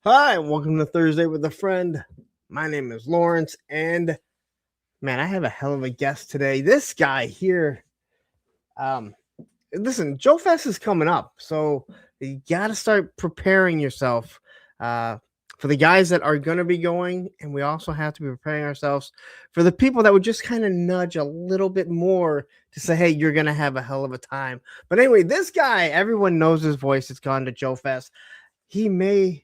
Hi, welcome to Thursday with a Friend. My name is Lawrence, and man, I have a hell of a guest today. This guy here, um, listen, JoeFest is coming up, so you got to start preparing yourself uh, for the guys that are going to be going, and we also have to be preparing ourselves for the people that would just kind of nudge a little bit more to say, "Hey, you're going to have a hell of a time." But anyway, this guy, everyone knows his voice. It's gone to JoeFest. He may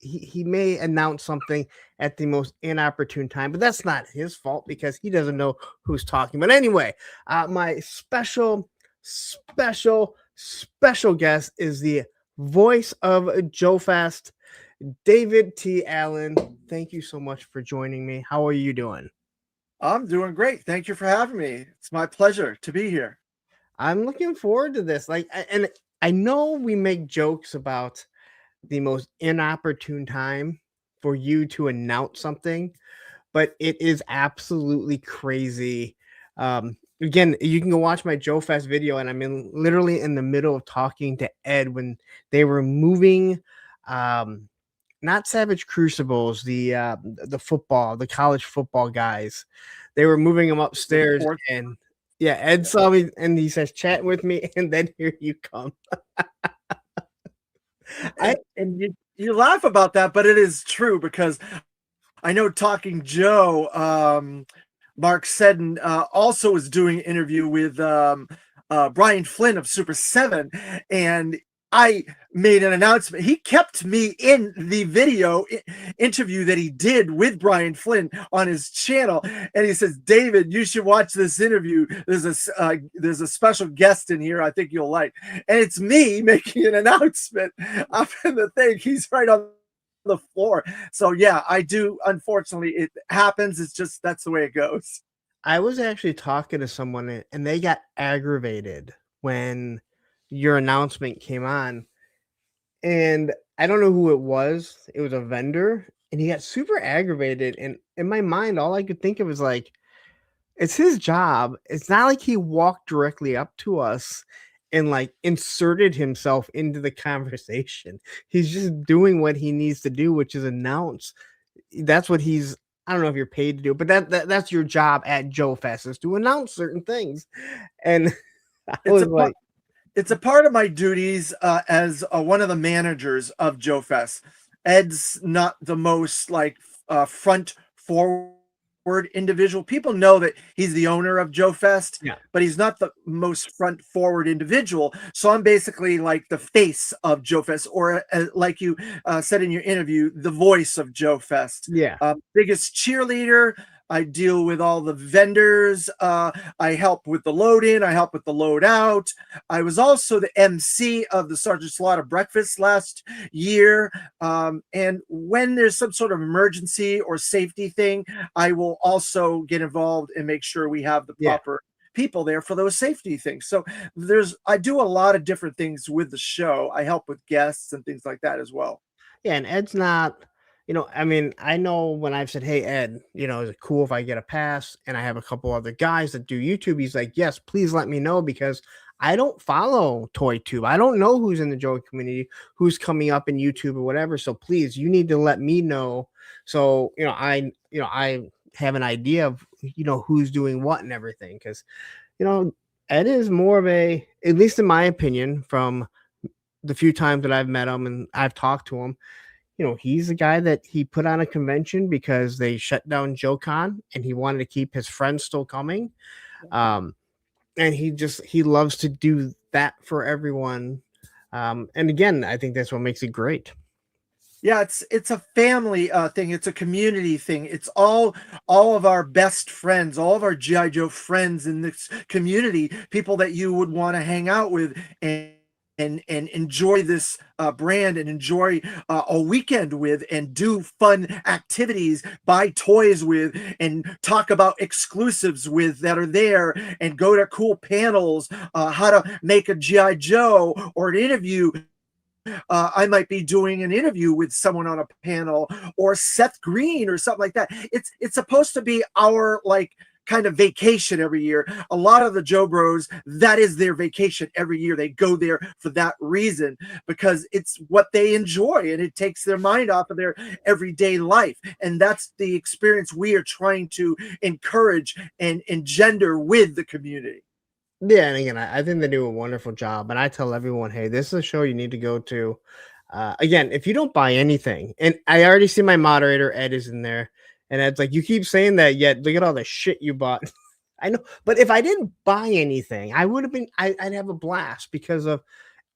he may announce something at the most inopportune time, but that's not his fault because he doesn't know who's talking. But anyway, my special guest is the voice of JoeFest, David T. Allen. Thank you so much for joining me. How are you doing? I'm doing great. Thank you for having me. It's my pleasure to be here. I'm looking forward to this. And I know we make jokes about the most inopportune time for you to announce something, but it is absolutely crazy. Again, you can go watch my Joe Fest video, and literally in the middle of talking to Ed when they were moving, um, not Savage Crucibles, the football, the college football guys. They were moving them For the upstairs, fourth, and yeah, Ed saw me, and he says, "Chat with me," and then here you come. I and you laugh about that, but it is true because I know Talking Joe, Mark Seddon, also was doing an interview with Brian Flynn of Super 7, and I made an announcement. He kept me in the video interview that he did with Brian Flynn on his channel, and he says, "David, you should watch this interview. There's a special guest in here. I think you'll like." And it's me making an announcement up in the thing. He's right on the floor. So yeah, I do. Unfortunately, it happens. It's just that's the way it goes. I was actually talking to someone and they got aggravated when your announcement came on. And I don't know who it was. It was a vendor and he got super aggravated. And in my mind, all I could think of was like, it's his job. It's not like he walked directly up to us and like inserted himself into the conversation. He's just doing what he needs to do, which is announce. That's what he's I don't know if you're paid to do, but that's your job at Joe Fest is to announce certain things. And I It's was a like, it's a part of my duties as one of the managers of JoeFest. Ed's not the most like front forward individual. People know that he's the owner of JoeFest, yeah, but he's not the most front forward individual. So I'm basically like the face of JoeFest, or like you said in your interview, the voice of JoeFest. yeah, Biggest cheerleader. I deal with all the vendors. I help with the load in. I help with the load out. I was also the MC of the Sergeant Slaughter breakfast last year. And when there's some sort of emergency or safety thing, I will also get involved and make sure we have the yeah. proper people there for those safety things. So I do a lot of different things with the show. I help with guests and things like that as well. Yeah, and Ed's not, I know when I've said, "Hey Ed, is it cool if I get a pass?" And I have a couple other guys that do YouTube. He's like, "Yes, please let me know because I don't follow ToyTube. I don't know who's in the Joey community, who's coming up in YouTube or whatever. So please, you need to let me know so I have an idea of who's doing what and everything because you know Ed is more of a, at least in my opinion, from the few times that I've met him and I've talked to him, he's the guy that he put on a convention because they shut down JoeCon and he wanted to keep his friends still coming. Um, and he loves to do that for everyone. And again, I think that's what makes it great. Yeah, it's a family thing. It's a community thing. It's all of our best friends, all of our GI Joe friends in this community, people that you would want to hang out with and enjoy this brand and enjoy a weekend with and do fun activities, buy toys with, and talk about exclusives with that are there, and go to cool panels, how to make a GI Joe or an interview. I might be doing an interview with someone on a panel, or Seth Green or something like that. It's supposed to be our like kind of vacation every year. A lot of the Joe Bros, that is their vacation every year. They go there for that reason because it's what they enjoy and it takes their mind off of their everyday life. And that's the experience we are trying to encourage and engender with the community. Yeah, and again, I think they do a wonderful job. And I tell everyone, hey, this is a show you need to go to. Again, if you don't buy anything, and I already see my moderator Ed is in there, and Ed's like, you keep saying that, yet look at all the shit you bought. I know, but if I didn't buy anything, I would have been. I'd have a blast because of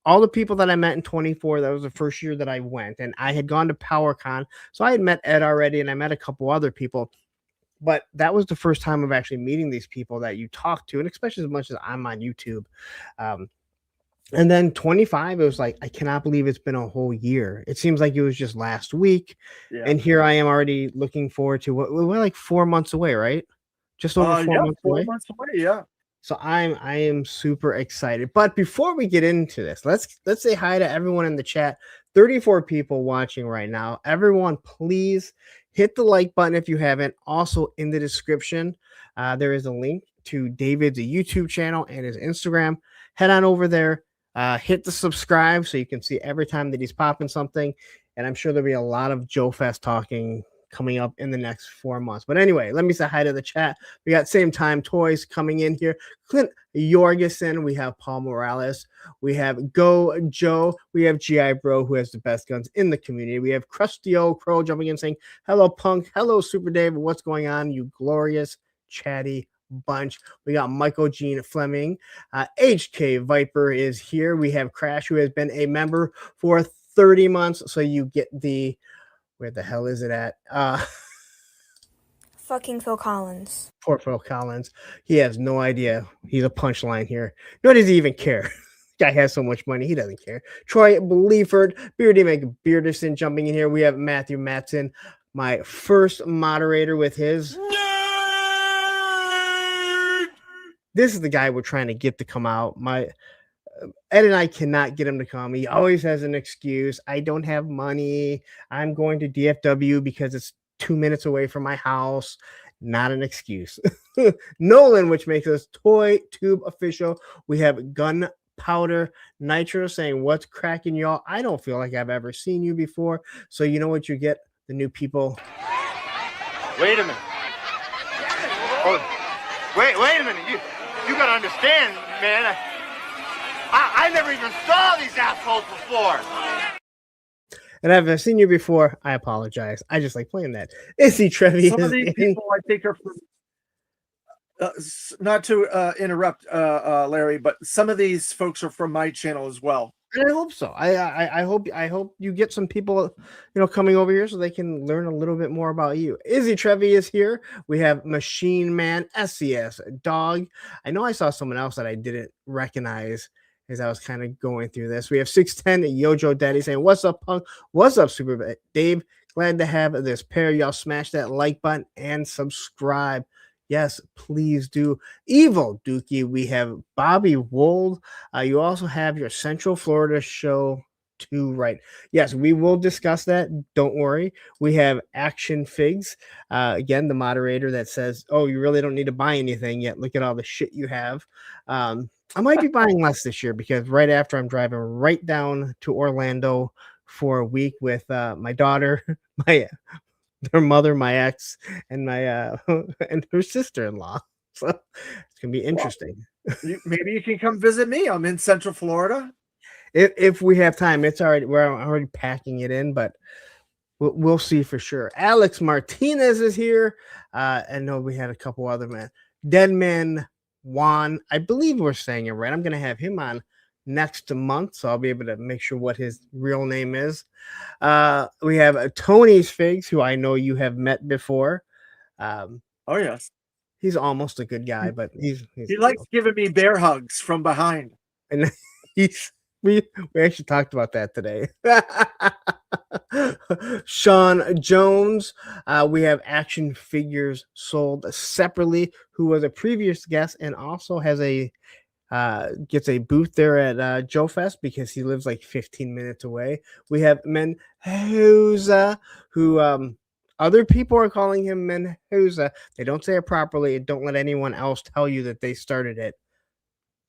all the people that I met in 24. That was the first year that I went, and I had gone to PowerCon, so I had met Ed already, and I met a couple other people. But that was the first time of actually meeting these people that you talk to, and especially as much as I'm on YouTube. Um, and then 25, it was like, I cannot believe it's been a whole year. It seems like it was just last week. Yeah. And here I am already looking forward to what we're like 4 months away, right? Just over 4 months four away. months away. Yeah. So I am super excited. But before we get into this, let's say hi to everyone in the chat. 34 people watching right now. Everyone, please hit the like button if you haven't. Also in the description, there is a link to David's YouTube channel and his Instagram. Head on over there. Hit the subscribe so you can see every time that he's popping something. And I'm sure there'll be a lot of JoeFest talking coming up in the next 4 months. But anyway, let me say hi to the chat. We got Same Time Toys coming in here. Clint Jorgensen. We have Paul Morales. We have Go Joe. We have GI Bro, who has the best guns in the community. We have Krusty O Crow jumping in saying, hello, Punk. Hello, Super Dave. What's going on, you glorious, chatty bunch? We got Michael Gene Fleming. HK Viper is here. We have Crash, who has been a member for 30 months. So you get the, where the hell is it at? Fucking Phil Collins. Poor Phil Collins. He has no idea. He's a punchline here. Nor does he even care. Guy has so much money. He doesn't care. Troy Bleaford, Beardy McBearderson jumping in here. We have Matthew Matson, my first moderator with his. This is the guy we're trying to get to come out. Ed and I cannot get him to come. He always has an excuse. I don't have money. I'm going to DFW because it's 2 minutes away from my house. Not an excuse. Nolan, which makes us Toy Tube official. We have Gunpowder Nitro saying, what's cracking, y'all? I don't feel like I've ever seen you before. So you know what you get? The new people. Wait a minute. Oh, wait a minute. You gotta understand, man. I never even saw these assholes before. And I've seen you before. I apologize. I just like playing that. Izzy Trevi. Some of these people I think are from, not to interrupt, Larry, but some of these folks are from my channel as well. I hope so. I hope you get some people, coming over here so they can learn a little bit more about you. Izzy Trevi is here. We have Machine Man, SCS Dog. I know I saw someone else that I didn't recognize as I was kind of going through this. We have 610 Yojo Daddy saying, what's up, Punk? What's up, Super Dave? Glad to have this pair. Y'all smash that like button and subscribe. Yes, please do. Evil Dookie. We have Bobby Wold. You also have your Central Florida show too, right? Yes, we will discuss that. Don't worry. We have Action Figs. Again, the moderator that says, oh, you really don't need to buy anything yet. Look at all the shit you have. I might be buying less this year because right after I'm driving right down to Orlando for a week with my daughter, her mother, my ex, and my and her sister-in-law. So it's gonna be interesting. Maybe you can come visit me. I'm in Central Florida. If we have time, it's already we're already packing it in, but we'll see for sure. Alex Martinez is here. And no, we had a couple other men. Deadman Juan, I believe we're saying it right. I'm gonna have him on next month, so I'll be able to make sure what his real name is. We have Tony's Figs, who I know you have met before. Oh yes, he's almost a good guy, but he likes giving me bear hugs from behind. And we actually talked about that today. Sean Jones. We have Action Figures Sold Separately, who was a previous guest and also has gets a booth there at JoeFest because he lives like 15 minutes away. We have Mendoza, who Other people are calling him Menhuza. They don't say it properly, and don't let anyone else tell you that they started it.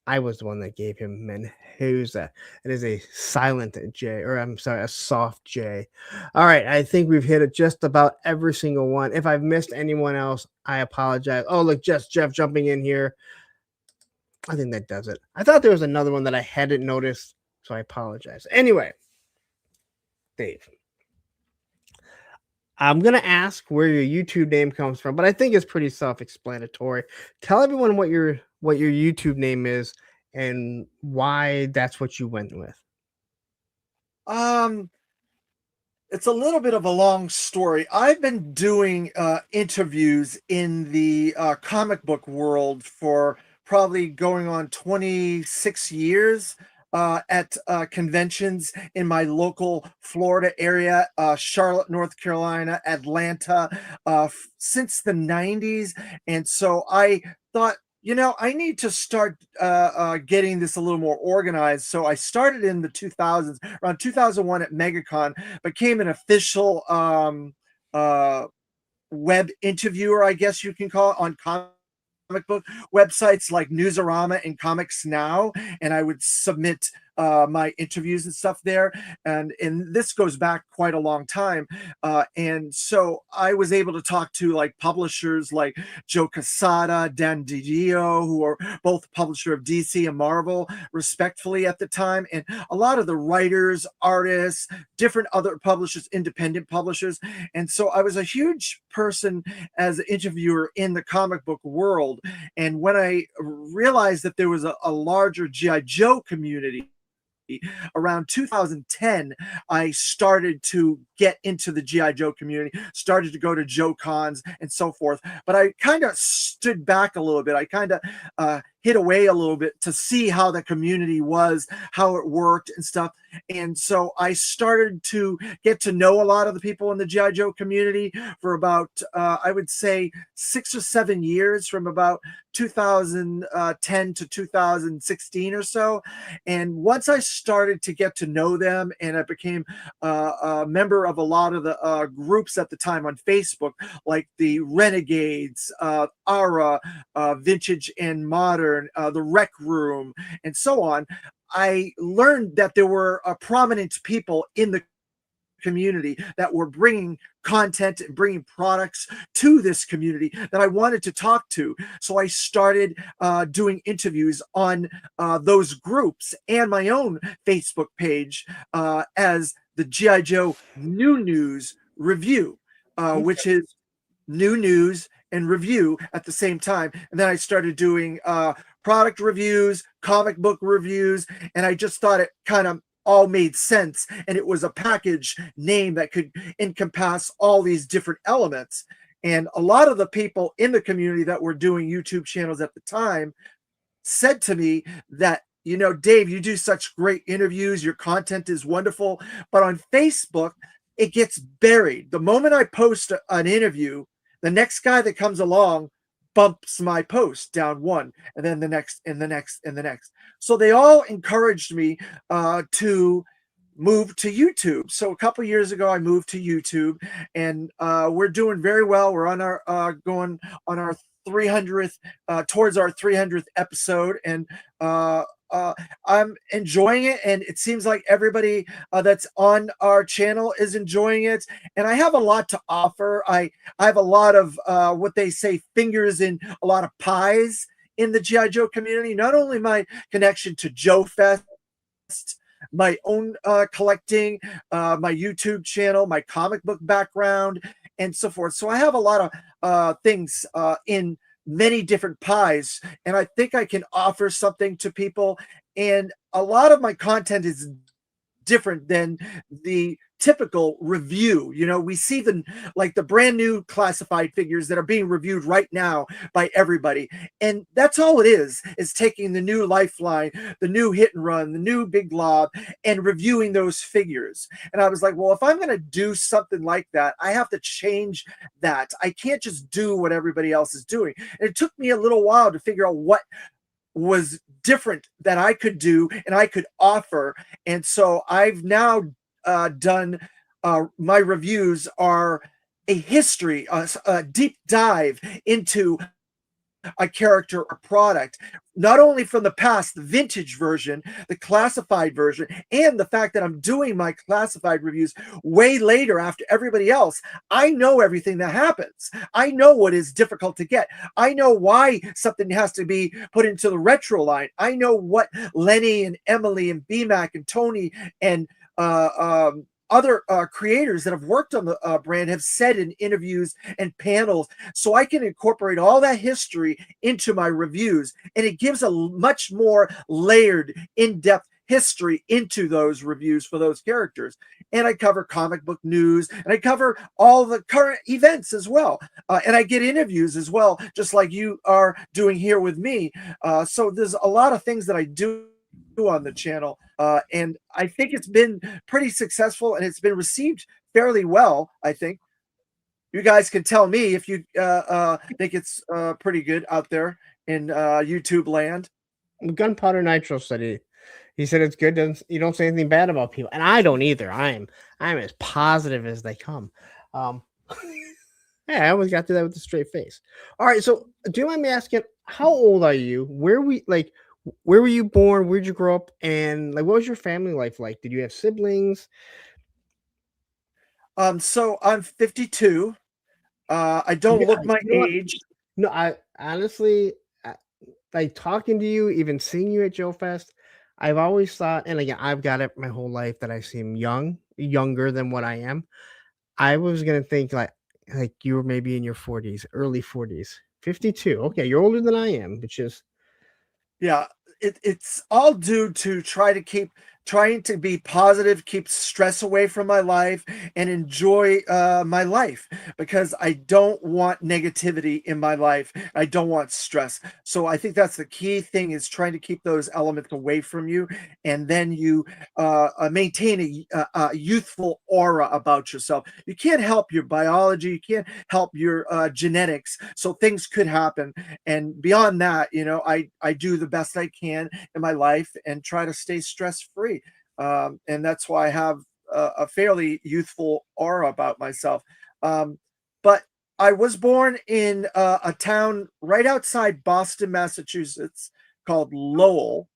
I was the one that gave him Menhuza. It is a silent J, or I'm sorry, a soft J. All right, I think we've hit it just about every single one. If I've missed anyone else, I apologize. Oh, look, just Jeff jumping in here. I think that does it. I thought there was another one that I hadn't noticed, so I apologize. Anyway, Dave, I'm gonna ask where your YouTube name comes from, but I think it's pretty self-explanatory. Tell everyone what your YouTube name is and why that's what you went with. Um, it's a little bit of a long story. I've been doing interviews in the comic book world for probably going on 26 years at conventions in my local Florida area, Charlotte, North Carolina, Atlanta, since the 90s. And so I thought, I need to start getting this a little more organized. So I started in the 2000s, around 2001 at MegaCon, became an official web interviewer, I guess you can call it, on comic book websites like Newsarama and Comics Now, and I would submit my interviews and stuff there. And this goes back quite a long time. And so I was able to talk to like publishers like Joe Quesada, Dan DiDio, who are both publisher of DC and Marvel, respectfully at the time, and a lot of the writers, artists, different other publishers, independent publishers. And so I was a huge person as an interviewer in the comic book world. And when I realized that there was a larger G.I. Joe community, around 2010, I started to get into the G.I. Joe community, started to go to Joe Cons and so forth. But I kind of stood back a little bit. I kind of hid away a little bit to see how the community was, how it worked and stuff. And so I started to get to know a lot of the people in the G.I. Joe community for about, I would say, 6 or 7 years, from about 2010 to 2016 or so. And once I started to get to know them, and I became a member of a lot of the groups at the time on Facebook, like the Renegades, Ara, Vintage and Modern, the Rec Room, and so on, I learned that there were prominent people in the community that were bringing content and bringing products to this community that I wanted to talk to. So I started doing interviews on those groups and my own Facebook page as the G.I. Joe New News Review, which is new news and review at the same time. And then I started doing product reviews, comic book reviews, and I just thought it kind of all made sense, and it was a package name that could encompass all these different elements. And a lot of the people in the community that were doing YouTube channels at the time said to me that, Dave, you do such great interviews, your content is wonderful, but on Facebook it gets buried. The moment I post an interview, the next guy that comes along bumps my post down one, and then the next, and the next, and the next. So they all encouraged me to move to YouTube. So a couple of years ago, I moved to YouTube, and we're doing very well. We're on our going on our 300th, towards our 300th episode, and I'm enjoying it, and it seems like everybody that's on our channel is enjoying it. And I have a lot to offer. I have a lot of what they say, fingers in a lot of pies in the G.I. Joe community. Not only my connection to JoeFest, my own collecting, my YouTube channel, my comic book background, and so forth. So I have a lot of things in many different pies, and I think I can offer something to people. And a lot of my content is different than the typical review. We see the brand new classified figures that are being reviewed right now by everybody, and that's all it is taking the new Lifeline, the new Hit and Run, the new Big Lob, and reviewing those figures. And I was like, well, if I'm going to do something like that, I have to change that. I can't just do what everybody else is doing. And it took me a little while to figure out what was different that I could do and I could offer. And so I've now done my reviews are a history, a deep dive into a character or product, not only from the past, the vintage version, the classified version, and the fact that I'm doing my classified reviews way later after everybody else. I know everything that happens. I know what is difficult to get. I know why something has to be put into the retro line. I know what Lenny and Emily and BMAC and Tony and other creators that have worked on the brand have said in interviews and panels, so I can incorporate all that history into my reviews, and it gives a much more layered, in-depth history into those reviews for those characters. And I cover comic book news, and I cover all the current events as well, and I get interviews as well, just like you are doing here with me. So there's a lot of things that I do on the channel, and I think it's been pretty successful, and it's been received fairly well. I think you guys can tell me if you think it's pretty good out there in YouTube land. Gunpowder Nitro said he said it's good. You don't say anything bad about people, and I don't either. I'm as positive as they come. Yeah, I always got to that with a straight face. All right, so do you mind me asking, how old are you? Where were you born? Where'd you grow up? And like, what was your family life like? Did you have siblings? So I'm 52. I don't look my You know what? age. No, I honestly, like talking to you, even seeing you at JoeFest, I've always thought, and again, I've got it my whole life that I seem younger than what I am. I was gonna think like you were maybe in your 40s, early 40s. 52. Okay, you're older than I am, which is Yeah, it's all due to trying to be positive, keep stress away from my life, and enjoy my life, because I don't want negativity in my life. I don't want stress. So I think that's the key thing, is trying to keep those elements away from you, and then you maintain a youthful aura about yourself. You can't help your biology, you can't help your genetics, so things could happen. And beyond that, I do the best I can in my life and try to stay stress free. And that's why I have a fairly youthful aura about myself. But I was born in a town right outside Boston, Massachusetts, called Lowell.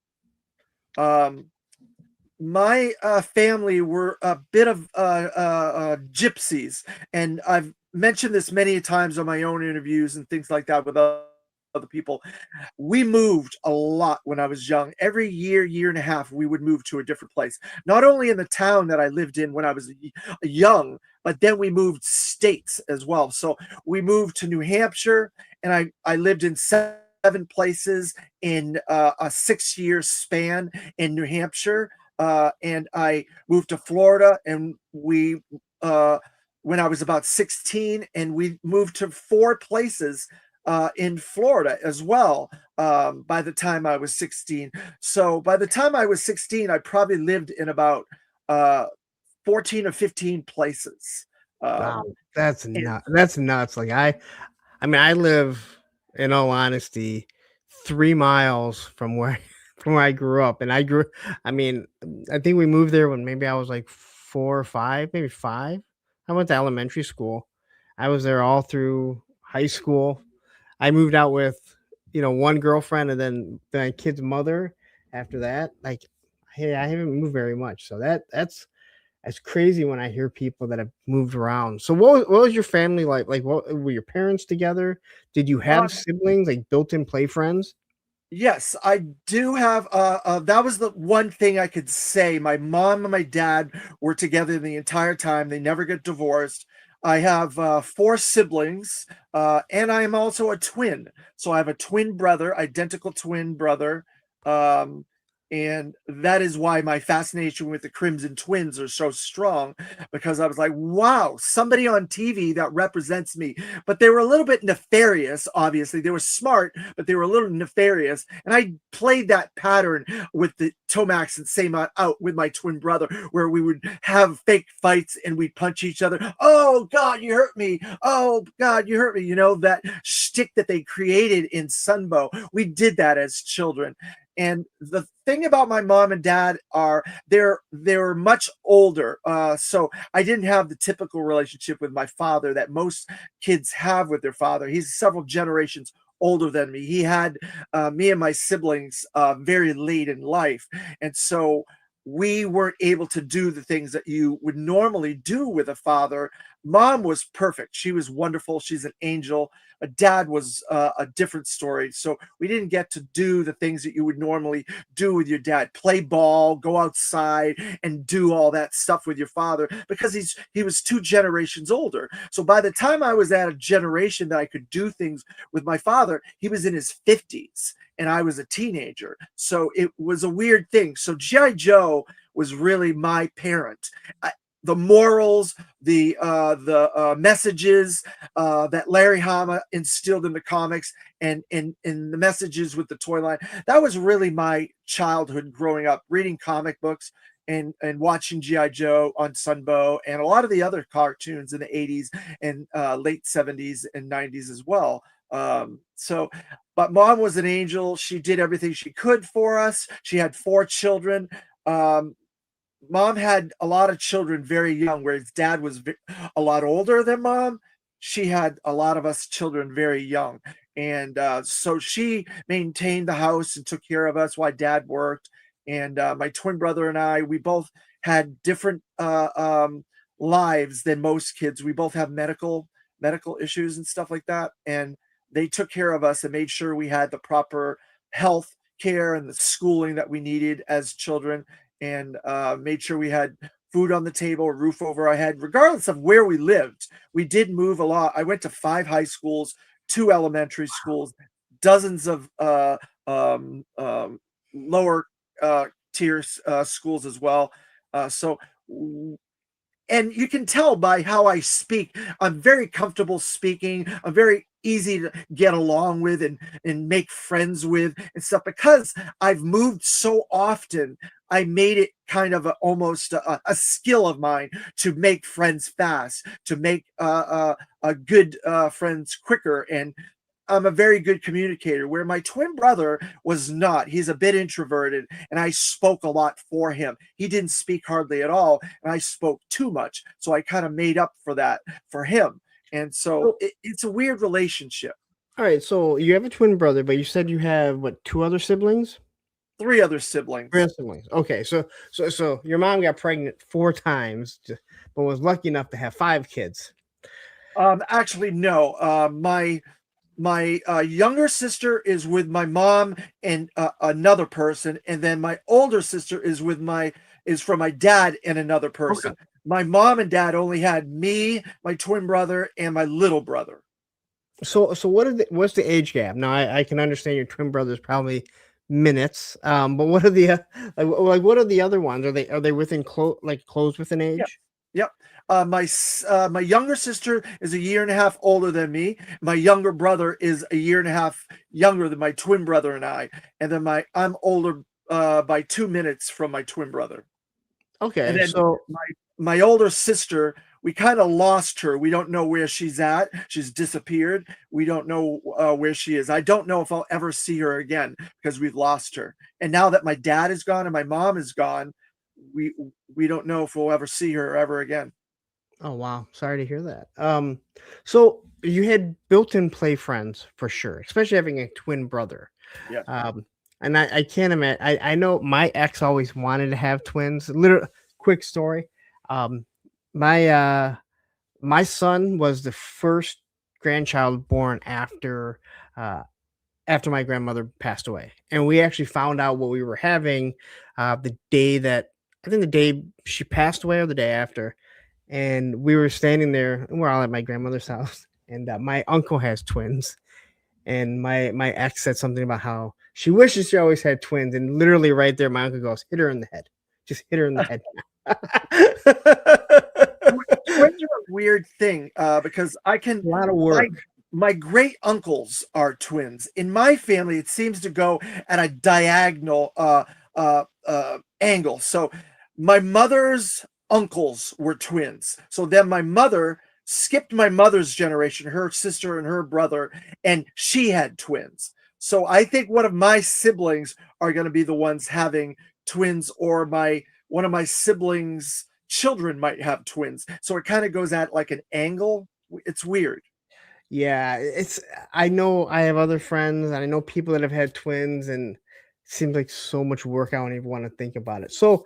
My family were a bit of gypsies, and I've mentioned this many times on my own interviews and things like that with other people. We moved a lot when I was young. Every year and a half, we would move to a different place. Not only in the town that I lived in when I was young, but then we moved states as well. So we moved to New Hampshire, and I lived in 7 places in a 6-year span in New Hampshire. And I moved to Florida, and when I was about 16, and we moved to 4 places in Florida as well by the time I was 16. So by the time I was 16, I probably lived in about 14 or 15 places. wow, that's nuts. That's nuts. Like I mean, I live, in all honesty, 3 miles from where from where I grew up, and I mean, I think we moved there when maybe I was like 4 or 5, maybe 5. I went to elementary school. I was there all through high school. I moved out with, one girlfriend, and then my kid's mother after that. Like, hey, I haven't moved very much, so that's crazy when I hear people that have moved around. So what was your family like? Like, what were your parents together? Did you have siblings, like built-in play friends? Yes, I do have. That was the one thing I could say. My mom and my dad were together the entire time. They never get divorced. I have 4 siblings, and I am also a twin. So I have a twin brother, identical twin brother. And that is why my fascination with the Crimson Twins are so strong, because I was like, wow, somebody on TV that represents me. But they were a little bit nefarious, obviously. They were smart, but they were a little nefarious. And I played that pattern with the Tomax and Seymour out with my twin brother, where we would have fake fights and we'd punch each other. Oh, God, you hurt me. Oh, God, you hurt me. That shtick that they created in Sunbow. We did that as children. And the thing about my mom and dad are they're much older. So I didn't have the typical relationship with my father that most kids have with their father. He's several generations older than me. He had me and my siblings very late in life. And so we weren't able to do the things that you would normally do with a father. Mom was perfect. She was wonderful. She's an angel. A dad was a different story. So we didn't get to do the things that you would normally do with your dad, play ball, go outside and do all that stuff with your father, because he was 2 generations older. So by the time I was at a generation that I could do things with my father, he was in his 50s and I was a teenager. So it was a weird thing. So G.I. Joe was really my parent. The morals, the messages that Larry Hama instilled in the comics, and in the messages with the toy line. That was really my childhood growing up, reading comic books and watching G.I. Joe on Sunbow and a lot of the other cartoons in the 80s and late 70s and 90s as well. But mom was an angel. She did everything she could for us. She had 4 children. Mom had a lot of children very young, whereas dad was a lot older than mom. She had a lot of us children very young. And so she maintained the house and took care of us while dad worked. And my twin brother and I, we both had different lives than most kids. We both have medical issues and stuff like that. And they took care of us and made sure we had the proper health care and the schooling that we needed as children, and made sure we had food on the table, a roof over our head, regardless of where we lived. We did move a lot. I went to 5 high schools, 2 elementary schools, dozens of lower tier schools as well. And you can tell by how I speak, I'm very comfortable speaking. I'm very easy to get along with and make friends with and stuff. Because I've moved so often, I made it kind of almost a skill of mine to make friends fast, to make good friends quicker. And I'm a very good communicator, where my twin brother was not. He's a bit introverted, and I spoke a lot for him. He didn't speak hardly at all, and I spoke too much. So I kind of made up for that for him. And so it's a weird relationship. All right, so you have a twin brother, but you said you have what, 2 other siblings? 3 other siblings. 3 other siblings. Okay, so your mom got pregnant 4 times, but was lucky enough to have 5 kids. Actually, no. My younger sister is with my mom and another person, and then my older sister is from my dad and another person. Okay. My mom and dad only had me, my twin brother, and my little brother. So what's the age gap? Now I can understand your twin brother's probably minutes, but what are the what are the other ones? Are they within close within age? Yep. My younger sister is a year and a half older than me. My younger brother is a year and a half younger than my twin brother and I. And then I'm older by 2 minutes from my twin brother. Okay. And then so my older sister, we kind of lost her. We don't know where she's at. She's disappeared. We don't know where she is. I don't know if I'll ever see her again because we've lost her. And now that my dad is gone and my mom is gone, we don't know if we'll ever see her ever again. Oh wow, sorry to hear that. So you had built-in play friends for sure, especially having a twin brother. Yeah. And I can't imagine. I know my ex always wanted to have twins. Literally, quick story. My son was the first grandchild born after my grandmother passed away, and we actually found out what we were having the day she passed away or the day after. And we were standing there, and we're all at my grandmother's house, and my uncle has twins, and my ex said something about how she wishes she always had twins, and literally right there, my uncle goes, "Hit her in the head, just hit her in the head." Twins are a weird thing because I can a lot of work. My great uncles are twins. In my family, it seems to go at a diagonal angle. So my mother's uncles were twins. So then my mother skipped my mother's generation, her sister and her brother, and she had twins. So I think one of my siblings are going to be the ones having twins, or one of my siblings' children might have twins. So it kind of goes at like an angle. It's weird. Yeah, it's I know I have other friends and I know people that have had twins and it seems like so much work I don't even want to think about it. So,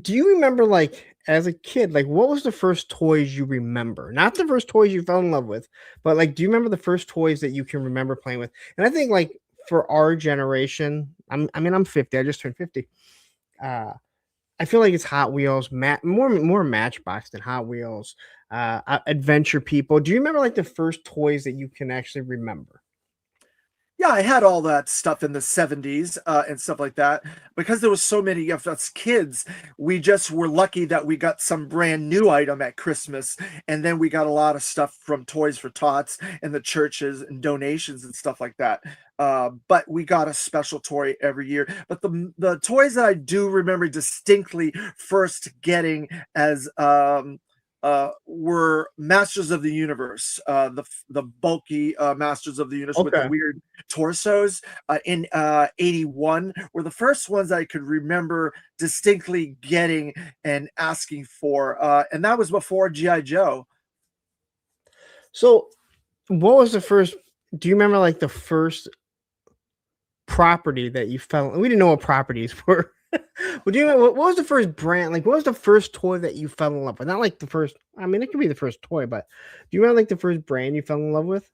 do you remember like as a kid, like what was the first toys you remember? Not the first toys you fell in love with, but like do you remember the first toys that you can remember playing with? And I think like for our generation, I'm 50, I just turned 50. Uh I feel like it's Hot Wheels, more Matchbox than Hot Wheels, Adventure People. Do you remember like the first toys that you can actually remember? Yeah, I had all that stuff in the 70s, and stuff like that. Because there was so many of us kids, we just were lucky that we got some brand new item at Christmas, and then we got a lot of stuff from Toys for Tots and the churches and donations and stuff like that. But we got a special toy every year. But the toys that I do remember distinctly first getting as were Masters of the Universe, the bulky Masters of the Universe with the Okay. weird torsos in 81 were the first ones I could remember distinctly getting and asking for. And that was before G.I. Joe. So, what was the first do you remember like the first property that you fell we didn't know what properties were. But do you what was the first brand? Like what was the first toy that you fell in love with? Not like the first I mean it could be the first toy, but do you remember like the first brand you fell in love with?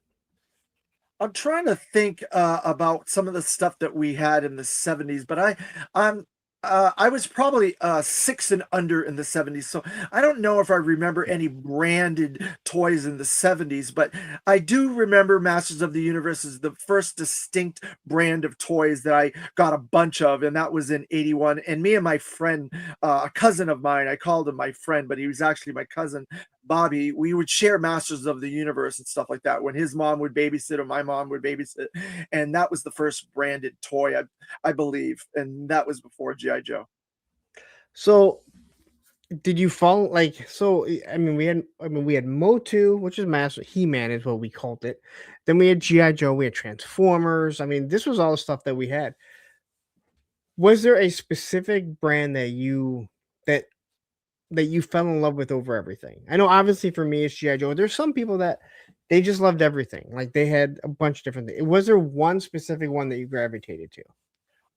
I'm trying to think about some of the stuff that we had in the 70s, but I'm I was probably 6 and under in the 70s, so I don't know if I remember any branded toys in the 70s, but I do remember Masters of the Universe as the first distinct brand of toys that I got a bunch of, and that was in 81. And me and my friend, a cousin of mine, I called him my friend, but he was actually my cousin, Bobby, we would share Masters of the Universe and stuff like that when his mom would babysit or my mom would babysit. And that was the first branded toy, I believe. And that was before G.I. Joe. So did you fall like so I mean we had Motu, which is Master He-Man is what we called it. Then we had G.I. Joe, we had Transformers. I mean, this was all the stuff that we had. Was there a specific brand that that you fell in love with over everything? I know obviously for me it's G.I. Joe. There's some people that they just loved everything. Like they had a bunch of different things. Was there one specific one that you gravitated to?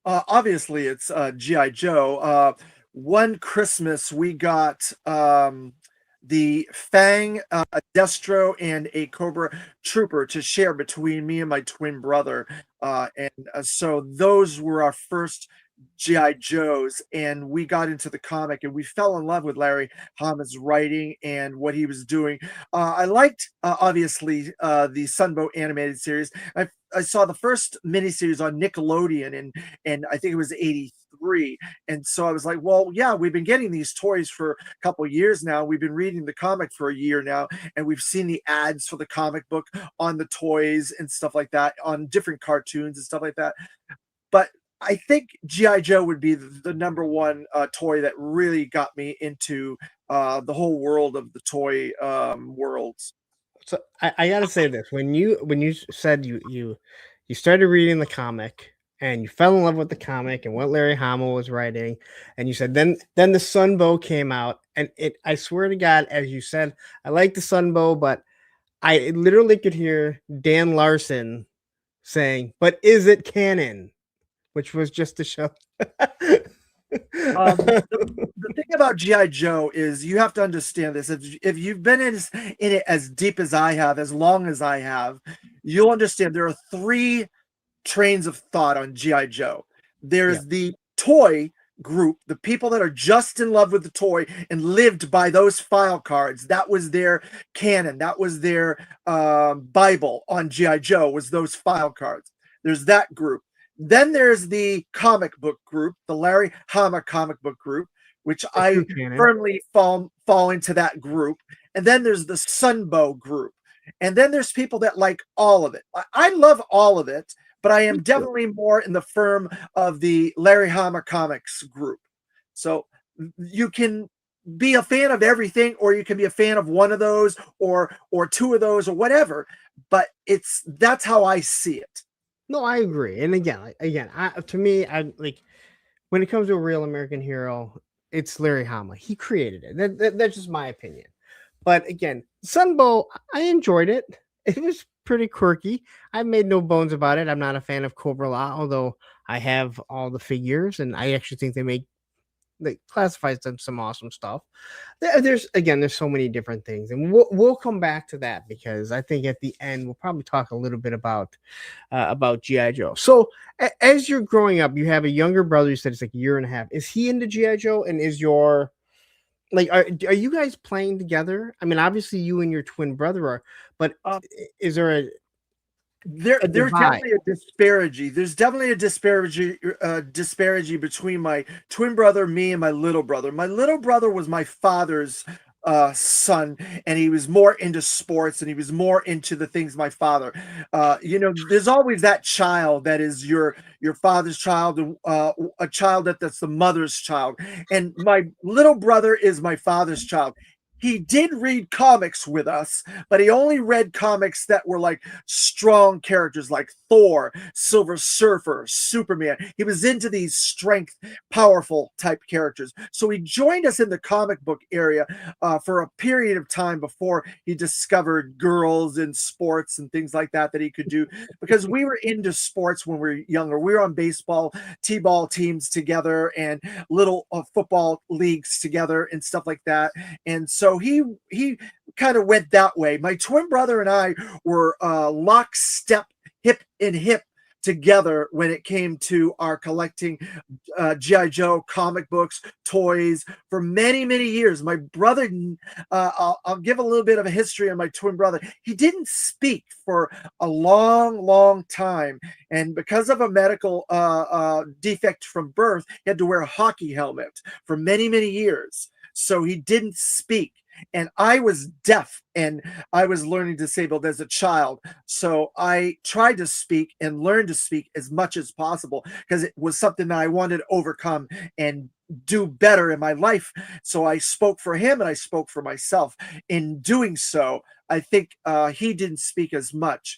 Obviously, it's G.I. Joe. One Christmas, we got the Fang, a Destro, and a Cobra Trooper to share between me and my twin brother. And so those were our first G.I. Joes, and we got into the comic and we fell in love with Larry Hama's writing and what he was doing. I liked, obviously, the Sunbow animated series. I saw the first miniseries on Nickelodeon, and I think it was 83. And so I was like, well, yeah, we've been getting these toys for a couple of years now. We've been reading the comic for a year now, and we've seen the ads for the comic book on the toys and stuff like that, on different cartoons and stuff like that. But I think G.I. Joe would be the number one toy that really got me into the whole world of the toy worlds. So I gotta say this: when you said you started reading the comic and you fell in love with the comic and what Larry Hama was writing, and you said then the Sunbow came out, and it I swear to God, as you said, I like the Sunbow, but I literally could hear Dan Larson saying, "But is it canon?" Which was just to show. The thing about GI Joe is you have to understand this. If you've been in it as deep as I have, as long as I have, you'll understand there are three trains of thought on GI Joe. Yeah, There's the toy group, the people that are just in love with the toy and lived by those file cards. That was their canon. That was their Bible on GI Joe, was those file cards. There's that group. Then there's the comic book group, the Larry Hama comic book group, which the true I canon. firmly fall into that group. And then there's the Sunbow group. And then there's people that like all of it. I love all of it, but I Me am too. definitely more in the firm of the Larry Hama comics group. So you can be a fan of everything, or you can be a fan of one of those, or two of those, or whatever. But that's how I see it. No, I agree. And again, to me, I like when it comes to a real American hero, it's Larry Hama. He created it. That's just my opinion. But again, Sunbow, I enjoyed it. It was pretty quirky. I made no bones about it. I'm not a fan of Cobra La, although I have all the figures, and I actually think they classifies them some awesome stuff. There's so many different things, and we'll come back to that because I think at the end we'll probably talk a little bit about GI Joe. So as you're growing up, you have a younger brother. You said it's like a year and a half. Is he into GI Joe? And is your like are you guys playing together? I mean, obviously you and your twin brother are, but is there There's divide? definitely a disparity. There's definitely a disparity between my twin brother, me, and my little brother. My little brother was my father's son, and he was more into sports, and he was more into the things my father. There's always that child that is your father's child, and a child that's the mother's child. And my little brother is my father's child. He did read comics with us, but he only read comics that were like strong characters like Thor, Silver Surfer, Superman. He was into these strength, powerful type characters. So he joined us in the comic book area for a period of time before he discovered girls and sports and things like that he could do, because we were into sports when we were younger. We were on baseball, t-ball teams together and little football leagues together and stuff like that. And so he kind of went that way. My twin brother and I were lockstep, hip in hip together when it came to our collecting GI Joe comic books, toys for many, many years. My brother, I'll give a little bit of a history on my twin brother. He didn't speak for a long, long time, and because of a medical defect from birth, he had to wear a hockey helmet for many, many years. So he didn't speak. And I was deaf, and I was learning disabled as a child. So I tried to speak and learn to speak as much as possible because it was something that I wanted to overcome and do better in my life. So I spoke for him and I spoke for myself. In doing so, I think he didn't speak as much.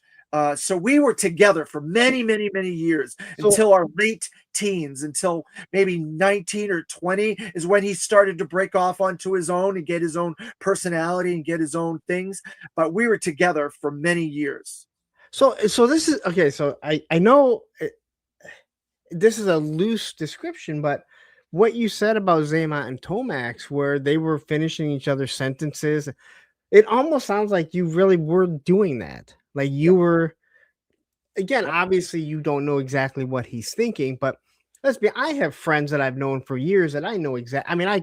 So we were together for many, many, many years until our late teens, until maybe 19 or 20 is when he started to break off onto his own and get his own personality and get his own things. But we were together for many years. So this is okay. So I know this is a loose description, but what you said about Zaymot and Tomax, where they were finishing each other's sentences, it almost sounds like you really were doing that. Like you were, again, obviously you don't know exactly what he's thinking, but I have friends that I've known for years that I know exactly. I mean, I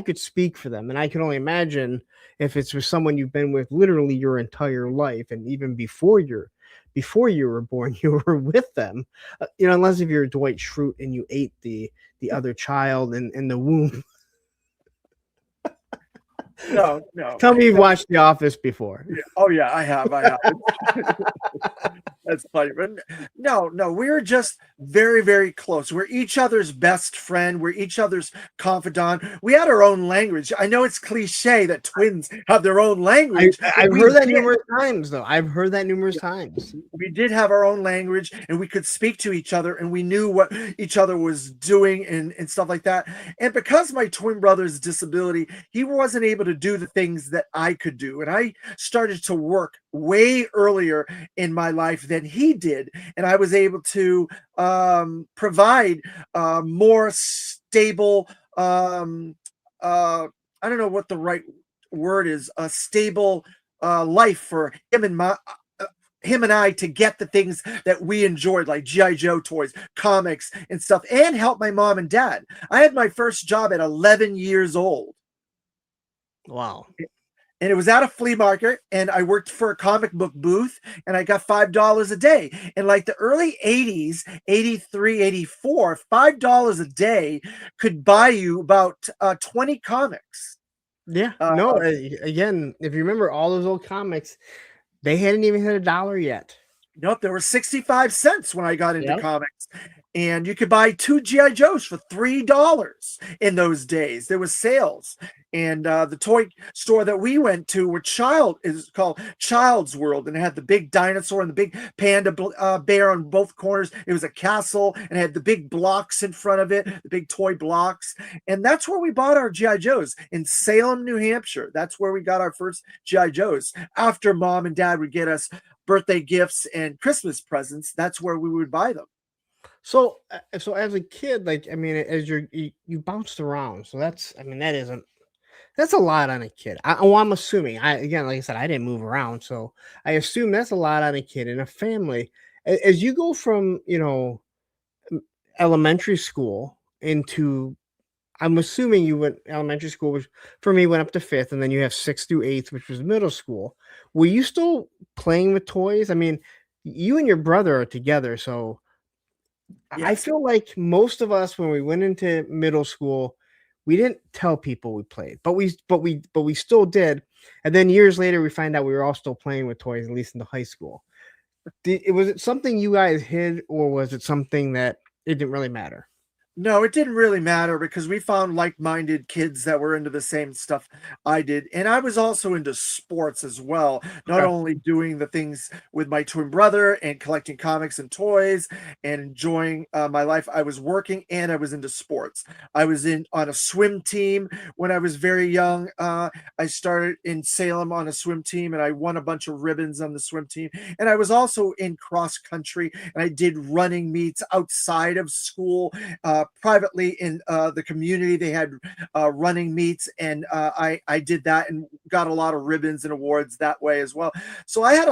could speak for them, and I can only imagine if it's with someone you've been with literally your entire life, and even before you were born, you were with them. Unless if you're Dwight Schrute and you ate the other child in the womb. No. Tell me you've watched The Office before. Yeah. Oh yeah, I have. That's funny. But no, we were just very, very close. We're each other's best friend. We're each other's confidant. We had our own language. I know it's cliche that twins have their own language. I've heard that numerous times, though. I've heard that numerous times. We did have our own language, and we could speak to each other, and we knew what each other was doing and stuff like that. And because my twin brother's disability, he wasn't able to do the things that I could do. And I started to work way earlier in my life than he did. And I was able to provide more stable, I don't know what the right word is, a stable life for him and I to get the things that we enjoyed, like GI Joe toys, comics and stuff, and help my mom and dad. I had my first job at 11 years old. Wow. And it was at a flea market, and I worked for a comic book booth, and I got $5 a day. And like the early 80s, 83, 84, $5 a day could buy you about 20 comics. Yeah. No, again, if you remember all those old comics, they hadn't even hit $1 yet. Nope, there were 65 cents when I got into comics. and you could buy 2 GI Joes for $3 in those days. There was sales, and the toy store that we went to is called Child's World, and it had the big dinosaur and the big panda bear on both corners. It was a castle, and it had the big blocks in front of it, the big toy blocks, and that's where we bought our GI Joes, in Salem, New Hampshire. That's where we got our first GI Joes. After mom and dad would get us birthday gifts and Christmas presents, that's where we would buy them. So, so as a kid, like, I mean, as you bounced around, so that's, I mean, that's a lot on a kid. I'm assuming. Again, like I said, I didn't move around, so I assume that's a lot on a kid in a family. As you go from, elementary school into, I'm assuming you went elementary school, which for me went up to fifth, and then you have sixth through eighth, which was middle school. Were you still playing with toys? I mean, you and your brother are together, so I Yes. feel like most of us, when we went into middle school, we didn't tell people we played, but we still did. And then years later, we find out we were all still playing with toys, at least in the high school. Was it something you guys hid, or was it something that it didn't really matter? No, it didn't really matter because we found like-minded kids that were into the same stuff I did. And I was also into sports as well, not Okay. only doing the things with my twin brother and collecting comics and toys and enjoying my life. I was working and I was into sports. I was in on a swim team when I was very young. I started in Salem on a swim team and I won a bunch of ribbons on the swim team. And I was also in cross country and I did running meets outside of school. Privately in the community. They had running meets, and I did that and got a lot of ribbons and awards that way as well. So I had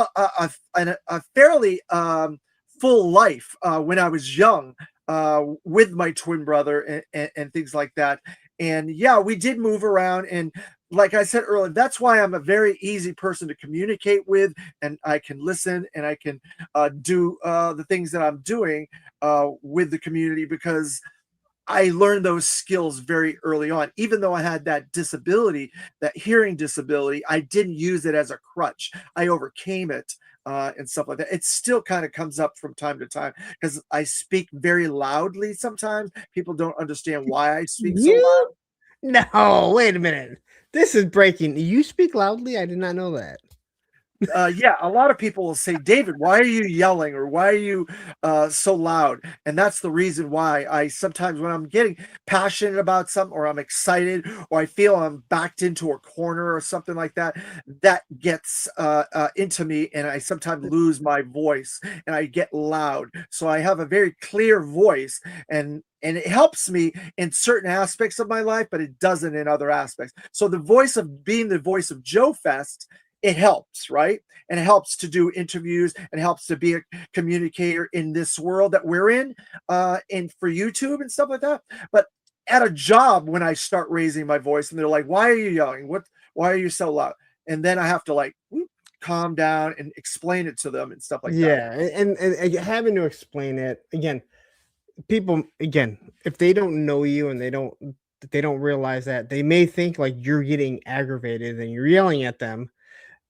a fairly full life when I was young with my twin brother and things like that. And yeah, we did move around, and like I said earlier, that's why I'm a very easy person to communicate with, and I can listen and I can do the things that I'm doing with the community, because I learned those skills very early on. Even though I had that disability, that hearing disability, I didn't use it as a crutch. I overcame it and stuff like that. It still kind of comes up from time to time because I speak very loudly sometimes. People don't understand why I speak so You? loud. No, wait a minute. This is breaking. You speak loudly? I did not know that. Yeah, a lot of people will say, David, why are you yelling, or why are you so loud? And that's the reason why I sometimes, when I'm getting passionate about something, or I'm excited, or I feel I'm backed into a corner or something like that, that gets into me, and I sometimes lose my voice and I get loud. So I have a very clear voice, and it helps me in certain aspects of my life, but it doesn't in other aspects. So the voice of being the voice of JoeFest, it helps, right? And it helps to do interviews and helps to be a communicator in this world that we're in, and for YouTube and stuff like that. But at a job, when I start raising my voice and they're like, why are you yelling? Why are you so loud? And then I have to like calm down and explain it to them and stuff like that. Yeah, and having to explain it again, people again, if they don't know you and they don't realize that, they may think like you're getting aggravated and you're yelling at them.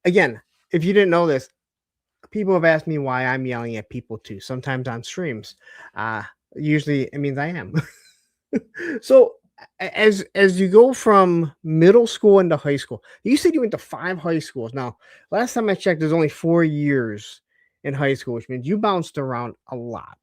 Again, if you didn't know this, people have asked me why I'm yelling at people too, sometimes on streams. Usually it means I am. So as you go from middle school into high school, you said you went to 5 high schools. Now, last time I checked, there's only 4 years in high school, which means you bounced around a lot.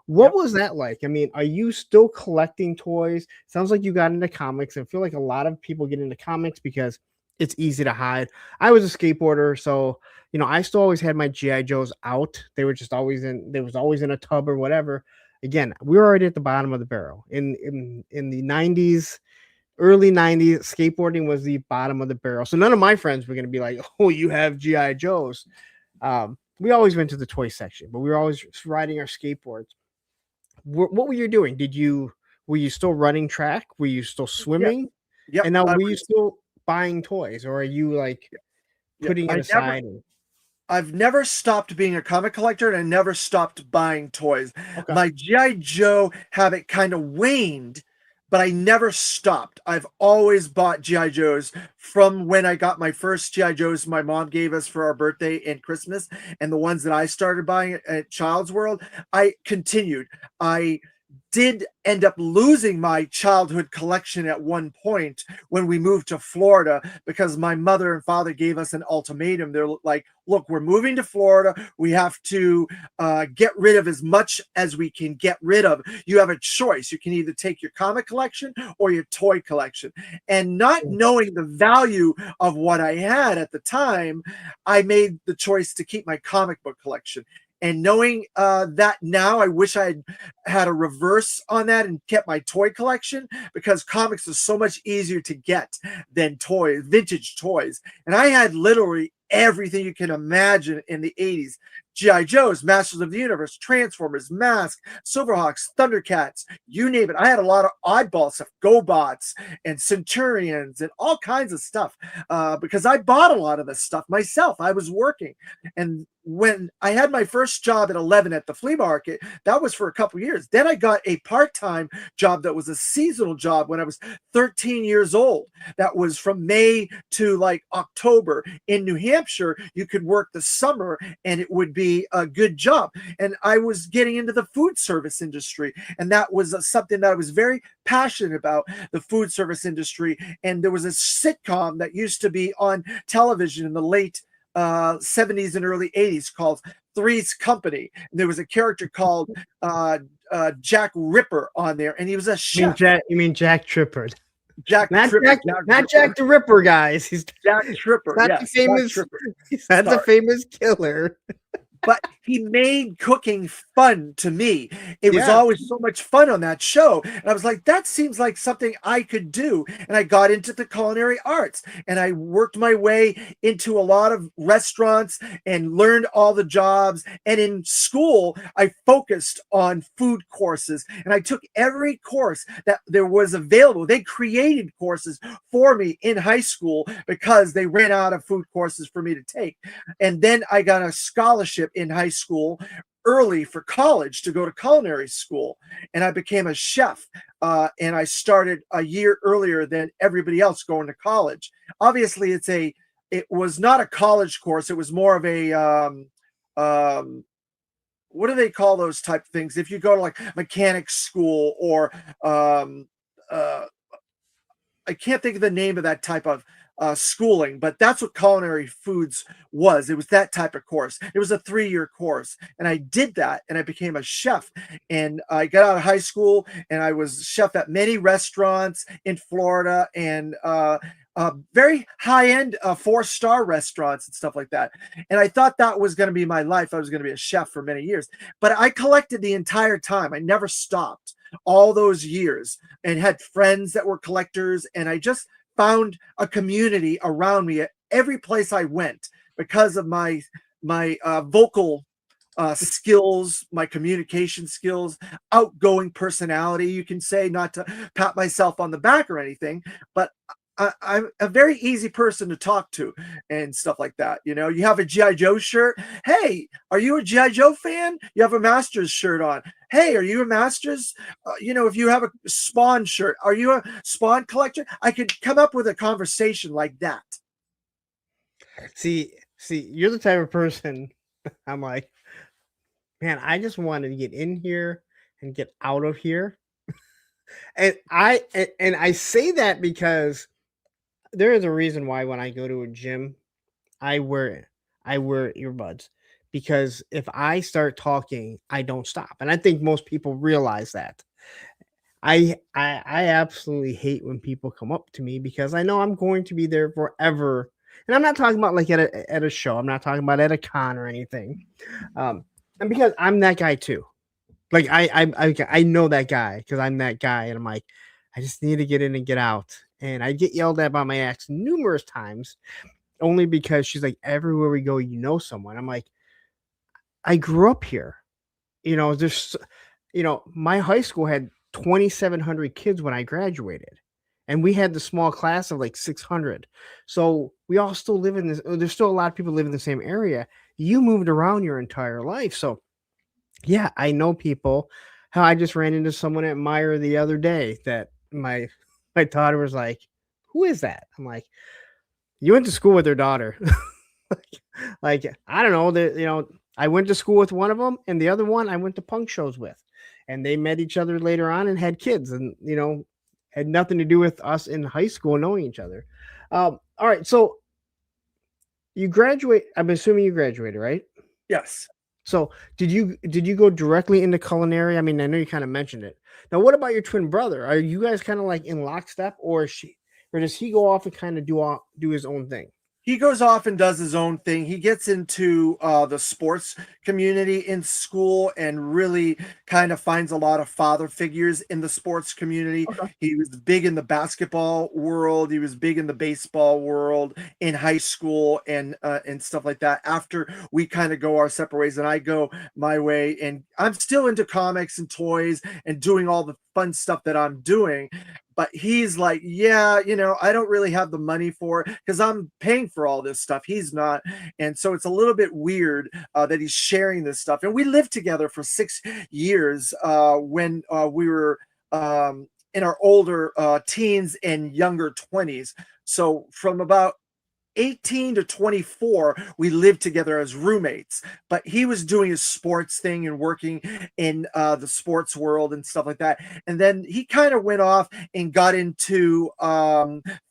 What Yep. was that like? I mean, are you still collecting toys? Sounds like you got into comics. I feel like a lot of people get into comics because it's easy to hide. I was a skateboarder, so I still always had my GI Joes out. They were just always in. They was always in a tub or whatever. Again, we were already at the bottom of the barrel in the 90s, early 90s. Skateboarding was the bottom of the barrel, so none of my friends were going to be like, oh, you have GI Joes. We always went to the toy section, but we were always riding our skateboards. What were you doing? Were you still running track? Were you still Yeah. swimming? Yep. And now I were you was. still buying toys, or are you like Yep. putting it aside? I've never stopped being a comic collector, and I never stopped buying toys. Okay. My GI Joe habit kind of waned, but I never stopped. I've always bought GI Joes from when I got my first GI Joes my mom gave us for our birthday and Christmas, and the ones that I started buying at Child's World. I continued. I did end up losing my childhood collection at one point when we moved to Florida, because my mother and father gave us an ultimatum. They're like, look, we're moving to Florida. We have to get rid of as much as we can get rid of. You have a choice. You can either take your comic collection or your toy collection. And not knowing the value of what I had at the time, I made the choice to keep my comic book collection. And knowing that now, I wish I had a reverse on that and kept my toy collection, because comics are so much easier to get than toys, vintage toys. And I had literally everything you can imagine in the 80s. G.I. Joes, Masters of the Universe, Transformers, Mask, Silverhawks, Thundercats, you name it. I had a lot of oddball stuff, GoBots and Centurions and all kinds of stuff, because I bought a lot of this stuff myself. I was working. And when I had my first job at 11 at the flea market, that was for a couple years. Then I got a part-time job that was a seasonal job when I was 13 years old. That was from May to like October. In New Hampshire, you could work the summer and it would be a good job. And I was getting into the food service industry. And that was something that I was very passionate about, the food service industry. And there was a sitcom that used to be on television in the late 70s and early 80s called Three's Company. And there was a character called Jack Ripper on there, and he was a chef. You mean Jack Tripper? Jack not Tripper, not Jack the Ripper, guys. He's Jack Tripper. not Yes, the famous. Jack Tripper. He's not the famous killer. But he made cooking fun to me. It was always so much fun on that show. And I was like, that seems like something I could do. And I got into the culinary arts and I worked my way into a lot of restaurants and learned all the jobs. And in school, I focused on food courses and I took every course that there was available. They created courses for me in high school because they ran out of food courses for me to take. And then I got a scholarship in high school early for college to go to culinary school, and I became a chef, and I started a year earlier than everybody else going to college. Obviously it was not a college course. It was more of a what do they call those type of things if you go to like mechanics school, or I can't think of the name of that type of schooling, but that's what culinary foods was. It was that type of course. It was a 3-year course, and I did that, and I became a chef. And I got out of high school, and I was chef at many restaurants in Florida, and very high-end 4-star restaurants and stuff like that. And I thought that was going to be my life. I was going to be a chef for many years, but I collected the entire time. I never stopped all those years, and had friends that were collectors, and I just found a community around me at every place I went because of my vocal skills, my communication skills, outgoing personality, you can say, not to pat myself on the back or anything, but I'm a very easy person to talk to and stuff like that. You know, you have a G.I. Joe shirt. Hey, are you a G.I. Joe fan? You have a Masters shirt on. Hey, are you a Masters? You know, if you have a Spawn shirt, are you a Spawn collector? I could come up with a conversation like that. See, you're the type of person I'm like, man, I just wanted to get in here and get out of here. And I say that because there is a reason why when I go to a gym, I wear earbuds, because if I start talking, I don't stop. And I think most people realize that. I absolutely hate when people come up to me because I know I'm going to be there forever. And I'm not talking about like at a show. I'm not talking about at a con or anything. And because I'm that guy too. Like I know that guy because I'm that guy, and I'm like, I just need to get in and get out. And I get yelled at by my ex numerous times, only because she's like, everywhere we go, you know someone. I'm like, I grew up here. You know, my high school had 2,700 kids when I graduated, and we had the small class of like 600. So we all still live in this. There's still a lot of people live in the same area. You moved around your entire life, so yeah, I know people. How I just ran into someone at Meyer the other day that my daughter was like, "Who is that?" I'm like, "You went to school with their daughter." like I don't know. I went to school with one of them, and the other one I went to punk shows with. and they met each other later on and had kids, and had nothing to do with us in high school knowing each other. All right, so you graduate. I'm assuming you graduated, right? Yes. So did you go directly into culinary? I mean, I know you kind of mentioned it. Now, what about your twin brother? Are you guys kind of like in lockstep, or does he go off and kind of do his own thing? He goes off and does his own thing. He gets into the sports community in school and really kind of finds a lot of father figures in the sports community. Okay. He was big in the basketball world. He was big in the baseball world in high school and stuff like that. After we kind of go our separate ways and I go my way, and I'm still into comics and toys and doing all the fun stuff that I'm doing. But he's like, yeah, I don't really have the money for it because I'm paying for all this stuff. He's not. And so it's a little bit weird that he's sharing this stuff. And we lived together for 6 years when we were in our older teens and younger 20s. So from about 18 to 24, we lived together as roommates, but he was doing his sports thing and working in the sports world and stuff like that. And then he kind of went off and got into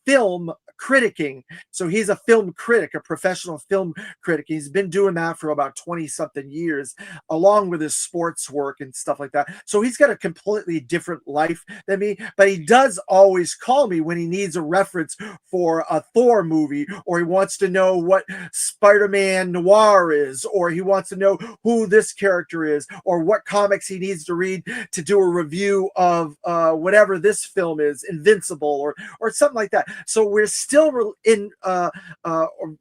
film criticking. So he's a film critic, a professional film critic. He's been doing that for about 20 something years, along with his sports work and stuff like that. So he's got a completely different life than me, but he does always call me when he needs a reference for a Thor movie, or he wants to know what Spider-Man Noir is, or he wants to know who this character is, or what comics he needs to read to do a review of whatever this film is, Invincible, or something like that. So we're still in a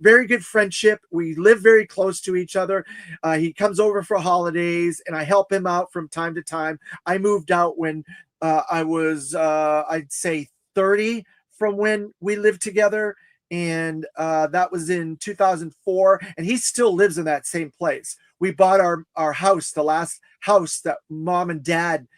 very good friendship. We live very close to each other. He comes over for holidays, and I help him out from time to time. I moved out when I was, I'd say, 30 from when we lived together, and that was in 2004, and he still lives in that same place. We bought our house, the last house that mom and dad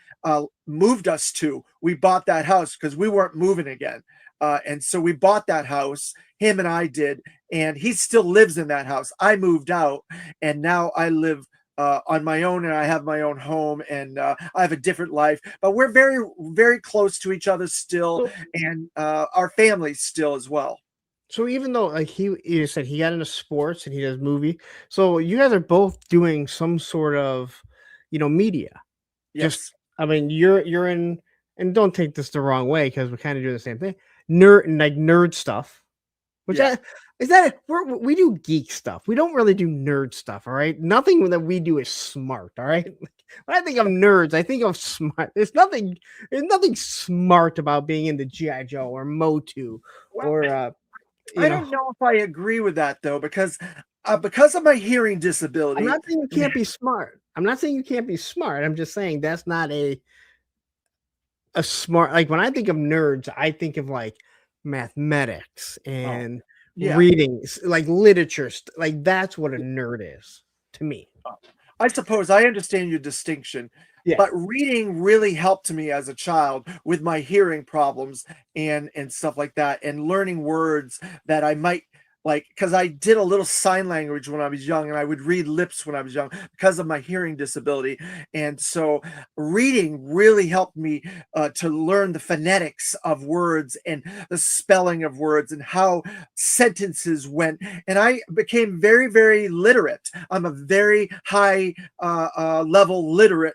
moved us to. We bought that house because we weren't moving again. And so we bought that house, him and I did, and he still lives in that house. I moved out, and now I live on my own, and I have my own home, and I have a different life. But we're very, very close to each other still, and our families still as well. So even though like you said he got into sports and he does movie, so you guys are both doing some sort of media. Just Yes. I mean you're in, and don't take this the wrong way because we're kind of doing the same thing. Nerd stuff. Which Yeah. is that we do geek stuff. We don't really do nerd stuff, all right? Nothing that we do is smart, all right? When I think of nerds, I think of smart. There's nothing smart about being into G.I. Joe or Motu Well, or I don't know if I agree with that though, because of my hearing I'm disability. not saying you can't be smart. I'm not saying you can't be smart. I'm just saying that's not a smart, like when I think of nerds, I think of like mathematics and Yeah. reading, like literature, like that's what a nerd is to me. I suppose I understand your distinction, Yeah. but reading really helped me as a child with my hearing problems and stuff like that, and learning words that I might like, because I did a little sign language when I was young, and I would read lips when I was young because of my hearing disability. And so reading really helped me to learn the phonetics of words and the spelling of words and how sentences went. And I became very, very literate. I'm a very high level literate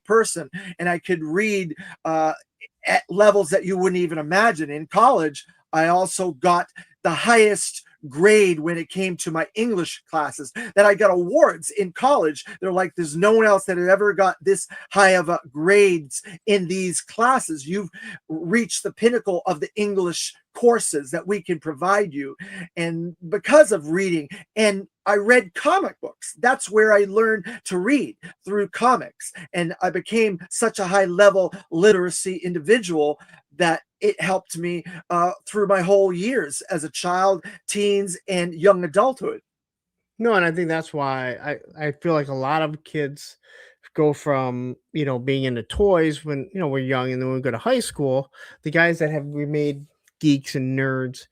person, and I could read at levels that you wouldn't even imagine. In college, I also got the highest grade when it came to my English classes, that I got awards in college. They're like, there's no one else that had ever got this high of grades in these classes. You've reached the pinnacle of the English courses that we can provide you. And because of reading, and I read comic books. That's where I learned to read, through comics. And I became such a high level literacy individual that it helped me through my whole years as a child, teens, and young adulthood. No, and I think that's why I feel like a lot of kids go from being into toys when we're young, and then when we go to high school, the guys that have remained geeks and nerds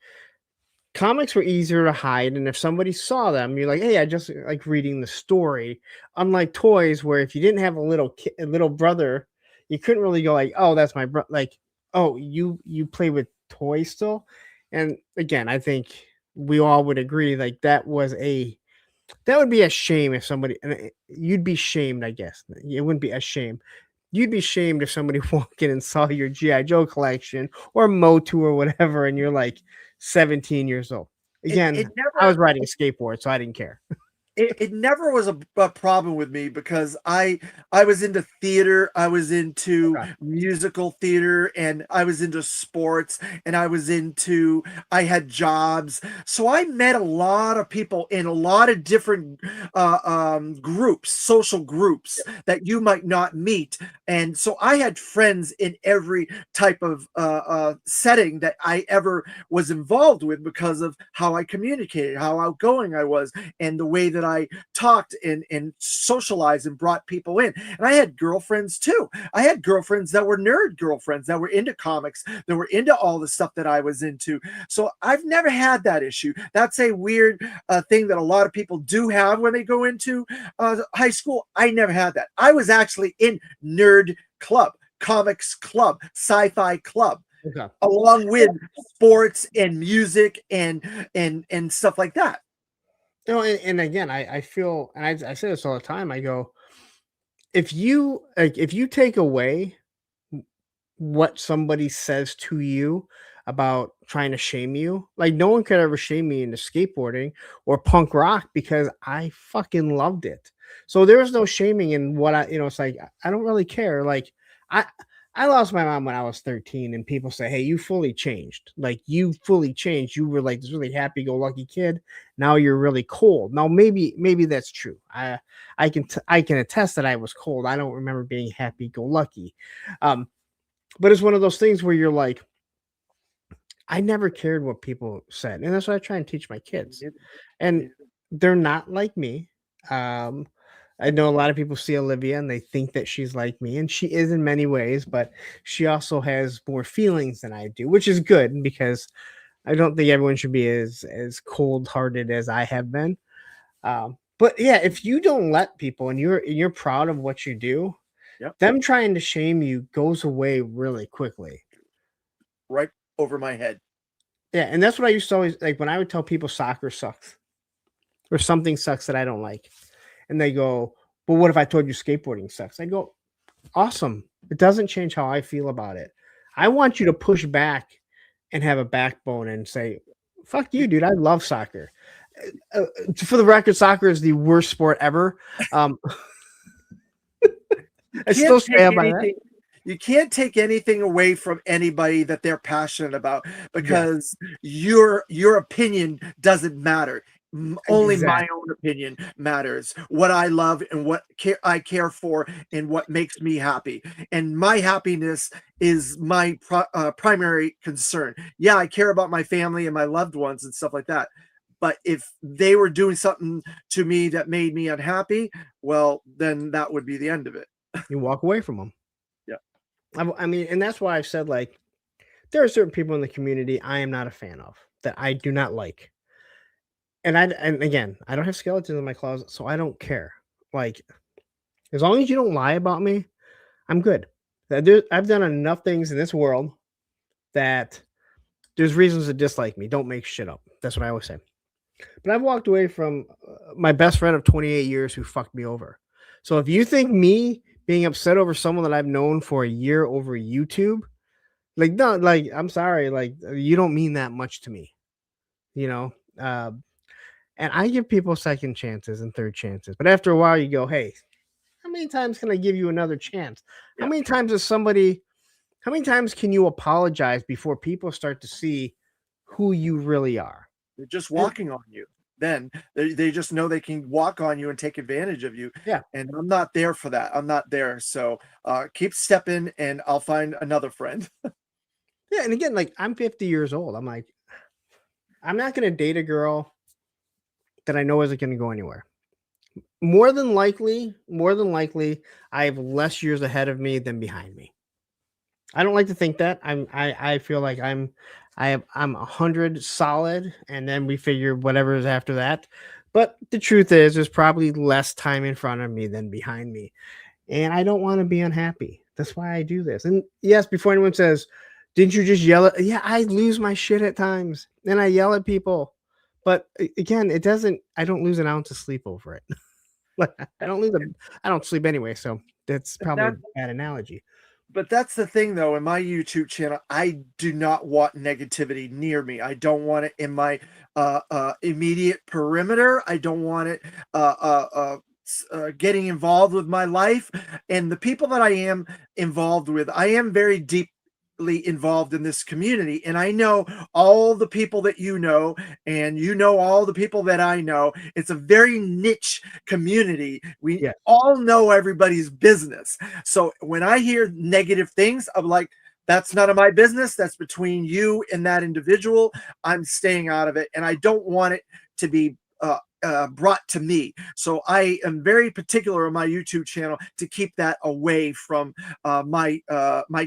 comics were easier to hide, and if somebody saw them, you're like, "Hey, I just like reading the story." Unlike toys, where if you didn't have a little brother, you couldn't really go like, "Oh, that's my bro." Like, "Oh, you play with toys still?" And again, I think we all would agree like that would be a shame if somebody you'd be shamed, I guess. It wouldn't be a shame. You'd be shamed if somebody walked in and saw your GI Joe collection or Motu or whatever, and you're like 17 years old. It Again, I was never riding a skateboard, so I didn't care. it never was a problem with me because I was into theater, I was into Okay. musical theater, and I was into sports, and I had jobs. So I met a lot of people in a lot of different groups, social groups that you might not meet. And so I had friends in every type of setting that I ever was involved with because of how I communicated, how outgoing I was, and the way that I talked and socialized and brought people in. And I had girlfriends too. I had girlfriends that were nerd girlfriends that were into comics, that were into all the stuff that I was into. So I've never had that issue. That's a weird thing that a lot of people do have when they go into high school. I never had that. I was actually in nerd club, comics club, sci-fi club, Okay. along with sports and music and stuff like that. No, and again, I feel, and I say this all the time. I go, if you take away what somebody says to you about trying to shame you. Like no one could ever shame me into skateboarding or punk rock because I fucking loved it. So there was no shaming in what it's like I don't really care. Like I I lost my mom when I was 13 and people say, "Hey, you fully changed. Like you fully changed. You were like this really happy-go-lucky kid. Now you're really cold." Now maybe that's true. I can attest that I was cold. I don't remember being happy-go-lucky. Um but it's one of those things where you're like, I never cared what people said, and that's what I try and teach my kids. And they're not like me. Um, I know a lot of people see Olivia and they think that she's like me, and she is in many ways, but she also has more feelings than I do, which is good because I don't think everyone should be as cold hearted as I have been. But yeah, if you don't let people and you're proud of what you do, Yep. them trying to shame you goes away really quickly. Right over my head. Yeah, and that's what I used to always like when I would tell people soccer sucks or something sucks that I don't like. And they go, "Well, what if I told you skateboarding sucks?" I go, "Awesome. It doesn't change how I feel about it. I want you to push back and have a backbone and say, fuck you, dude. I love soccer." For the record, soccer is the worst sport ever. I still stand by that. You can't take anything away from anybody that they're passionate about Yeah, because your opinion doesn't matter. Only my exactly. own opinion matters. What I love and what I care for and what makes me happy. And my happiness is my primary concern. Yeah, I care about my family and my loved ones and stuff like that. But if they were doing something to me that made me unhappy, well, then that would be the end of it. You walk away from them. Yeah. I mean, and that's why I've said like there are certain people in the community I am not a fan of that I do not like. And again, I don't have skeletons in my closet, so I don't care. Like, as long as you don't lie about me, I'm good. I've done enough things in this world that there's reasons to dislike me. Don't make shit up. That's what I always say. But I've walked away from my best friend of 28 years who fucked me over. So if you think me being upset over someone that I've known for a year over YouTube, like no, like I'm sorry, like you don't mean that much to me, you know. And I give people second chances and third chances, but after a while, you go, "Hey, how many times can I give you another chance? How Yeah. many times is somebody? How many times can you apologize before people start to see who you really are?" They're just And walking on you. Then they just know they can walk on you and take advantage of you. yeah, And I'm not there for that. I'm not there. So keep stepping and I'll find another friend. yeah, and again, like I'm 50 years old. I'm like, I'm not gonna date a girl that I know isn't gonna go anywhere. More than likely, I have less years ahead of me than behind me. I don't like to think that. I feel like I'm 100 solid, and then we figure whatever is after that. But the truth is, there's probably less time in front of me than behind me, and I don't want to be unhappy. That's why I do this. And yes, before anyone says, "Didn't you just yell at?" Yeah, I lose my shit at times, and I yell at people. But again, it doesn't. I don't lose an ounce of sleep over it. Like I don't lose. I don't sleep anyway, so that's probably a bad analogy. But that's the thing, though. In my YouTube channel, I do not want negativity near me. I don't want it in my immediate perimeter. I don't want it getting involved with my life. And the people that I am involved with, I am very deeply involved in this community. And I know all the people that you know, and you know all the people that I know. It's a very niche community. We all know everybody's business. So when I hear negative things, I'm like, that's none of my business. That's between you and that individual. I'm staying out of it. And I don't want it to be brought to me. So I am very particular on my YouTube channel to keep that away from my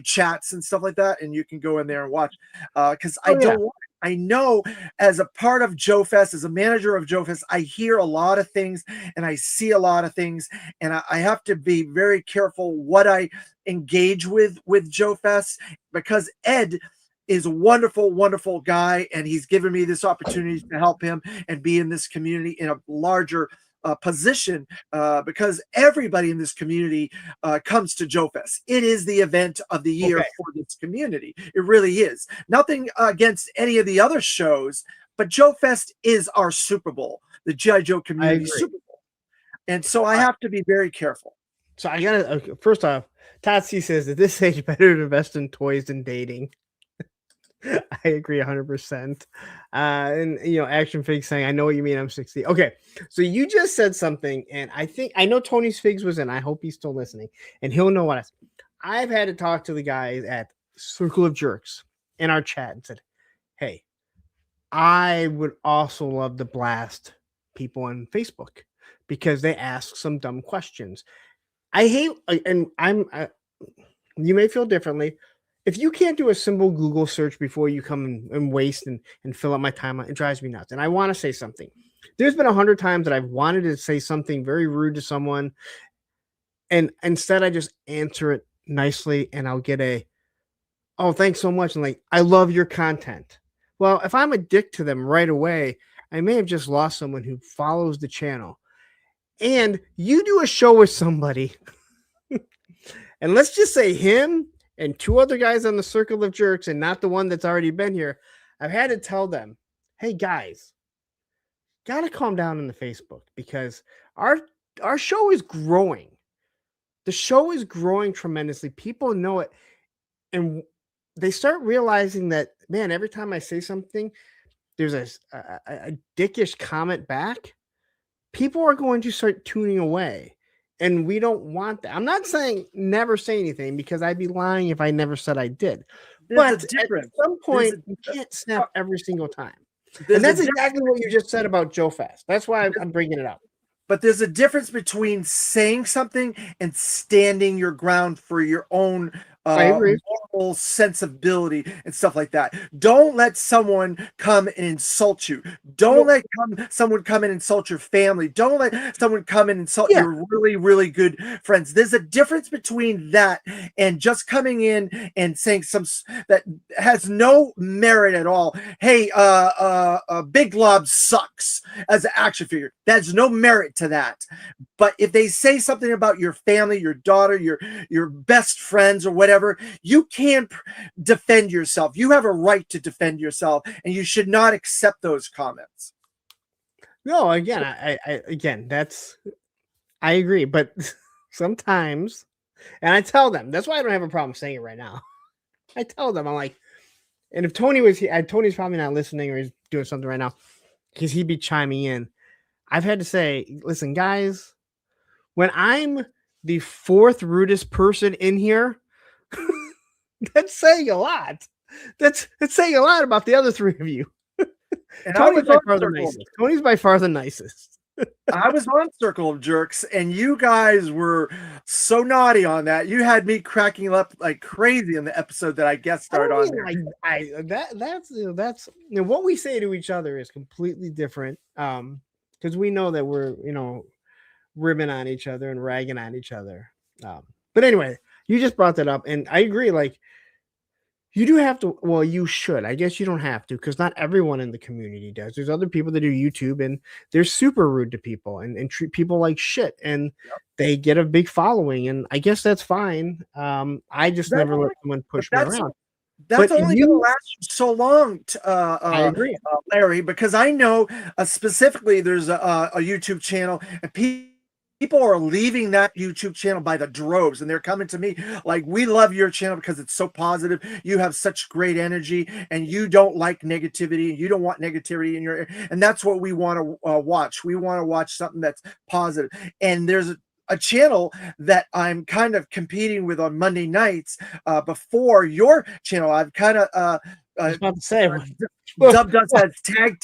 chats and stuff like that. And you can go in there and watch because I don't want it. I know as a part of JoeFest, as a manager of JoeFest, I hear a lot of things and I see a lot of things, and I have to be very careful what I engage with JoeFest, because Ed is a wonderful, wonderful guy, and he's given me this opportunity to help him and be in this community in a larger position because everybody in this community comes to JoeFest. It is the event of the year for this community. It really is. Nothing against any of the other shows, but JoeFest is our Super Bowl, the G.I. Joe community Super Bowl. And so I have to be very careful. So I gotta first off, Tatsi says at this age better to invest in toys than dating. I agree 100%. And Action Fig saying, I know what you mean. I'm 60. Okay. So you just said something, and I know Tony's Figs was in. I hope he's still listening, and he'll know what I've had to talk to the guys at Circle of Jerks in our chat and said, hey, I would also love to blast people on Facebook because they ask some dumb questions. I hate, and you may feel differently. If you can't do a simple Google search before you come and waste and fill up my timeline, it drives me nuts. And I want to say something. There's been 100 times that I've wanted to say something very rude to someone, and instead I just answer it nicely, and I'll get oh, thanks so much, and like, I love your content. Well, if I'm a dick to them right away, I may have just lost someone who follows the channel. And you do a show with somebody, and let's just say him and two other guys on the Circle of Jerks, and not the one that's already been here, I've had to tell them, hey guys, gotta calm down on the Facebook, because our show is growing. The show is growing tremendously. People know it, and they start realizing that, man, every time I say something, there's a dickish comment back. People are going to start tuning away. And we don't want that. I'm not saying never say anything, because I'd be lying if I never said I did. But at some point, you can't snap every single time. And that's exactly what you just said about JoeFest. That's why I'm bringing it up. But there's a difference between saying something and standing your ground for your own moral sensibility and stuff like that. Don't let someone come and insult you. Don't let someone come and insult your family. Don't let someone come and insult your really, really good friends. There's a difference between that and just coming in and saying that has no merit at all. Hey, Big Lob sucks as an action figure. There's no merit to that. But if they say something about your family, your daughter, your best friends, or whatever, you can't defend yourself. You have a right to defend yourself, and you should not accept those comments. No, again, I agree. But sometimes, and I tell them, that's why I don't have a problem saying it right now. I tell them, I'm like, and if Tony was here, Tony's probably not listening, or he's doing something right now, because he'd be chiming in. I've had to say, listen, guys, when I'm the fourth rudest person in here, that's saying a lot. That's saying a lot about the other three of you. And Tony's by far the nicest. I was on Circle of Jerks, and you guys were so naughty on that. You had me cracking up like crazy in the episode that I guest I starred don't on mean there. like that's what we say to each other is completely different. Because we know that we're ribbing on each other and ragging on each other. But anyway, you just brought that up, and I agree. Like, you do have to. Well, you should. I guess you don't have to, because not everyone in the community does. There's other people that do YouTube, and they're super rude to people and treat people like shit, and they get a big following, and I guess that's fine. I just That's never let only- someone but push me around. That's But only going to last so long, I agree. Larry, because I know specifically there's a YouTube channel, and people are leaving that YouTube channel by the droves, and they're coming to me like, we love your channel because it's so positive. You have such great energy, and you don't like negativity. You don't want negativity in your, and that's what we want to watch. We want to watch something that's positive. And there's a channel that I'm kind of competing with on Monday nights before your channel. I've kind of I was about to say, dubbed us as tag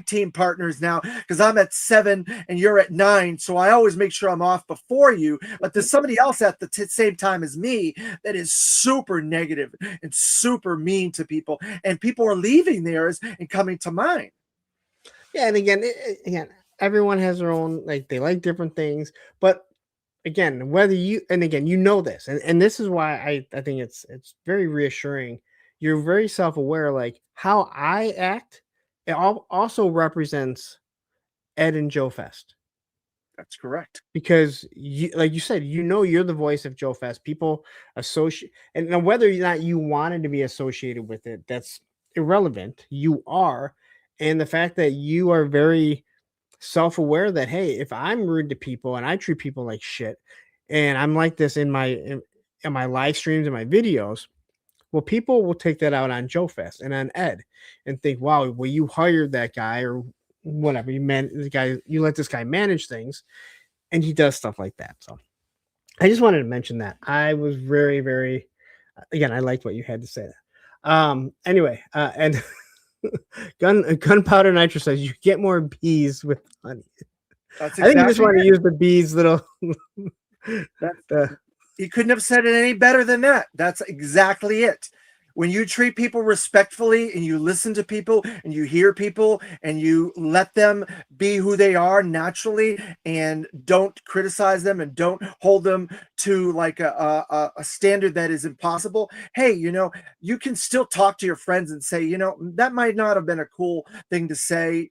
team partners now, because I'm at 7 and you're at 9, so I always make sure I'm off before you. But there's somebody else at the same time as me that is super negative and super mean to people, and people are leaving theirs and coming to mine. yeah, and again, everyone has their own, like, they like different things, but again, whether you, and again, this, and this is why I think it's very reassuring. You're very self-aware, like how I act. It also represents Ed and JoeFest, That's correct. because you, like you said, you're the voice of JoeFest. People associate, and whether or not you wanted to be associated with it, that's irrelevant. You are, and the fact that you are very self-aware that, hey, if I'm rude to people and I treat people like shit, and I'm like this in my live streams and my videos, well, people will take that out on JoeFest and on Ed and think, wow, well, you hired that guy or whatever, you let this guy manage things, and he does stuff like that. So I just wanted to mention that. I was very, very, again, I liked what you had to say. Anyway, and Gunpowder Nitro says you get more bees with honey. That's I think you just want to use the bees little. You couldn't have said it any better than that. That's exactly it. When you treat people respectfully and you listen to people and you hear people and you let them be who they are naturally and don't criticize them and don't hold them to like a standard that is impossible. Hey, you can still talk to your friends and say, that might not have been a cool thing to say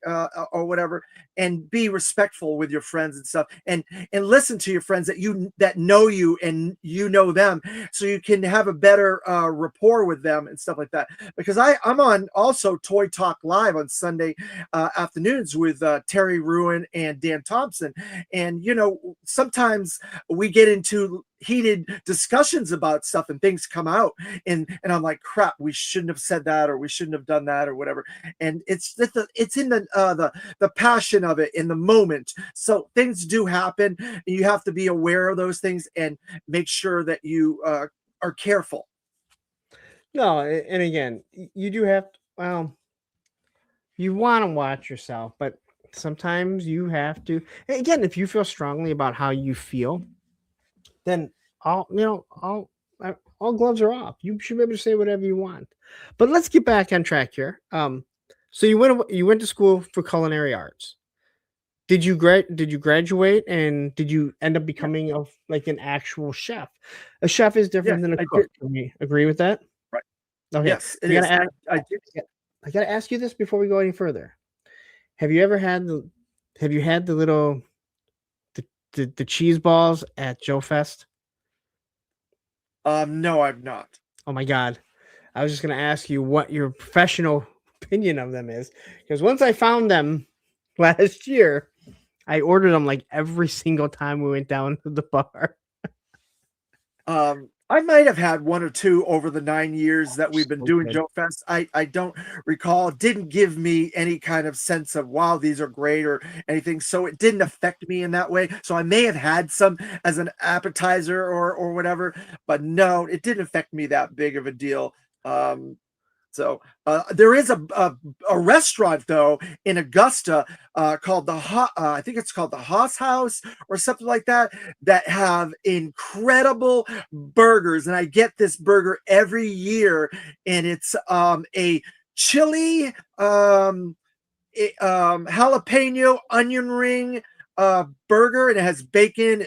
or whatever, and be respectful with your friends and stuff, and listen to your friends that know you and you know them, so you can have a better rapport with them and stuff like that. Because I'm on also Toy Talk Live on Sunday afternoons with Terry Ruin and Dan Thompson, and sometimes we get into heated discussions about stuff and things come out, and I'm like, crap, we shouldn't have said that, or we shouldn't have done that, or whatever. And it's in the passion of it in the moment. So things do happen, and you have to be aware of those things and make sure that you are careful. No, and again, you do have to, well, you want to watch yourself, but sometimes you have to. And again, if you feel strongly about how you feel, then all gloves are off. You should be able to say whatever you want. But let's get back on track here. So you went to school for culinary arts. Did you graduate, and did you end up becoming like an actual chef? A chef is different than a cook. Can we agree with that? Right. Okay. Yes, it is. I gotta ask you this before we go any further. Have you had the little the cheese balls at JoeFest? No, I've not. Oh my God. I was just gonna ask you what your professional opinion of them is, because once I found them last year, I ordered them like every single time we went down to the bar. I might have had one or two over the 9 years that we've been doing JoeFest. I don't recall. It didn't give me any kind of sense of, wow, these are great or anything. So it didn't affect me in that way. So I may have had some as an appetizer or whatever, but no, it didn't affect me that big of a deal. So there is a restaurant though in Augusta called I think it's called the Haas House or something like that, that have incredible burgers. And I get this burger every year, and it's a chili jalapeno onion ring burger, and it has bacon.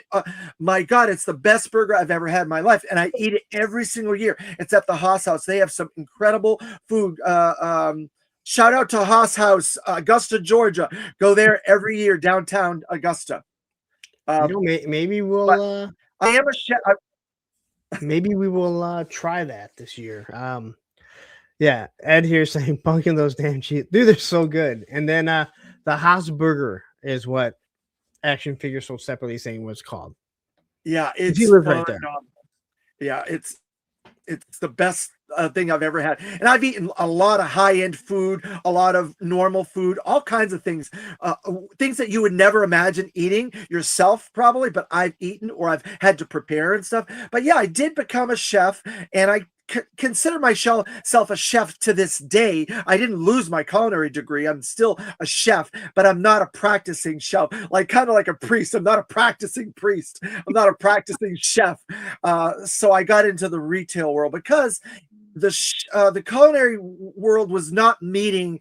My God, it's the best burger I've ever had in my life, and I eat it every single year. It's at the Haas House. They have some incredible food. Shout out to Haas House, Augusta, Georgia. Go there every year, downtown Augusta. Maybe we'll. I am a chef. Maybe we will try that this year. Yeah, Ed here saying bunking those damn cheese. Dude, they're so good. And then the Haas Burger is what Action Figure Sold Separately saying was called. Yeah, it's he lives right there. Yeah, it's the best thing I've ever had. And I've eaten a lot of high-end food, a lot of normal food, all kinds of things, things that you would never imagine eating yourself probably, but I've eaten or I've had to prepare and stuff. But yeah, I did become a chef, and I consider myself a chef to this day. I didn't lose my culinary degree. I'm still a chef, but I'm not a practicing chef, like kind of like a priest. I'm not a practicing priest. I'm not a practicing chef. So I got into the retail world because the culinary world was not meeting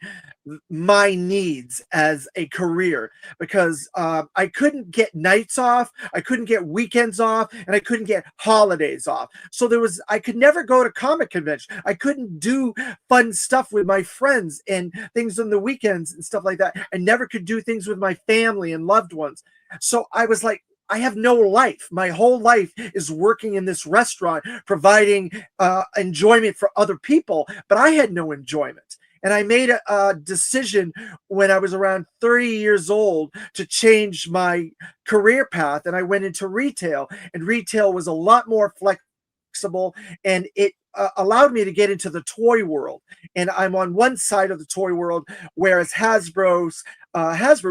my needs as a career, because I couldn't get nights off, I couldn't get weekends off, and I couldn't get holidays off. So I could never go to comic convention. I couldn't do fun stuff with my friends and things on the weekends and stuff like that. I never could do things with my family and loved ones. So I was like, I have no life. My whole life is working in this restaurant, providing enjoyment for other people, but I had no enjoyment. And I made a decision when I was around 30 years old to change my career path. And I went into retail, and retail was a lot more flexible, and it allowed me to get into the toy world. And I'm on one side of the toy world, whereas Hasbro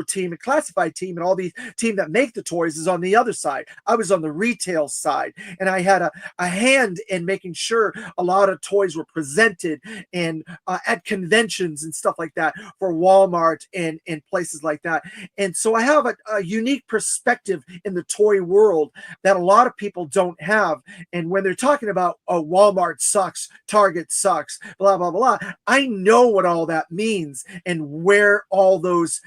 team and classified team and all these team that make the toys is on the other side. I was on the retail side, and I had a hand in making sure a lot of toys were presented and at conventions and stuff like that for Walmart and places like that. And so I have a unique perspective in the toy world that a lot of people don't have. And when they're talking about Walmart sucks, Target sucks, blah, blah, blah, I know what all that means and where all those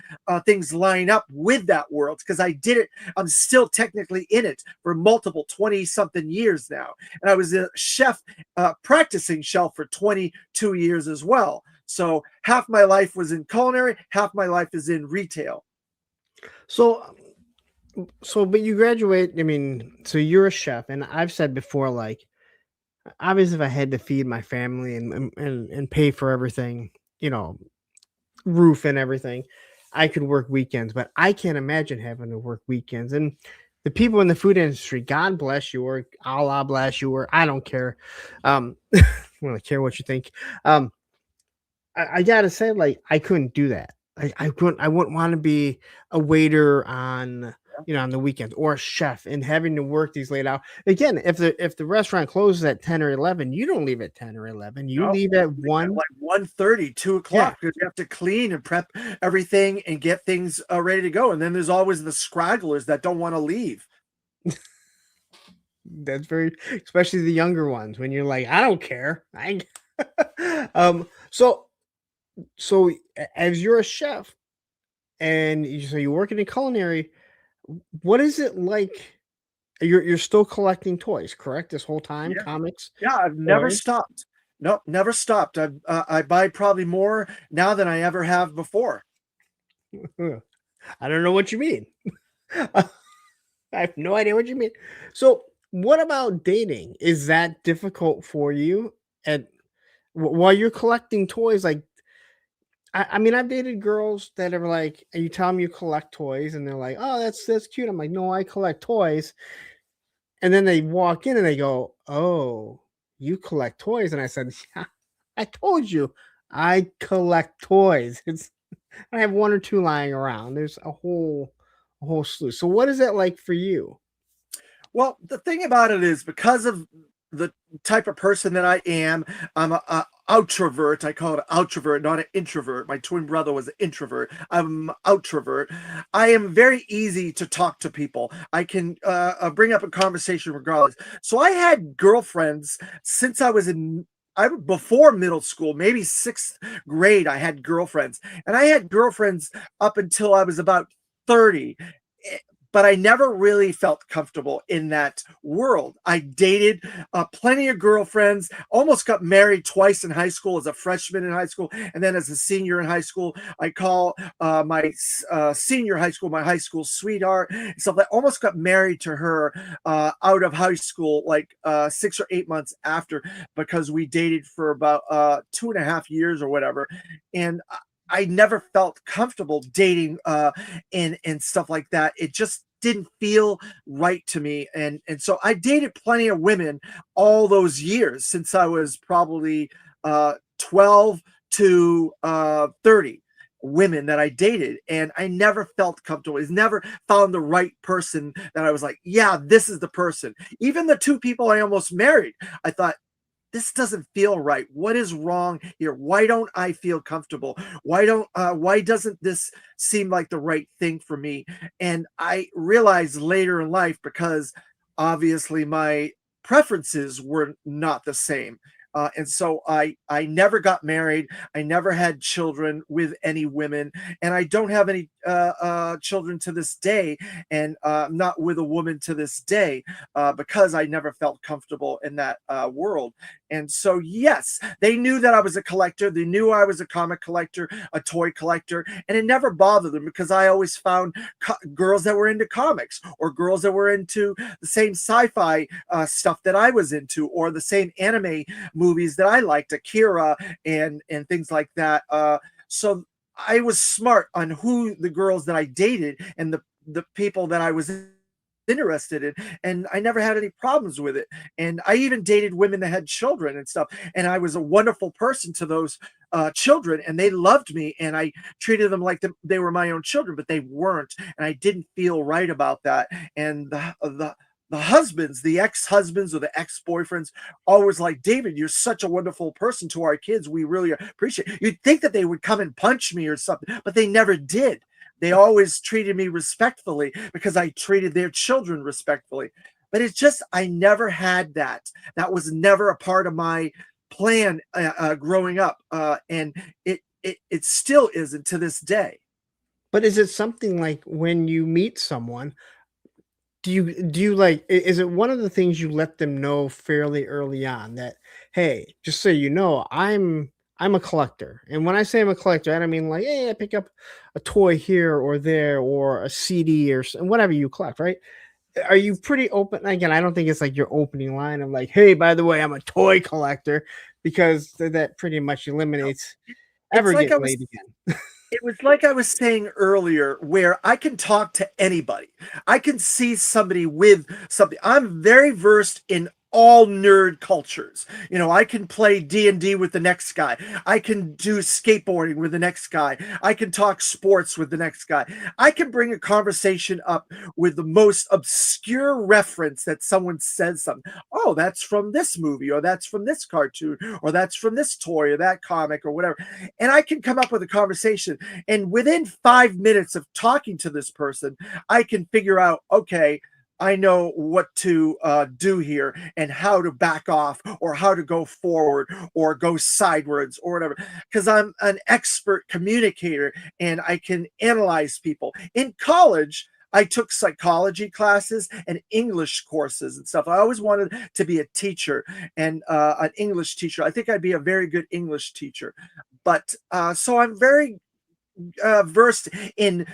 things line up with that world, because I did it. I'm still technically in it for multiple 20-something years now. And I was a chef, practicing chef for 22 years as well. So half my life was in culinary, half my life is in retail. So, but you graduate, I mean, so you're a chef, and I've said before, like, obviously if I had to feed my family and pay for everything, you know, roof and everything, I could work weekends, but I can't imagine having to work weekends. And the people in the food industry, God bless you, or Allah bless you, or I don't care. I don't care what you think. I gotta say, like, I couldn't do that. I wouldn't want to be a waiter on, you know, on the weekends, or a chef and having to work these late hours. Again, if the restaurant closes at 10 or 11, you don't leave at 10 or 11. You leave at 1, like 1:30, 2 o'clock, because you have to clean and prep everything and get things ready to go. And then there's always the scragglers that don't want to leave. That's very, especially the younger ones, when you're like, I don't care. So as you're a chef and you're working in culinary, what is it like? You're still collecting toys, correct? This whole time, comics. Yeah, I've never stopped. Nope, never stopped. I buy probably more now than I ever have before. I don't know what you mean. I have no idea what you mean. So, what about dating? Is that difficult for you? And while you're collecting toys, like, I mean, I've dated girls that are like, and you tell them you collect toys, and they're like, "Oh, that's cute." I'm like, "No, I collect toys." And then they walk in and they go, "Oh, you collect toys?" And I said, "Yeah, I told you, I collect toys. I have 1 or 2 lying around. There's a whole slew." So what is that like for you? Well, the thing about it is, because of the type of person that I am. I'm a outrovert. I call it an outrovert, not an introvert. My twin brother was an introvert. I'm an outrovert. I am very easy to talk to people. I can bring up a conversation regardless. So I had girlfriends since I was before middle school, maybe 6th grade. I had girlfriends, and I had girlfriends up until I was about 30. But I never really felt comfortable in that world. I dated plenty of girlfriends, almost got married twice in high school, as a freshman in high school, and then as a senior in high school. I call my senior high school my high school sweetheart. So I almost got married to her out of high school, like 6 or 8 months after, because we dated for about 2.5 years or whatever. And I never felt comfortable dating and stuff like that. It just didn't feel right to me. And so I dated plenty of women all those years, since I was probably 12 to 30 women that I dated, and I never felt comfortable. It's never found the right person that I was like, yeah, this is the person. Even the 2 people I almost married, I thought, this doesn't feel right. What is wrong here? Why don't I feel comfortable? Why doesn't this seem like the right thing for me? And I realized later in life, because obviously my preferences were not the same. And so I never got married. I never had children with any women, and I don't have any children to this day, and I'm not with a woman to this day, because I never felt comfortable in that world. And so, yes, they knew that I was a collector. They knew I was a comic collector, a toy collector, and it never bothered them, because I always found girls that were into comics, or girls that were into the same sci-fi stuff that I was into, or the same anime movies that I liked, Akira and things like that. So I was smart on who the girls that I dated and the people that I was interested in, and I never had any problems with it. And I even dated women that had children and stuff, and I was a wonderful person to those children, and they loved me, and I treated them like they were my own children, but they weren't, and I didn't feel right about that. And the husbands, the ex-husbands or the ex-boyfriends, always like, David, you're such a wonderful person to our kids. We really appreciate it. You'd think that they would come and punch me or something, but they never did. They always treated me respectfully, because I treated their children respectfully. But it's just, I never had that. That was never a part of my plan growing up. And it still isn't to this day. But is it something like when you meet someone, do you like is it one of the things you let them know fairly early on that, hey, just so you know, I'm a collector. And when I say I'm a collector, I don't mean like, hey, I pick up a toy here or there or a CD or whatever you collect, right? Are you pretty open? Again, I don't think it's like your opening line of like, hey, by the way, I'm a toy collector, because that pretty much eliminates ever It's like getting laid again. It was like I was saying earlier, where I can talk to anybody. I can see somebody with something. I'm very versed in all nerd cultures. I can play D&D with the next guy. I can do skateboarding with the next guy. I can talk sports with the next guy. I can bring a conversation up with the most obscure reference that someone says something. Oh, that's from this movie, or that's from this cartoon, or that's from this toy or that comic or whatever. And I can come up with a conversation. And within 5 minutes of talking to this person, I can figure out, okay, I know what to do here, and how to back off, or how to go forward, or go sideways, or whatever, because I'm an expert communicator, and I can analyze people. In college, I took psychology classes and English courses and stuff. I always wanted to be a teacher, and an English teacher. I think I'd be a very good English teacher. But so I'm very versed in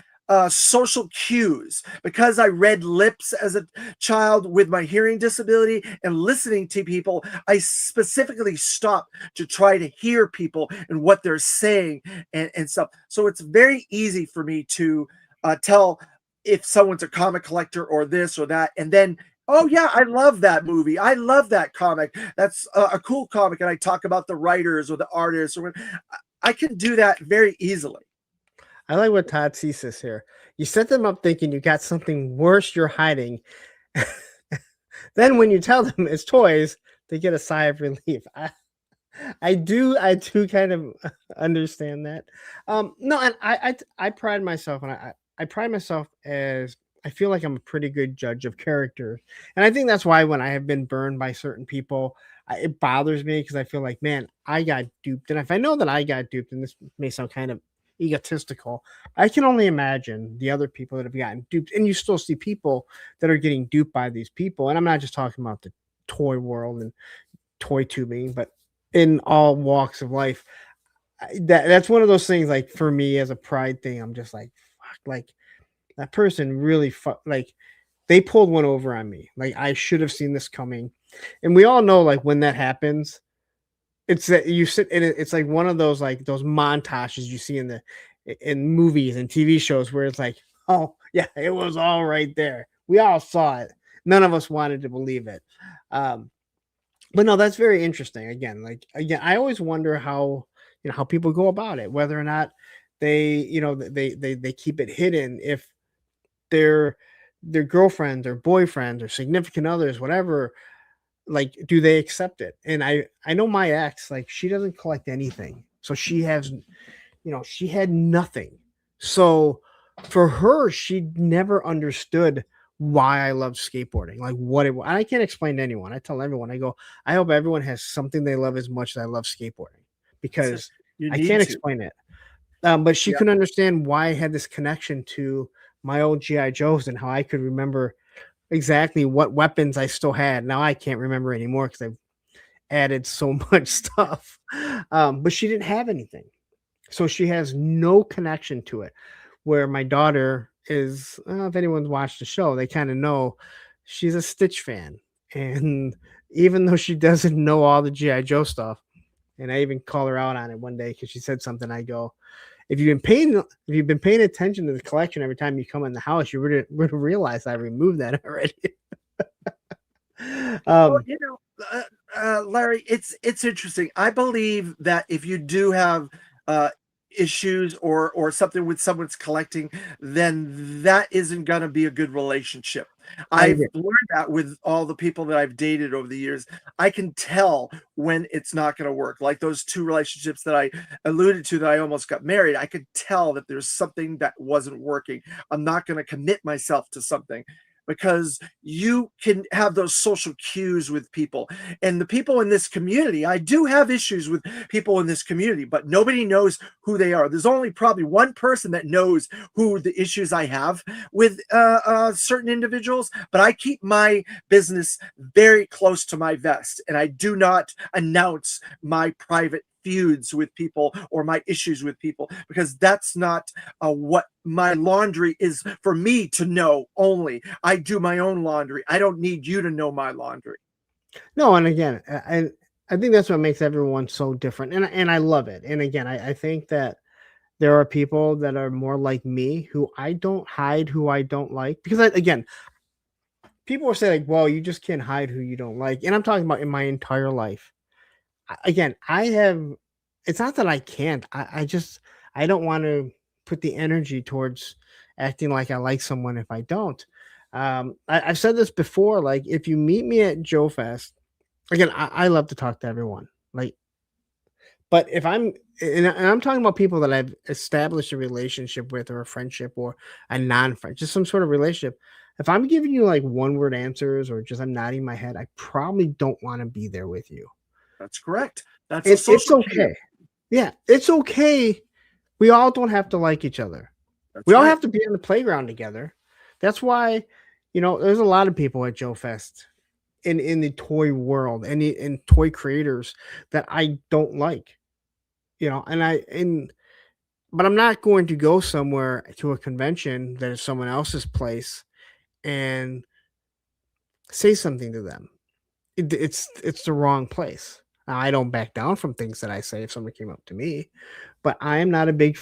social cues, because I read lips as a child with my hearing disability, and listening to people, I specifically stop to try to hear people and what they're saying and stuff. So it's very easy for me to tell if someone's a comic collector or this or that, and then, oh yeah, I love that movie, I love that comic, that's a cool comic, and I talk about the writers or the artists, or I can do that very easily. I like what Todd sees this here. You set them up thinking you got something worse you're hiding. Then when you tell them it's toys, they get a sigh of relief. I do kind of understand that. No, and I pride myself, and I pride myself as I feel like I'm a pretty good judge of character, and I think that's why when I have been burned by certain people, it bothers me because I feel like, man, I got duped, and if I know that I got duped, and this may sound kind of egotistical, I can only imagine the other people that have gotten duped, and you still see people that are getting duped by these people, and I'm not just talking about the toy world and toy tubing, but in all walks of life. That's one of those things. Like for me, as a pride thing, I'm just like, fuck, like that person really, like they pulled one over on me. Like I should have seen this coming, and we all know, like when that happens, it's that you sit in it. It's like one of those like those montages you see in movies and TV shows where it's like, oh yeah, it was all right there. We all saw it. None of us wanted to believe it. Um, but no, that's very interesting. Again, I always wonder how how people go about it, whether or not they they keep it hidden, if their girlfriends or boyfriends or significant others, whatever, like do they accept it? And I know my ex, like she doesn't collect anything, so she has she had nothing. So for her, she never understood why I love skateboarding, like what it was. I can't explain to anyone. I tell everyone, I go, I hope everyone has something they love as much as I love skateboarding because You I need can't to. explain it. But she Yeah. couldn't understand why I had this connection to my old GI Joes and how I could remember exactly what weapons I still had. Now I can't remember anymore because I've added so much stuff. But she didn't have anything. So she has no connection to it. Where my daughter is, if anyone's watched the show, they kind of know she's a Stitch fan. And even though she doesn't know all the G.I. Joe stuff, and I even call her out on it one day because she said something, I go, if you've been paying attention to the collection every time you come in the house, you would have realized I removed that already. Well, um, Larry, it's interesting. I believe that if you do have uh, issues or something with someone's collecting, then that isn't going to be a good relationship. I I've agree. learned that with all the people that I've dated over the years. I can tell when it's not going to work. Like those two relationships that I alluded to that I almost got married, I could tell that there's something that wasn't working. I'm not going to commit myself to something because you can have those social cues with people. And the people in this community, I do have issues with people in this community, but nobody knows who they are. There's only probably one person that knows who the issues I have with certain individuals, but I keep my business very close to my vest, and I do not announce my private feuds with people or my issues with people because that's not what my laundry is for me to know only. I do my own laundry. I don't need you to know my laundry. No, and again, I think that's what makes everyone so different, and I love it. And again, I think that there are people that are more like me who I don't hide who I don't like because again, people will say like, "Well, you just can't hide who you don't like," and I'm talking about in my entire life. Again, I have. It's not that I can't. I just I don't want to put the energy towards acting like I like someone if I don't. I've said this before. Like, if you meet me at JoeFest, again, I love to talk to everyone. Like, but if and I'm talking about people that I've established a relationship with, or a friendship, or a non-friend, just some sort of relationship. If I'm giving you like one word answers or just I'm nodding my head, I probably don't want to be there with you. That's correct. That's a And it's social cue. okay. Yeah, it's okay. We all don't have to like each other. That's We all right. have to be on the playground together. That's why, there's a lot of people at Joe Fest in the toy world and in toy creators that I don't like. But I'm not going to go somewhere to a convention that is someone else's place and say something to them. It's the wrong place. Now, I don't back down from things that I say if somebody came up to me, but I am not a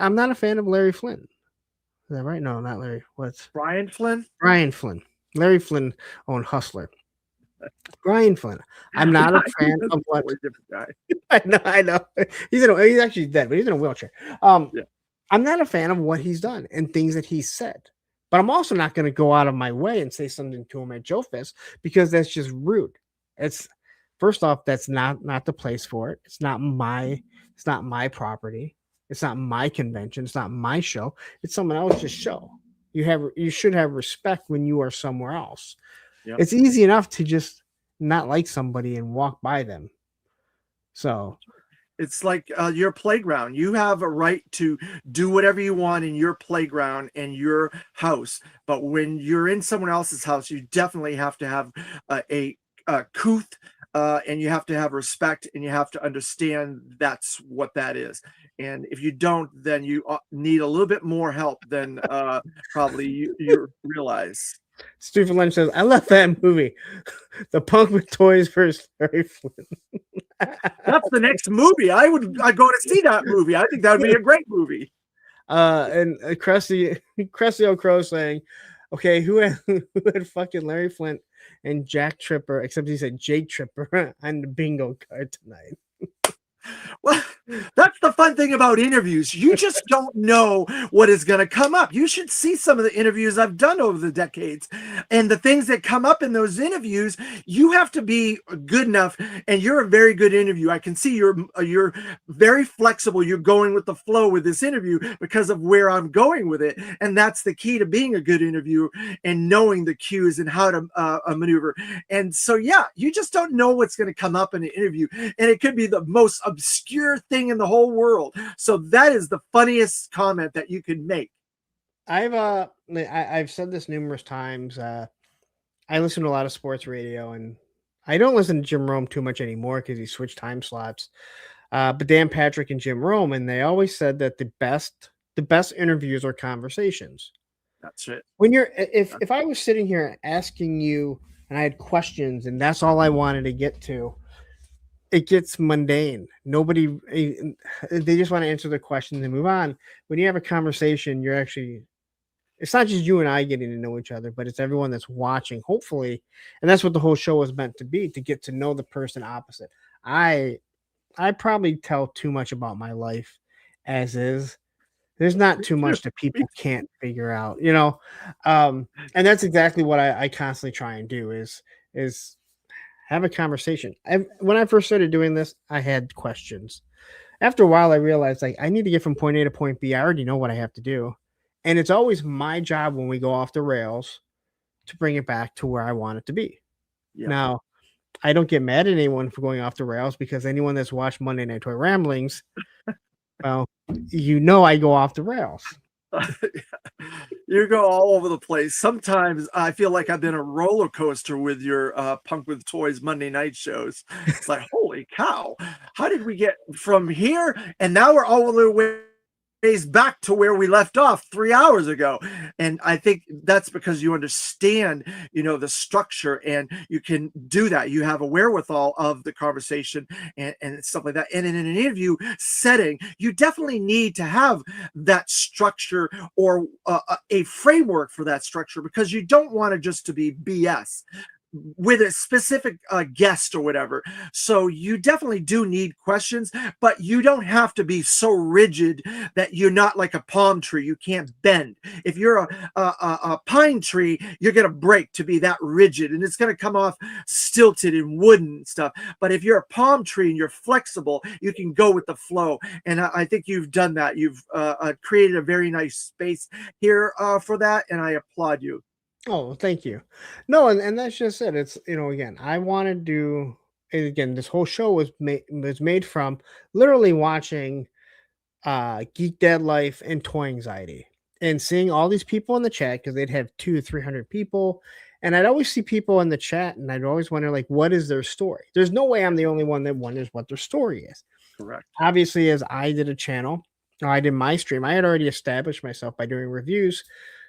I'm not a fan of Larry Flynn. Is that right? No, not Larry. What's Brian Flynn? Brian Flynn? Larry Flynn owned Hustler. Brian Flynn. I'm not a fan That's of a what totally different guy. I know. He's actually dead, but he's in a wheelchair. Yeah. I'm not a fan of what he's done and things that he said. But I'm also not going to go out of my way and say something to him at Joe Fest because that's just rude. It's first off, that's not the place for it. It's not my property. It's not my convention. It's not my show. It's someone else's show. You should have respect when you are somewhere else. Yep. It's easy enough to just not like somebody and walk by them. So it's like your playground. You have a right to do whatever you want in your playground and your house. But when you're in someone else's house, you definitely have to have a couth, and you have to have respect, and you have to understand that's what that is. And if you don't, then you need a little bit more help than probably you realize. Stephen Lynch says, I love that movie. The Punk with Toys versus Larry Flint. That's the next movie. I'd go to see that movie. I think that would be a great movie. And Cressy O'Crow saying, okay, who had fucking Larry Flint and Jack Tripper, except he said Jake Tripper on the bingo card tonight. Well, that's the fun thing about interviews. You just don't know what is going to come up. You should see some of the interviews I've done over the decades, and the things that come up in those interviews. You have to be good enough, and you're a very good interview. I can see you're very flexible. You're going with the flow with this interview because of where I'm going with it, and that's the key to being a good interviewer and knowing the cues and how to maneuver. And so, yeah, you just don't know what's going to come up in an interview, and it could be the most obscure thing in the whole world. So that is the funniest comment that you could make. I've said this numerous times. I listen to a lot of sports radio, and I don't listen to Jim Rome too much anymore because he switched time slots. But Dan Patrick and Jim Rome, and they always said that the best interviews are conversations. That's it. When if I was sitting here asking you and I had questions and that's all I wanted to get to, it gets mundane. Nobody, they just want to answer the questions and move on. When you have a conversation, it's not just you and I getting to know each other, but it's everyone that's watching, hopefully. And that's what the whole show is meant to be, to get to know the person opposite. I probably tell too much about my life as is. There's not too much that people can't figure out, and that's exactly what I constantly try and do is have a conversation. When I first started doing this, I had questions. After a while, I realized I need to get from point A to point B. I already know what I have to do. And it's always my job when we go off the rails to bring it back to where I want it to be. Yep. Now, I don't get mad at anyone for going off the rails, because anyone that's watched Monday Night Toy Ramblings, well, I go off the rails. You go all over the place. Sometimes I feel like I've been a roller coaster with your Punk with Toys Monday night shows. It's like, holy cow, how did we get from here? And now we're all the way back to where we left off 3 hours ago. And I think that's because you understand, the structure, and you can do that. You have a wherewithal of the conversation and stuff like that. And in an interview setting, you definitely need to have that structure, or a framework for that structure, because you don't want it just to be BS with a specific guest or whatever. So you definitely do need questions, but you don't have to be so rigid that you're not like a palm tree. You can't bend. If you're a pine tree, you're going to break to be that rigid, and it's going to come off stilted and wooden and stuff. But if you're a palm tree and you're flexible, you can go with the flow. And I think you've done that. You've created a very nice space here for that, and I applaud you. Oh, thank you. No, and that's just it. It's, again, I want to do, and again, this whole show was made from literally watching Geek Dad Life and Toy Anxiety, and seeing all these people in the chat, because they'd have 200-300 people, and I'd always see people in the chat, and I'd always wonder, like, what is their story? There's no way I'm the only one that wonders what their story is. Correct. Obviously, as I did a channel, or I did my stream, I had already established myself by doing reviews.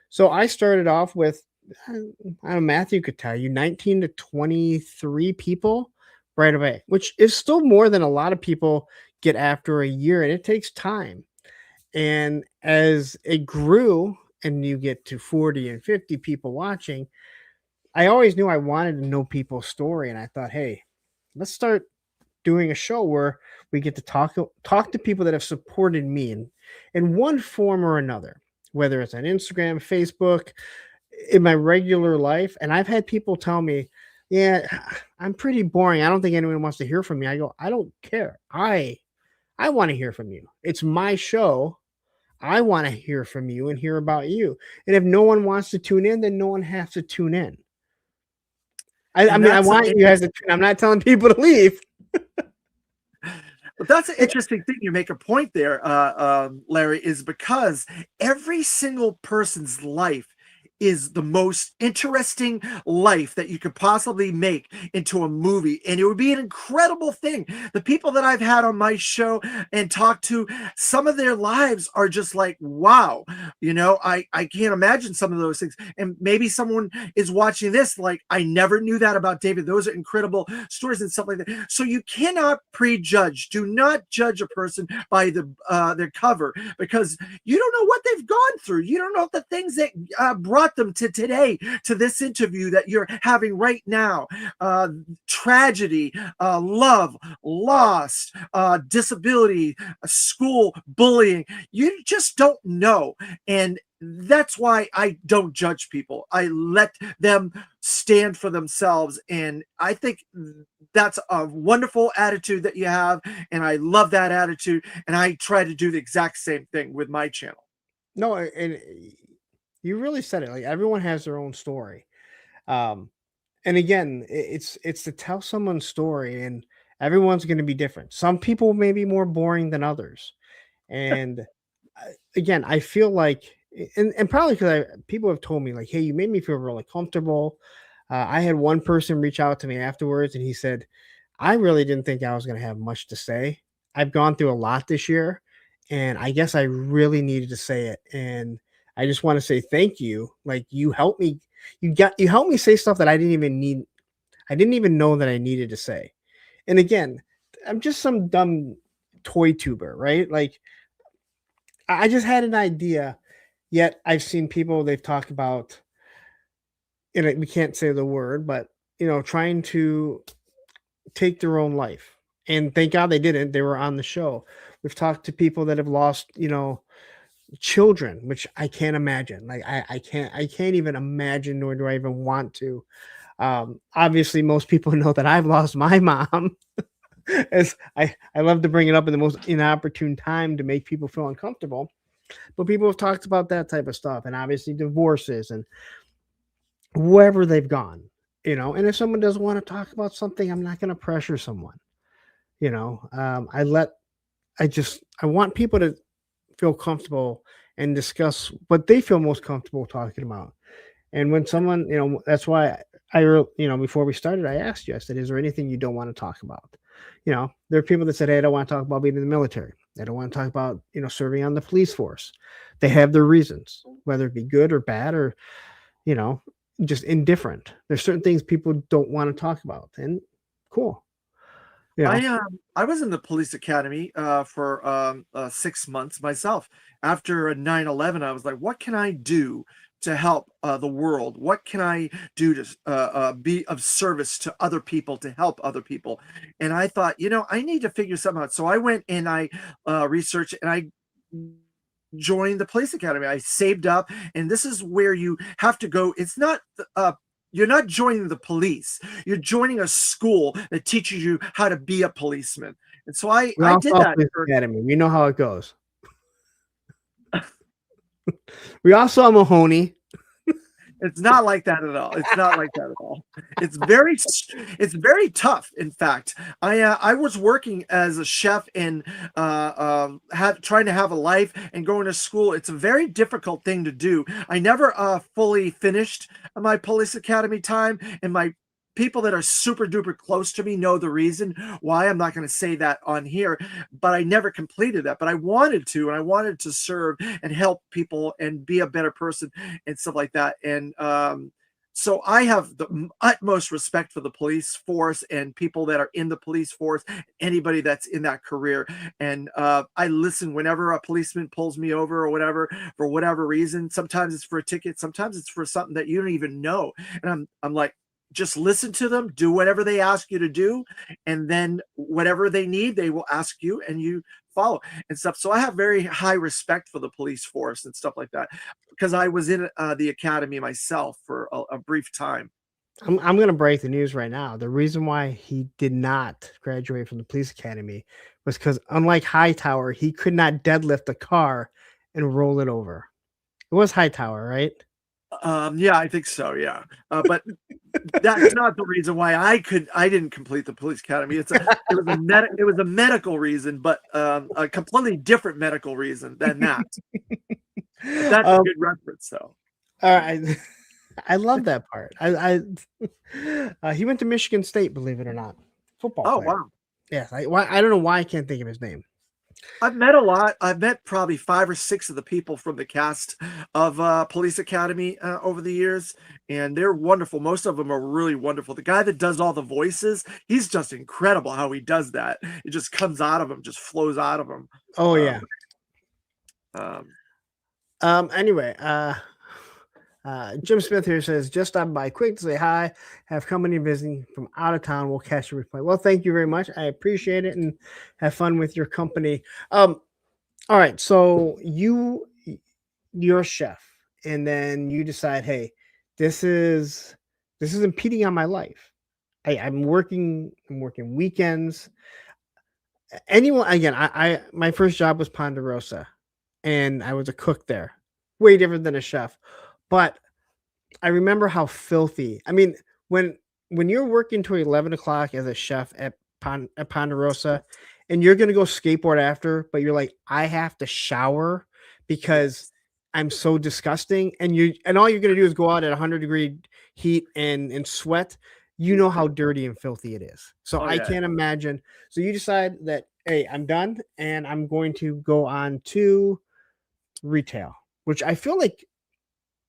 So I started off with, I don't know, Matthew could tell you, 19 to 23 people right away, which is still more than a lot of people get after a year, and it takes time. And as it grew and you get to 40 and 50 people watching, I always knew I wanted to know people's story. And I thought, hey, let's start doing a show where we get to talk to people that have supported me in one form or another, whether it's on Instagram, Facebook, in my regular life. And I've had people tell me, Yeah, I'm pretty boring. I don't think anyone wants to hear from me. I go, I don't care. I want to hear from you. It's my show. I want to hear from you and hear about you. And if no one wants to tune in, then no one has to tune in. I And mean, I that's want you guys to. I'm not telling people to leave. but that's an interesting thing. You make a point there, Larry, is because every single person's life is the most interesting life that you could possibly make into a movie. And it would be an incredible thing. The people that I've had on my show and talked to, some of their lives are just like, wow, I can't imagine some of those things. And maybe someone is watching this like, I never knew that about David. Those are incredible stories and stuff like that. So you cannot prejudge. Do not judge a person by their cover, because you don't know what they've gone through. You don't know the things that brought them to today, to this interview that you're having right now. Tragedy, love, loss, disability, school, bullying. You just don't know. And that's why I don't judge people. I let them stand for themselves. And I think that's a wonderful attitude that you have. And I love that attitude. And I try to do the exact same thing with my channel. No, and you really said it. Like everyone has their own story. Um, and again, it's to tell someone's story, and everyone's going to be different. Some people may be more boring than others, and again, I feel like, and probably because people have told me like, hey, you made me feel really comfortable. I had one person reach out to me afterwards, and he said, I really didn't think I was going to have much to say. I've gone through a lot this year, and I guess I really needed to say it. And I just want to say thank you. Like you helped me. You helped me say stuff that I didn't even need. I didn't even know that I needed to say. And again, I'm just some dumb toy tuber, right? Like I just had an idea. Yet I've seen people they've talked about, and we can't say the word, but trying to take their own life. And thank God they didn't. They were on the show. We've talked to people that have lost, children, which I can't imagine. Like I can't even imagine, nor do I even want to. Obviously, most people know that I've lost my mom. As I love to bring it up in the most inopportune time to make people feel uncomfortable. But people have talked about that type of stuff, and obviously divorces and wherever they've gone. And if someone doesn't want to talk about something, I'm not going to pressure someone. I want people to feel comfortable and discuss what they feel most comfortable talking about. And when someone, that's why before we started, I asked you, I said, is there anything you don't want to talk about? There are people that said, hey, I don't want to talk about being in the military. They don't want to talk about, serving on the police force. They have their reasons, whether it be good or bad or, you know, just indifferent. There's certain things people don't want to talk about, and cool. I was in the police academy for 6 months myself. After 9/11, I was like, what can I do to help the world? What can I do to be of service to other people, to help other people? And I thought, I need to figure something out. So I went and I researched, and I joined the police academy. I saved up, and this is where you have to go. It's not you're not joining the police. You're joining a school that teaches you how to be a policeman. And so I did that. Academy. We know how it goes. We all saw Mahoney. It's not like that at all. It's not like that at all. It's very tough. In fact, I was working as a chef and trying to have a life and going to school. It's a very difficult thing to do. I never fully finished my police academy time, and my people that are super duper close to me know the reason why. I'm not going to say that on here, but I never completed that. But I wanted to, and I wanted to serve and help people and be a better person and stuff like that. And so I have the utmost respect for the police force and people that are in the police force, anybody that's in that career. And I listen whenever a policeman pulls me over or whatever, for whatever reason. Sometimes it's for a ticket, sometimes it's for something that you don't even know. And I'm like, just listen to them, do whatever they ask you to do, and then whatever they need, they will ask you, and you follow and stuff. So I have very high respect for the police force and stuff like that, because I was in the academy myself for a brief time. I'm gonna break the news right now. The reason why he did not graduate from the police academy was because, unlike Hightower, he could not deadlift a car and roll it over. It was Hightower, right? Yeah, I think so. Yeah, but that's not the reason why I didn't complete the police academy. It was a medical reason, but a completely different medical reason than that. But that's a Um, good reference, though. all right. I love that part. He went to Michigan State, believe it or not, football Oh player. wow. Yeah, I don't know why I can't think of his name. I've met a lot. I've met probably 5 or 6 of the people from the cast of Police Academy over the years, and they're wonderful. Most of them are really wonderful. The guy that does all the voices, he's just incredible how he does that. It just comes out of him, just flows out of him. Oh Um, yeah. Anyway, Jim Smith here says, just stop by quick to say hi. Have company visiting from out of town. We'll catch a replay. Well, thank you very much. I appreciate it and have fun with your company. All right. So you're a chef, and then you decide, hey, this is impeding on my life. I'm working weekends. Anyone again, I my first job was Ponderosa, and I was a cook there. Way different than a chef. But I remember how filthy. I mean, when you're working till 11 o'clock as a chef at Ponderosa, and you're gonna go skateboard after, but you're like, I have to shower because I'm so disgusting, and all you're gonna do is go out at 100-degree heat and sweat. You know how dirty and filthy it is. So oh I yeah. can't imagine. So you decide that, hey, I'm done, and I'm going to go on to retail, which I feel like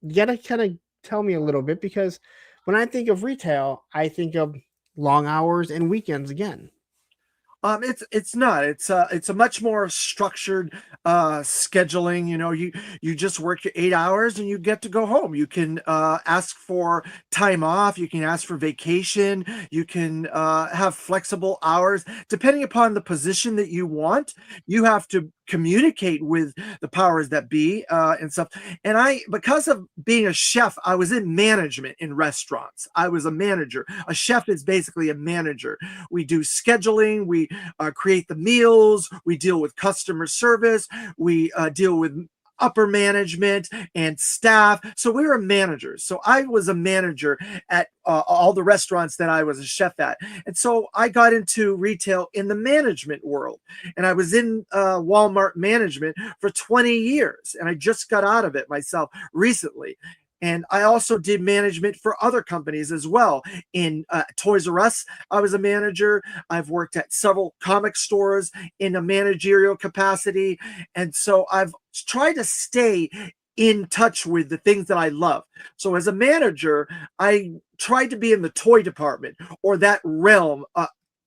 you gotta kind of tell me a little bit, because when I think of retail, I think of long hours and weekends again. It's not. It's a much more structured scheduling. You know, you just work your 8 hours and you get to go home. You can ask for time off. You can ask for vacation. You can have flexible hours depending upon the position that you want. You have to communicate with the powers that be and stuff. And because of being a chef, I was in management in restaurants. I was a manager. A chef is basically a manager. We do scheduling. We create the meals. We deal with customer service. We deal with upper management and staff. So we were managers. So I was a manager at all the restaurants that I was a chef at. And so I got into retail in the management world. And I was in Walmart management for 20 years. And I just got out of it myself recently. And I also did management for other companies as well. In Toys R Us, I was a manager. I've worked at several comic stores in a managerial capacity. And so I've tried to stay in touch with the things that I love. So as a manager, I tried to be in the toy department or that realm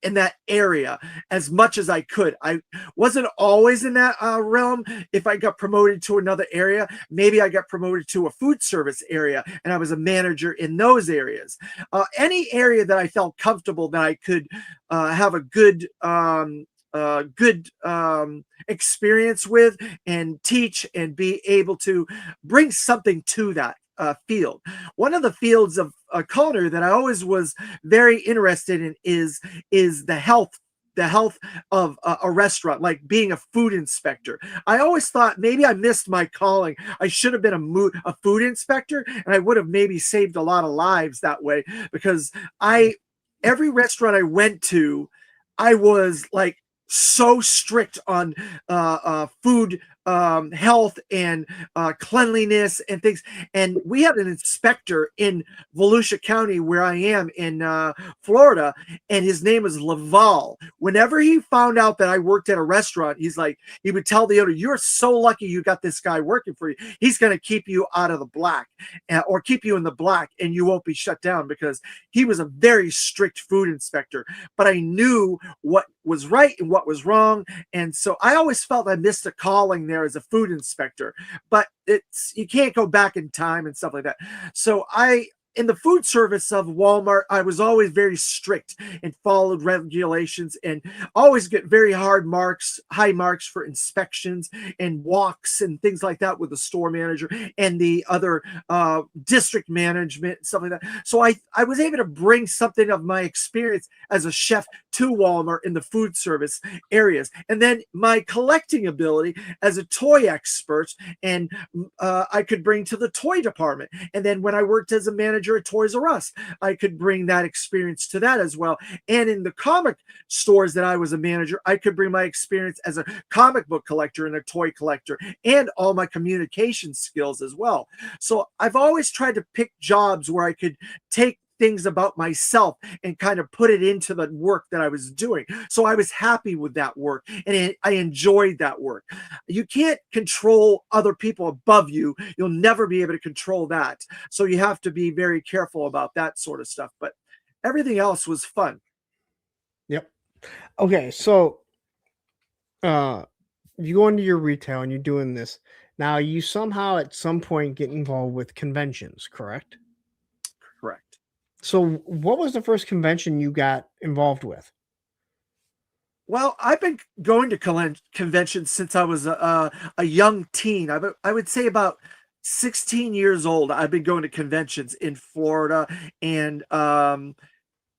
in that area as much as I could. I wasn't always in that realm. If I got promoted to another area, maybe I got promoted to a food service area and I was a manager in those areas. Any area that I felt comfortable that I could have a good experience with and teach and be able to bring something to that field. One of the fields of culinary that I always was very interested in is the health of a restaurant, like being a food inspector. I always thought maybe I missed my calling. I should have been a food inspector, and I would have maybe saved a lot of lives that way, because every restaurant I went to, I was like so strict on food health and cleanliness and things. And we had an inspector in Volusia County, where I am in Florida, and his name was Laval. Whenever he found out that I worked at a restaurant, he would tell the owner, "You're so lucky you got this guy working for you. He's going to keep you out of the black or keep you in the black, and you won't be shut down," because he was a very strict food inspector. But I knew what was right and what was wrong. And so I always felt I missed a calling there as a food inspector, but you can't go back in time and stuff like that. So I in the food service of Walmart, I was always very strict and followed regulations and always get very high marks for inspections and walks and things like that with the store manager and the other district management and stuff like that. So I was able to bring something of my experience as a chef to Walmart in the food service areas. And then my collecting ability as a toy expert, and I could bring to the toy department. And then when I worked as a manager at Toys R Us, I could bring that experience to that as well. And in the comic stores that I was a manager, I could bring my experience as a comic book collector and a toy collector and all my communication skills as well. So I've always tried to pick jobs where I could take things about myself and kind of put it into the work that I was doing. So I was happy with that work and I enjoyed that work. You can't control other people above you. You'll never be able to control that. So you have to be very careful about that sort of stuff. But everything else was fun. Yep. Okay, so you go into your retail and you're doing this. Now you somehow at some point get involved with conventions, correct? Correct. So what was the first convention you got involved with? Well, I've been going to conventions since I was a young teen. I would say about 16 years old. I've been going to conventions in Florida, and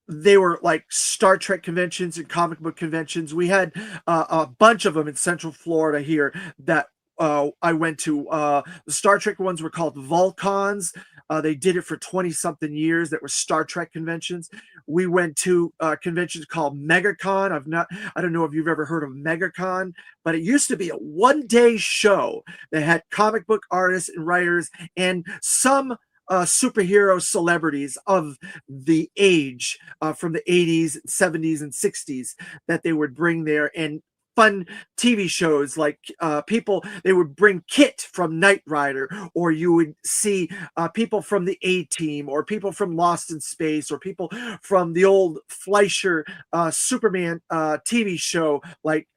they were like Star Trek conventions and comic book conventions. We had a bunch of them in Central Florida here that I went to. The Star Trek ones were called Volcons. They did it for 20 something years. That were Star Trek conventions. We went to conventions called MegaCon. I don't know if you've ever heard of MegaCon, but it used to be a one-day show that had comic book artists and writers and some superhero celebrities of the age from the 80s, 70s, and 60s that they would bring there, and fun TV shows like they would bring Kit from Knight Rider, or you would see people from the A-Team, or people from Lost in Space, or people from the old Fleischer Superman TV show like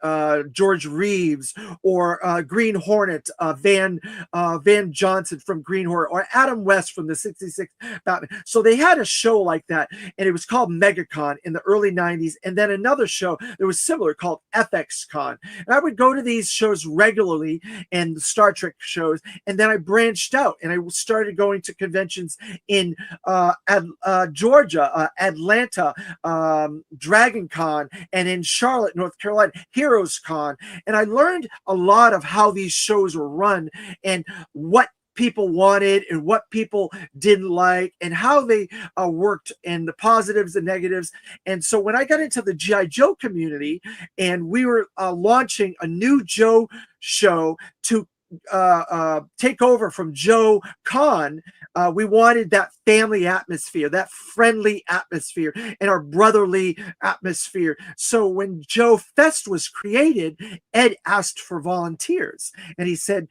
George Reeves, or Green Hornet, Van Johnson from Green Hornet, or Adam West from the 66 Batman. So they had a show like that, and it was called MegaCon in the early 90s. And then another show that was similar called FX Con. And I would go to these shows regularly, and the Star Trek shows, and then I branched out and I started going to conventions in Georgia, Atlanta, Dragon Con, and in Charlotte, North Carolina, Heroes Con. And I learned a lot of how these shows were run and what people wanted and what people didn't like and how they worked, and the positives and negatives. And so when I got into the G.I. Joe community and we were launching a new Joe show to take over from Joe Con, we wanted that family atmosphere, that friendly atmosphere, and our brotherly atmosphere. So when JoeFest was created, Ed asked for volunteers, and he said,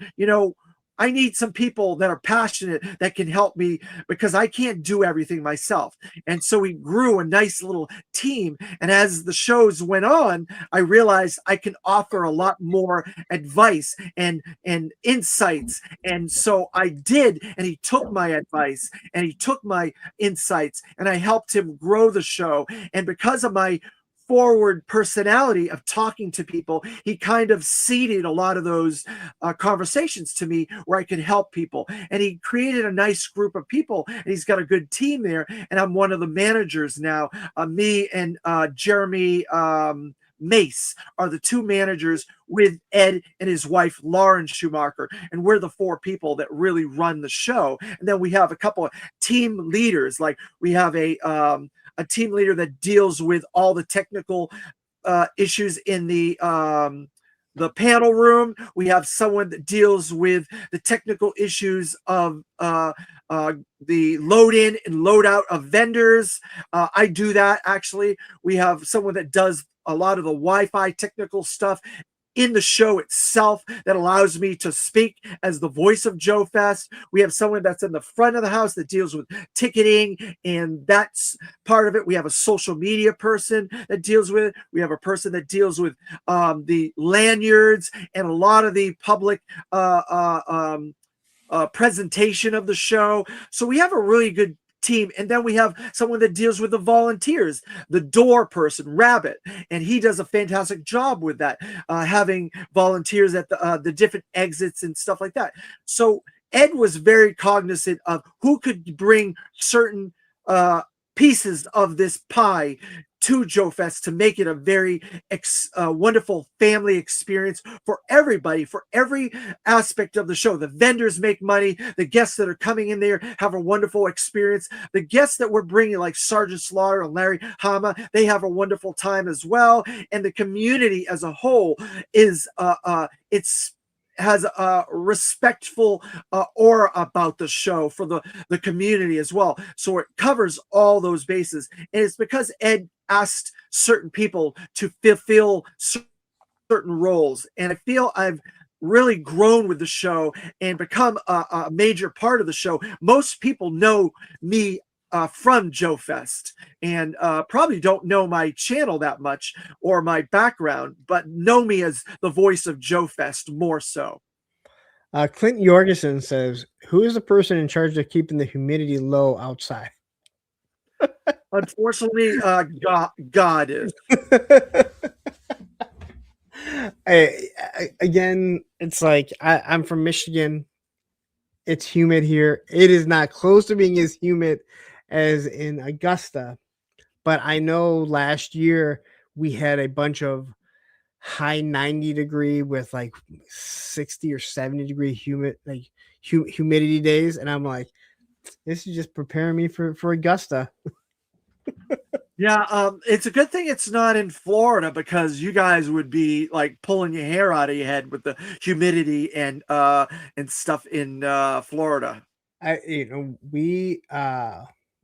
I need some people that are passionate that can help me, because I can't do everything myself. And so we grew a nice little team. And as the shows went on, I realized I can offer a lot more advice and insights. And so I did, and he took my advice and he took my insights, and I helped him grow the show. And because of my forward personality of talking to people, he kind of seeded a lot of those conversations to me where I could help people. And he created a nice group of people, and he's got a good team there. And I'm one of the managers now. Me and Jeremy Mace are the two managers with Ed and his wife, Lauren Schumacher. And we're the four people that really run the show. And then we have a couple of team leaders. Like we have a team leader that deals with all the technical issues in the panel room. We have someone that deals with the technical issues of the load in and load out of vendors. I do that, actually. We have someone that does a lot of the Wi-Fi technical stuff in the show itself that allows me to speak as the voice of JoeFest. We have someone that's in the front of the house that deals with ticketing, and that's part of it. We have a social media person that deals with it. We have a person that deals with the lanyards and a lot of the public presentation of the show. So we have a really good team. And then we have someone that deals with the volunteers, the door person, Rabbit, and he does a fantastic job with that, having volunteers at the different exits and stuff like that. So Ed was very cognizant of who could bring certain pieces of this pie to JoeFest to make it a very wonderful family experience for everybody, for every aspect of the show. The vendors make money. The guests that are coming in there have a wonderful experience. The guests that we're bringing, like Sergeant Slaughter and Larry Hama, they have a wonderful time as well. And the community as a whole is it's has a respectful aura about the show for the community as well. So it covers all those bases. And it's because Ed asked certain people to fulfill certain roles. And I feel I've really grown with the show and become a major part of the show. Most people know me from JoeFest and probably don't know my channel that much or my background, but know me as the voice of JoeFest more so. Clint Jorgensen says, "Who is the person in charge of keeping the humidity low outside?" Unfortunately, God is. Again, it's like I'm from Michigan. It's humid here. It is not close to being as humid as in Augusta, but I know last year we had a bunch of high 90 degree with like 60 or 70 degree humidity days, and I'm like, this is just preparing me for Augusta. Yeah, it's a good thing it's not in Florida because you guys would be like pulling your hair out of your head with the humidity and stuff in Florida.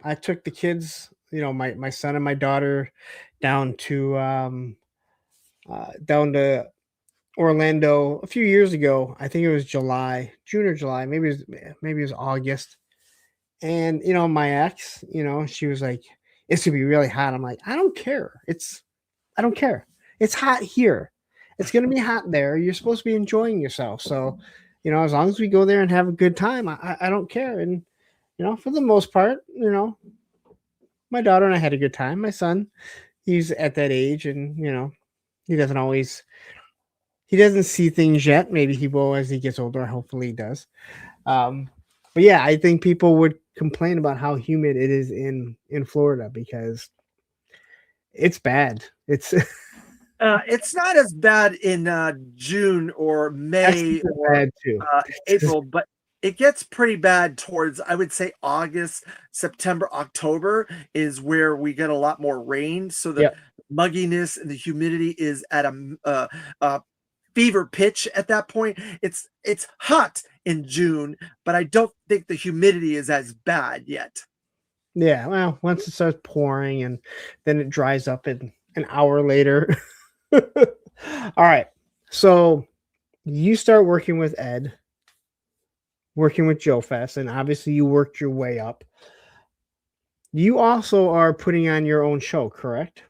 I took the kids, my son and my daughter down to Orlando a few years ago. I think it was June or July, maybe it was August. And my ex, she was like, "It's gonna be really hot." I'm like, I don't care. I don't care. It's hot here. It's gonna be hot there. You're supposed to be enjoying yourself. So, as long as we go there and have a good time, I don't care. And for the most part, my daughter and I had a good time. My son, he's at that age, and he doesn't see things yet. Maybe he will as he gets older. Hopefully, he does. But yeah, I think people would complain about how humid it is in Florida because it's bad. It's not as bad in June or May or bad too. April, but it gets pretty bad towards, I would say, August, September, October is where we get a lot more rain. So the mugginess and the humidity is at a fever pitch at that point. It's hot in June, but I don't think the humidity is as bad yet. Yeah, well, once it starts pouring and then it dries up in an hour later. All right. So you start working with Ed, working with JoeFest, and obviously you worked your way up. You also are putting on your own show, correct?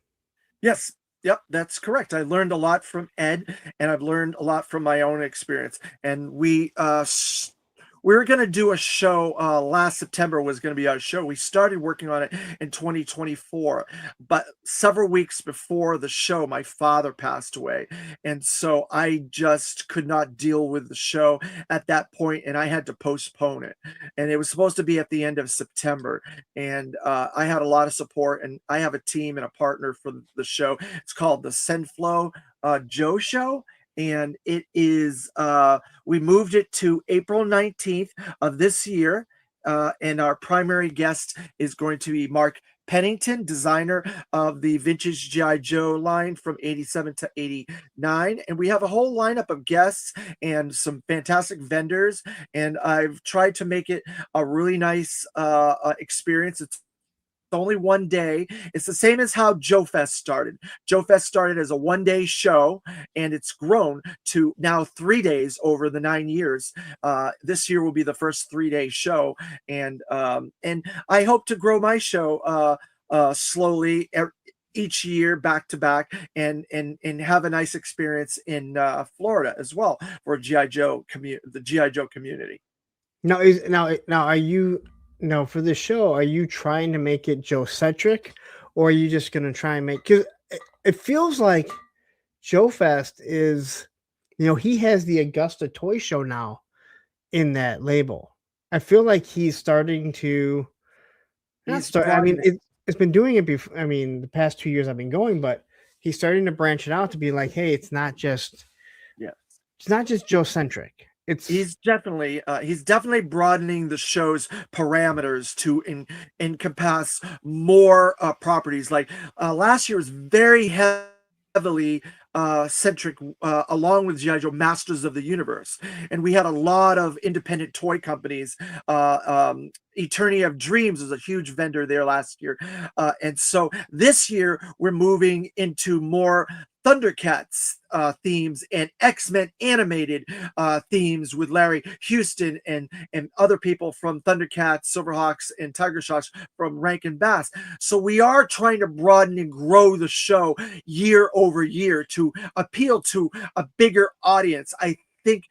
Yes. Yep, that's correct. I learned a lot from Ed, and I've learned a lot from my own experience. And we were going to do a show last September was going to be our show. We started working on it in 2024, but several weeks before the show, my father passed away. And so I just could not deal with the show at that point, and I had to postpone it. And it was supposed to be at the end of September. And I had a lot of support, and I have a team and a partner for the show. It's called the Senflow Joe Show. And it is we moved it to April 19th of this year, and our primary guest is going to be Mark Pennington, designer of the vintage GI Joe line from 87 to 89. And we have a whole lineup of guests and some fantastic vendors, and I've tried to make it a really nice experience. It's only one day. It's the same as how JoeFest started. JoeFest started as a one-day show, and it's grown to now 3 days over the 9 years. This year will be the first 3-day show, and I hope to grow my show slowly each year back to back, and have a nice experience in Florida as well for GI Joe the GI Joe community. Now, are you No, for the show, are you trying to make it Joe centric, or are you just gonna try and make? Because it feels like Joe Fest is, he has the Augusta Toy Show now in that label. I feel like he's starting to not He's start. I mean, broadening. it's been doing it before. I mean, the past 2 years I've been going, but he's starting to branch it out to be like, hey, Yeah. it's not just Joe centric. It's He's definitely broadening the show's parameters to encompass more properties. Like last year was very heavily centric, along with G.I. Joe Masters of the Universe, and we had a lot of independent toy companies. Eternity of Dreams was a huge vendor there last year, and so this year we're moving into more Thundercats themes and X-Men animated themes with Larry Houston and other people from Thundercats, Silverhawks, and Tiger Shots from Rankin Bass. So we are trying to broaden and grow the show year over year to appeal to a bigger audience. I think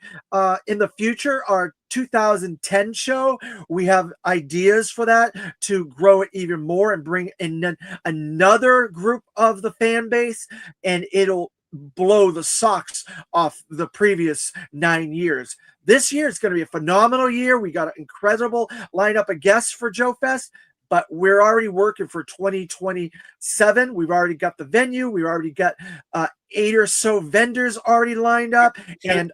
in the future, our 2010 show, we have ideas for that to grow it even more and bring in another group of the fan base, and it'll blow the socks off the previous 9 years. This year is going to be a phenomenal year. We got an incredible lineup of guests for Joe Fest, but we're already working for 2027. We've already got the venue. We've already got 8 or so vendors already lined up. And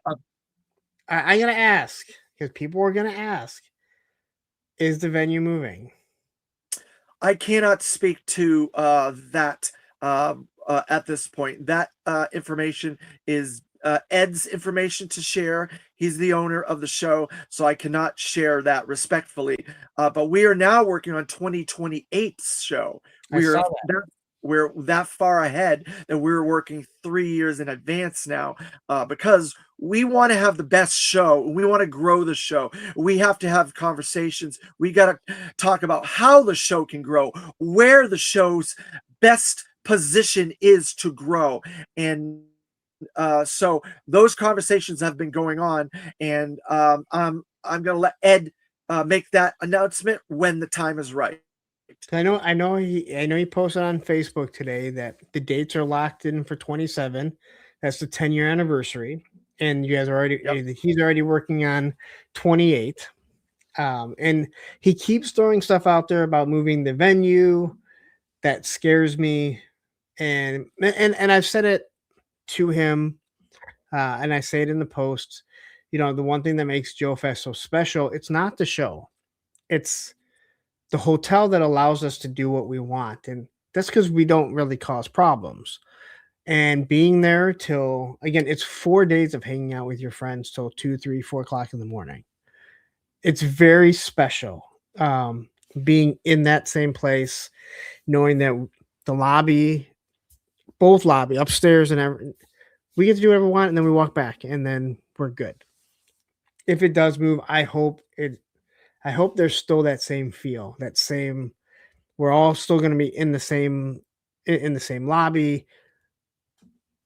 I'm gonna ask because people are gonna ask: is the venue moving? I cannot speak to that at this point. That information is Ed's information to share. He's the owner of the show, so I cannot share that respectfully. But we are now working on 2028's show. We're that far ahead that we're working 3 years in advance now, because we want to have the best show. We want to grow the show. We have to have conversations. We got to talk about how the show can grow, where the show's best position is to grow. And so those conversations have been going on, and I'm going to let Ed make that announcement when the time is right. I know he posted on Facebook today that the dates are locked in for 27. That's the 10-year anniversary, and you guys are already Yep. he's already working on 28. And he keeps throwing stuff out there about moving the venue. That scares me, and I've said it to him, and I say it in the post. The one thing that makes Joe Fest so special, it's not the show, it's the hotel that allows us to do what we want. And that's because we don't really cause problems. And being there till, again, it's 4 days of hanging out with your friends till 2, 3, 4 o'clock in the morning. It's very special. Being in that same place, knowing that the lobby, both lobby, upstairs and we get to do whatever we want, and then we walk back, and then we're good. If it does move, I hope there's still that same feel, that same. We're all still going to be in the same lobby.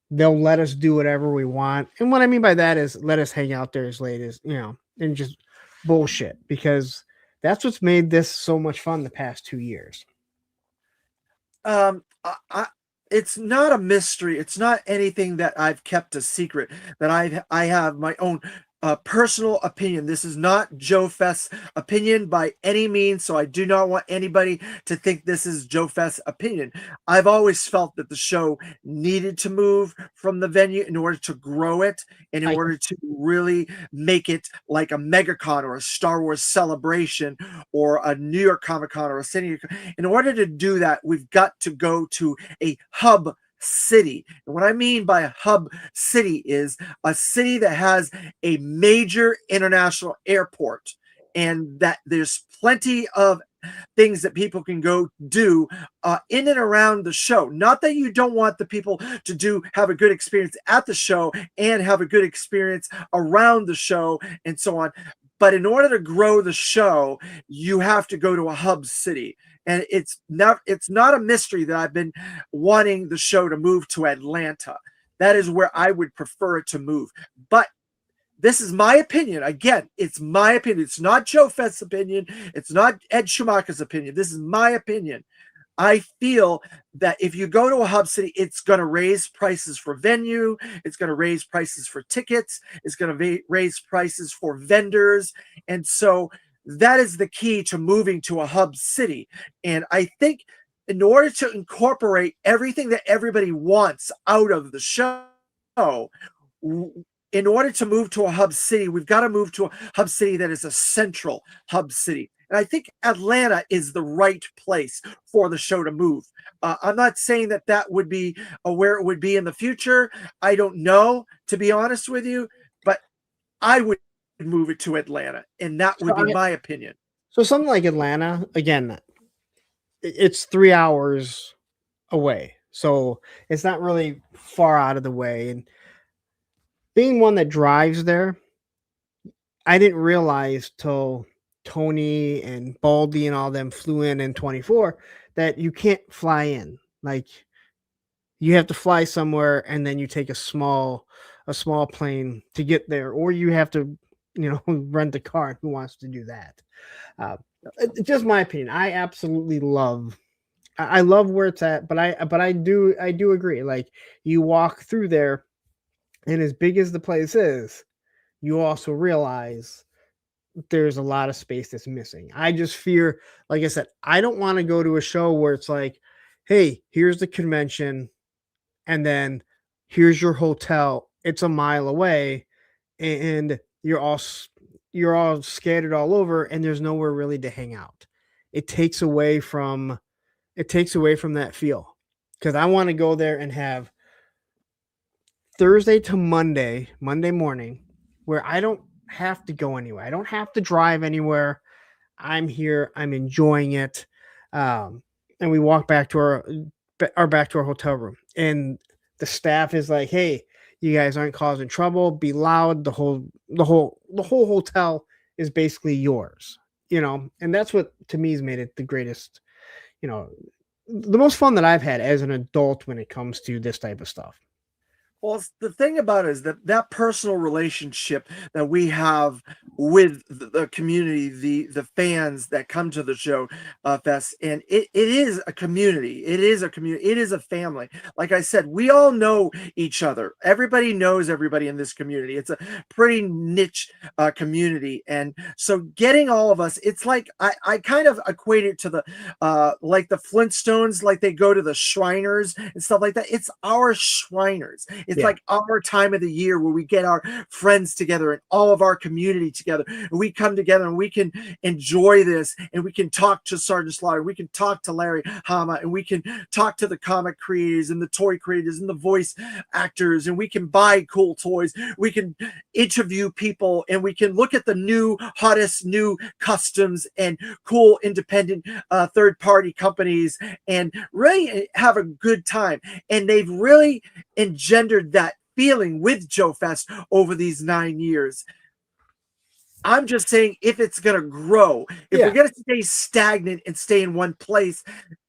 They'll let us do whatever we want, and what I mean by that is let us hang out there as late as and just bullshit, because that's what's made this so much fun the past 2 years. It's not a mystery. It's not anything that I've kept a secret. That I have my own personal opinion. This is not Joe Fest's opinion by any means, so I do not want anybody to think this is Joe Fest's opinion. I've always felt that the show needed to move from the venue in order to grow it, and in order to really make it like a MegaCon or a Star Wars Celebration or a New York Comic Con or a city. In order to do that, we've got to go to a hub city. And what I mean by a hub city is a city that has a major international airport, and that there's plenty of things that people can go do in and around the show. Not that you don't want the people to have a good experience at the show and have a good experience around the show and so on. But in order to grow the show, you have to go to a hub city. And it's not a mystery that I've been wanting the show to move to Atlanta. That is where I would prefer it to move. But this is my opinion. Again, it's my opinion. It's not JoeFest's opinion. It's not Ed Schumacher's opinion. This is my opinion. I feel that if you go to a hub city, it's going to raise prices for venue. It's going to raise prices for tickets. It's going to raise prices for vendors. And so that is the key to moving to a hub city. And I think in order to incorporate everything that everybody wants out of the show, in order to move to a hub city, we've got to move to a hub city that is a central hub city. And I think Atlanta is the right place for the show to move. I'm not saying that that would be where it would be in the future. I don't know, to be honest with you, but I would move it to Atlanta, and that would be my opinion. So something like Atlanta, again, it's 3 hours away. So it's not really far out of the way. And being one that drives there, I didn't realize till Tony and Baldy and all them flew in 24 that you can't fly in. Like you have to fly somewhere and then you take a small plane to get there, or you have to, rent a car. Who wants to do that? Just my opinion. I absolutely love. I love where it's at, but I do agree. Like you walk through there, and as big as the place is, you also realize there's a lot of space that's missing. I just fear, like I said, I don't want to go to a show where it's like, hey, here's the convention, and then here's your hotel. It's a mile away, and you're all scattered all over, and there's nowhere really to hang out. It takes away from that feel, because I want to go there and have Thursday to Monday morning, where I don't have to go anywhere. I don't have to drive anywhere. I'm here. I'm enjoying it. And we walk back to our hotel room, and the staff is like, "Hey, you guys aren't causing trouble. Be loud." The whole hotel is basically yours, and that's what to me has made it the greatest, the most fun that I've had as an adult when it comes to this type of stuff. Well, the thing about it is that personal relationship that we have with the community, the fans that come to the show fest, and it is a community. It is a community. It is a family. Like I said, we all know each other. Everybody knows everybody in this community. It's a pretty niche community, and so getting all of us, it's like I kind of equate it to the like the Flintstones, like they go to the Shriners and stuff like that. It's our Shriners. It's like our time of the year where we get our friends together and all of our community together, and we come together and we can enjoy this, and we can talk to Sergeant Slaughter, we can talk to Larry Hama, and we can talk to the comic creators and the toy creators and the voice actors, and we can buy cool toys, we can interview people, and we can look at the hottest new customs and cool independent third-party companies and really have a good time. And they've really engendered that feeling with JoeFest over these 9 years. I'm just saying, if it's going to grow, if we're going to stay stagnant and stay in one place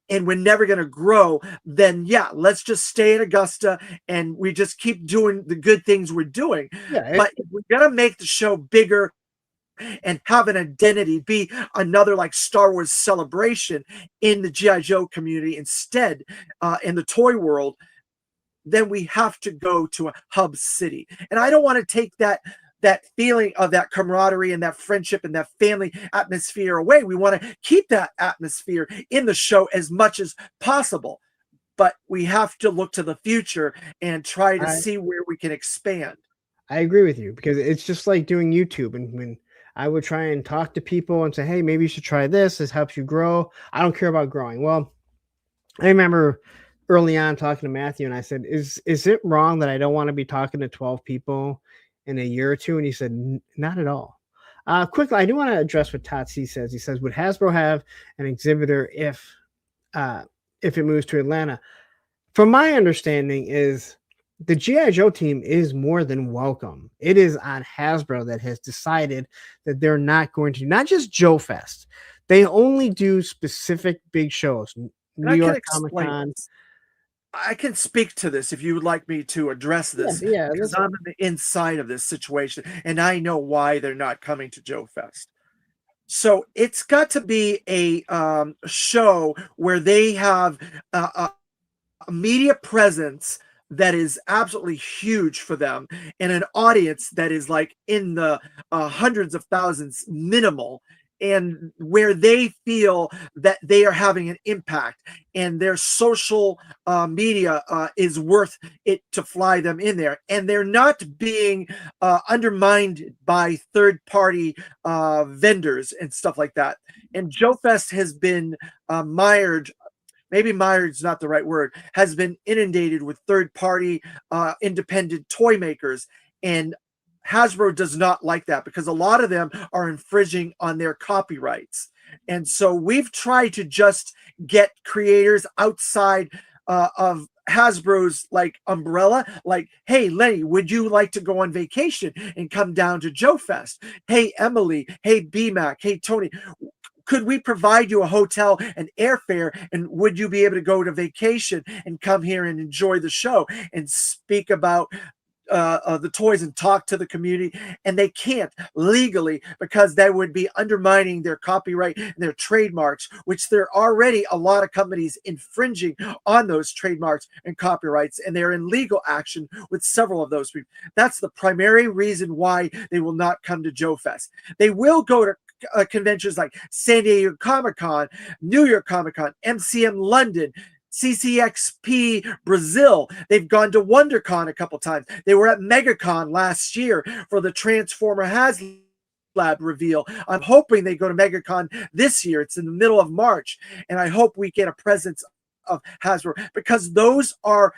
and we're never going to grow, then let's just stay at Augusta and we just keep doing the good things we're doing. But if we're going to make the show bigger and have an identity, be another like Star Wars celebration in the G.I. Joe community instead, in the toy world, then we have to go to a hub city. And I don't want to take that feeling of that camaraderie and that friendship and that family atmosphere away. We want to keep that atmosphere in the show as much as possible. But we have to look to the future and try to see where we can expand. I agree with you, because it's just like doing YouTube. And when I would try and talk to people and say, hey, maybe you should try this. This helps you grow. I don't care about growing. Well, I remember early on talking to Matthew, and I said, is it wrong that I don't want to be talking to 12 people in a year or two? And he said, not at all. Quickly, I do want to address what Tatsi says. He says, would Hasbro have an exhibitor if it moves to Atlanta? From my understanding is the G.I. Joe team is more than welcome. It is on Hasbro that has decided that they're not going to, not just JoeFest. They only do specific big shows. New York Comic Con. I can speak to this if you would like me to address this, Yeah, because I'm on the inside of this situation and I know why they're not coming to JoeFest. So it's got to be a show where they have a media presence that is absolutely huge for them and an audience that is like in the hundreds of thousands minimal, and where they feel that they are having an impact and their social media is worth it to fly them in there, and they're not being undermined by third party vendors and stuff like that. And JoeFest has been mired, maybe mired's not the right word, has been inundated with third-party independent toy makers. And Hasbro does not like that because a lot of them are infringing on their copyrights. And so we've tried to just get creators outside of Hasbro's like umbrella, like, hey, Lenny, would you like to go on vacation and come down to JoeFest? Hey, Emily, hey, BMAC, hey, Tony, could we provide you a hotel and airfare, and would you be able to go to vacation and come here and enjoy the show and speak about the toys and talk to the community? And they can't legally because that would be undermining their copyright and their trademarks, which there are already a lot of companies infringing on those trademarks and copyrights, and they're in legal action with several of those people. That's the primary reason why they will not come to JoeFest. They will go to conventions like San Diego Comic-Con, New York Comic-Con, MCM London, CCXP Brazil. They've gone to WonderCon a couple times. They were at MegaCon last year for the Transformer HasLab reveal. I'm hoping they go to MegaCon this year. It's in the middle of March, and I hope we get a presence of Hasbro, because those are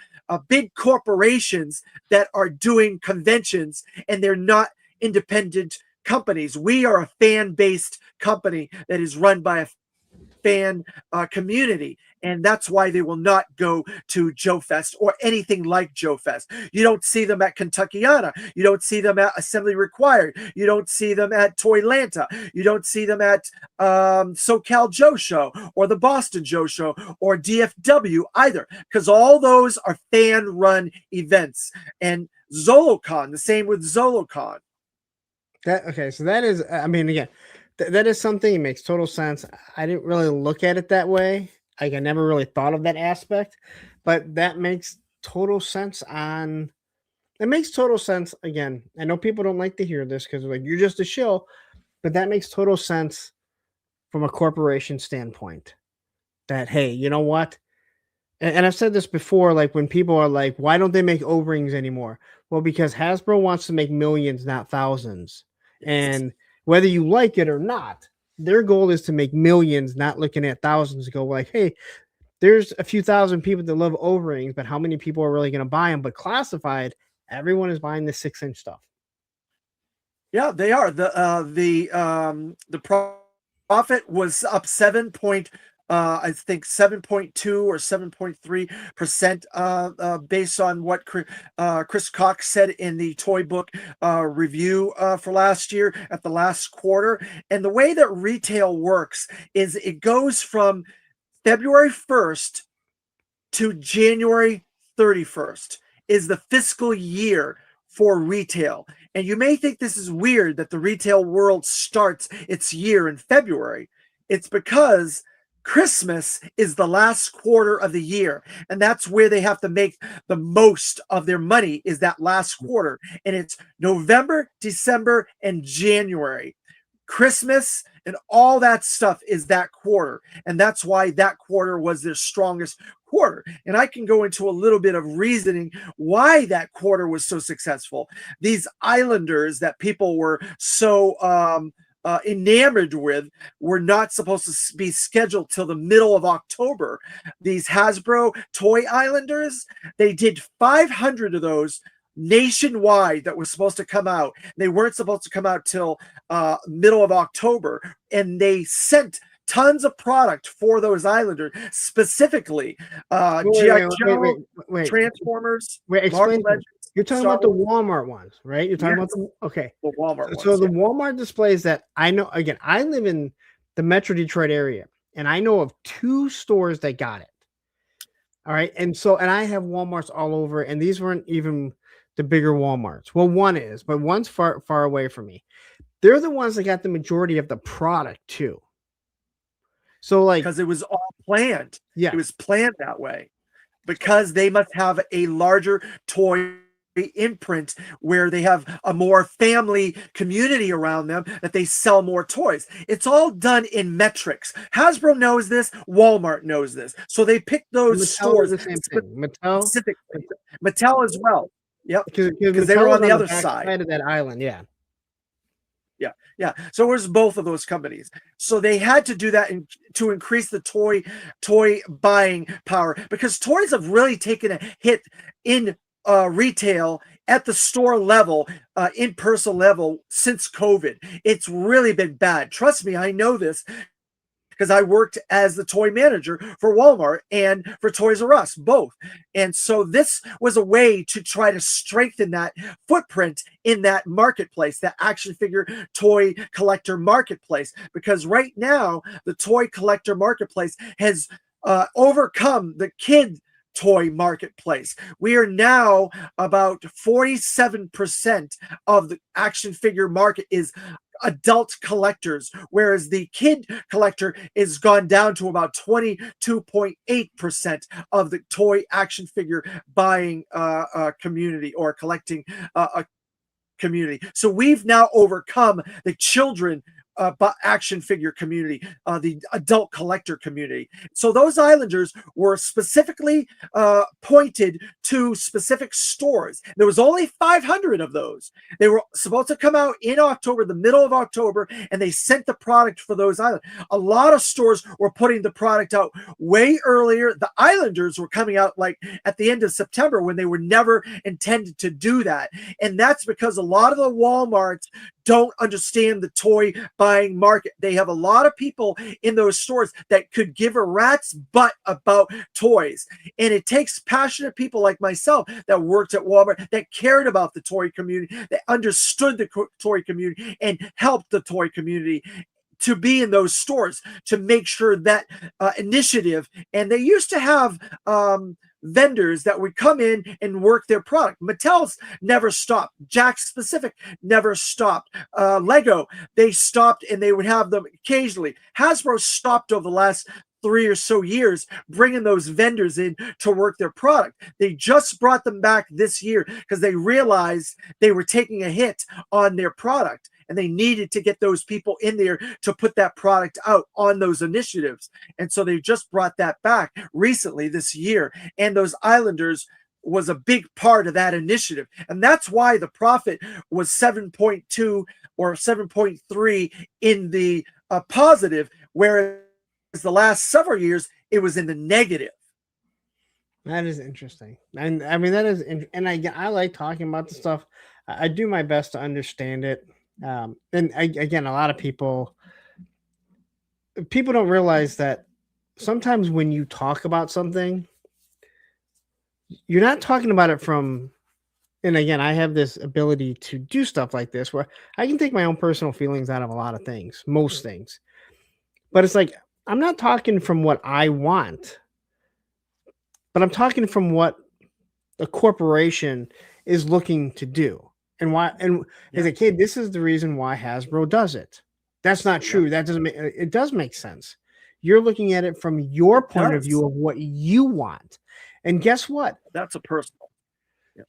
big corporations that are doing conventions, and they're not independent companies. We are a fan-based company that is run by a fan community, and that's why they will not go to JoeFest or anything like JoeFest. You don't see them at Kentuckiana. You don't see them at Assembly Required. You don't see them at Toylanta. You don't see them at SoCal Joe Show or the Boston Joe Show or DFW either, because all those are fan-run events. And ZoloCon, the same with ZoloCon. Okay, so that is, I mean, again, that is something that makes total sense. I didn't really look at it that way. Like, I never really thought of that aspect, but that makes total sense. It makes total sense. Again, I know people don't like to hear this because like, you're just a shill, but that makes total sense from a corporation standpoint. That, hey, you know what? And I've said this before, like when people are like, why don't they make O-rings anymore? Well, because Hasbro wants to make millions, not thousands. And whether you like it or not, their goal is to make millions, not looking at thousands to go like, hey, there's a few thousand people that love O-rings, but how many people are really going to buy them? But classified, everyone is buying the 6-inch stuff. Yeah, they are. The profit was up I think 7.2 or 7.3% based on what Chris Cox said in the Toy Book review for last year at the last quarter. And the way that retail works is it goes from February 1st to January 31st is the fiscal year for retail. And you may think this is weird that the retail world starts its year in February. It's because Christmas is the last quarter of the year, and that's where they have to make the most of their money, is that last quarter. And it's November, December, and January. Christmas and all that stuff is that quarter, and that's why that quarter was their strongest quarter. And I can go into a little bit of reasoning why that quarter was so successful. These Islanders that people were so enamored with were not supposed to be scheduled till the middle of October. These Hasbro Toy Islanders, they did 500 of those nationwide that was supposed to come out. They weren't supposed to come out till middle of October, and they sent tons of product for those Islanders, specifically G.I. Joe, Transformers, Explain. Legends. You're talking about the Walmart ones, right? You're talking about the Walmart ones. So the Walmart displays that I know, again, I live in the Metro Detroit area, and I know of 2 stores that got it. All right. And I have Walmarts all over, and these weren't even the bigger Walmarts. Well, one is, but one's far away from me. They're the ones that got the majority of the product too. So like, because it was all planned. yeah, It was planned that way because they must have a larger toy imprint where they have a more family community around them, that they sell more toys. It's all done in metrics. Hasbro knows this, Walmart knows this. So they pick those Mattel stores did the same thing. Mattel, specifically. Mattel as well. Yep. because they were on the other back side of that island. Yeah. Yeah. So it was both of those companies. So they had to do that to increase the toy buying power, because toys have really taken a hit in retail at the store level, in person level, since COVID. It's really been bad. Trust me, I know this because I worked as the toy manager for Walmart and for Toys R Us, both. And so this was a way to try to strengthen that footprint in that marketplace, that action figure toy collector marketplace. Because right now, the toy collector marketplace has overcome the kid toy marketplace. We are now about 47% of the action figure market is adult collectors, whereas the kid collector is gone down to about 22.8% of the toy action figure buying community, or collecting community. So we've now overcome the children action figure community, the adult collector community. So those Islanders were specifically pointed to specific stores. There was only 500 of those. They were supposed to come out in October, the middle of October, and they sent the product for those Islanders. A lot of stores were putting the product out way earlier. The Islanders were coming out like at the end of September, when they were never intended to do that. And that's because a lot of the Walmarts don't understand the toy buying market. They have a lot of people in those stores that could give a rat's butt about toys. And it takes passionate people like myself that worked at Walmart, that cared about the toy community, that understood the toy community and helped the toy community, to be in those stores to make sure that initiative. And they used to have vendors that would come in and work their product. Mattel's never stopped. Jakks Pacific never stopped. Lego, they stopped, and they would have them occasionally. Hasbro stopped over the last 3 or so years bringing those vendors in to work their product. They just brought them back this year because they realized they were taking a hit on their product, and they needed to get those people in there to put that product out on those initiatives. And so they just brought that back recently this year. And those Islanders was a big part of that initiative. And that's why the profit was 7.2 or 7.3 in the positive, whereas the last several years, it was in the negative. That is interesting. And I mean, that is, and I like talking about the stuff. I do my best to understand it. Again, a lot of people don't realize that sometimes when you talk about something, you're not talking about it from, and again, I have this ability to do stuff like this where I can take my own personal feelings out of a lot of things, most things. But it's like, I'm not talking from what I want, but I'm talking from what a corporation is looking to do. And why, and as a kid, this is the reason why Hasbro does it. That's not true. That doesn't make it. Does make sense. You're looking at it from your point of view of what you want. And guess what? That's a personal.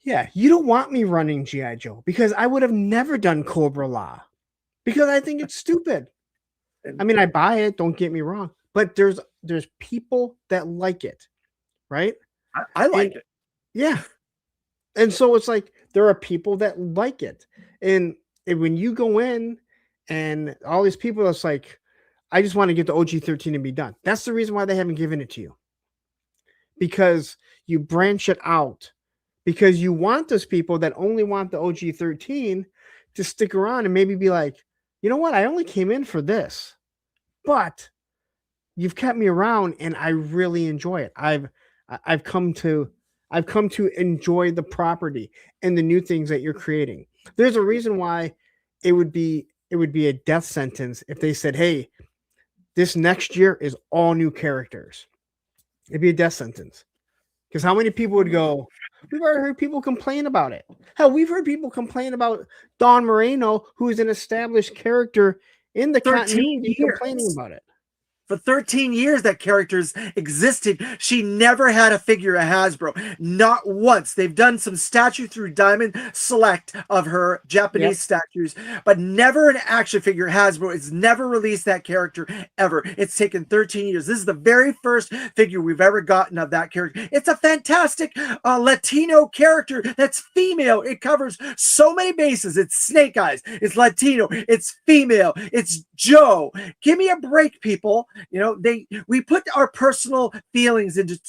Yeah, you don't want me running G.I. Joe, because I would have never done Cobra La, because I think it's stupid. I mean, I buy it, don't get me wrong, but there's people that like it, right? I like it. Yeah. And so it's like, there are people that like it. And when you go in and all these people, it's like, I just want to get the OG-13 and be done. That's the reason why they haven't given it to you. Because you branch it out. Because you want those people that only want the OG-13 to stick around and maybe be like, you know what? I only came in for this, but you've kept me around and I really enjoy it. I've come to enjoy the property and the new things that you're creating. There's a reason why it would be a death sentence if they said, hey, this next year is all new characters. It'd be a death sentence. Because how many people would go, we've already heard people complain about it. Hell, we've heard people complain about Don Moreno, who is an established character in the 13 continuity, complaining years. about it. For 13 years that character's existed. She never had a figure at Hasbro. Not once. They've done some statue through Diamond Select of her Japanese statues, but never an action figure. Hasbro has never released that character ever. It's taken 13 years. This is the very first figure we've ever gotten of that character. It's a fantastic Latino character that's female. It covers so many bases. It's Snake Eyes. It's Latino. It's female. It's Joe. Give me a break, people. You know, we put our personal feelings into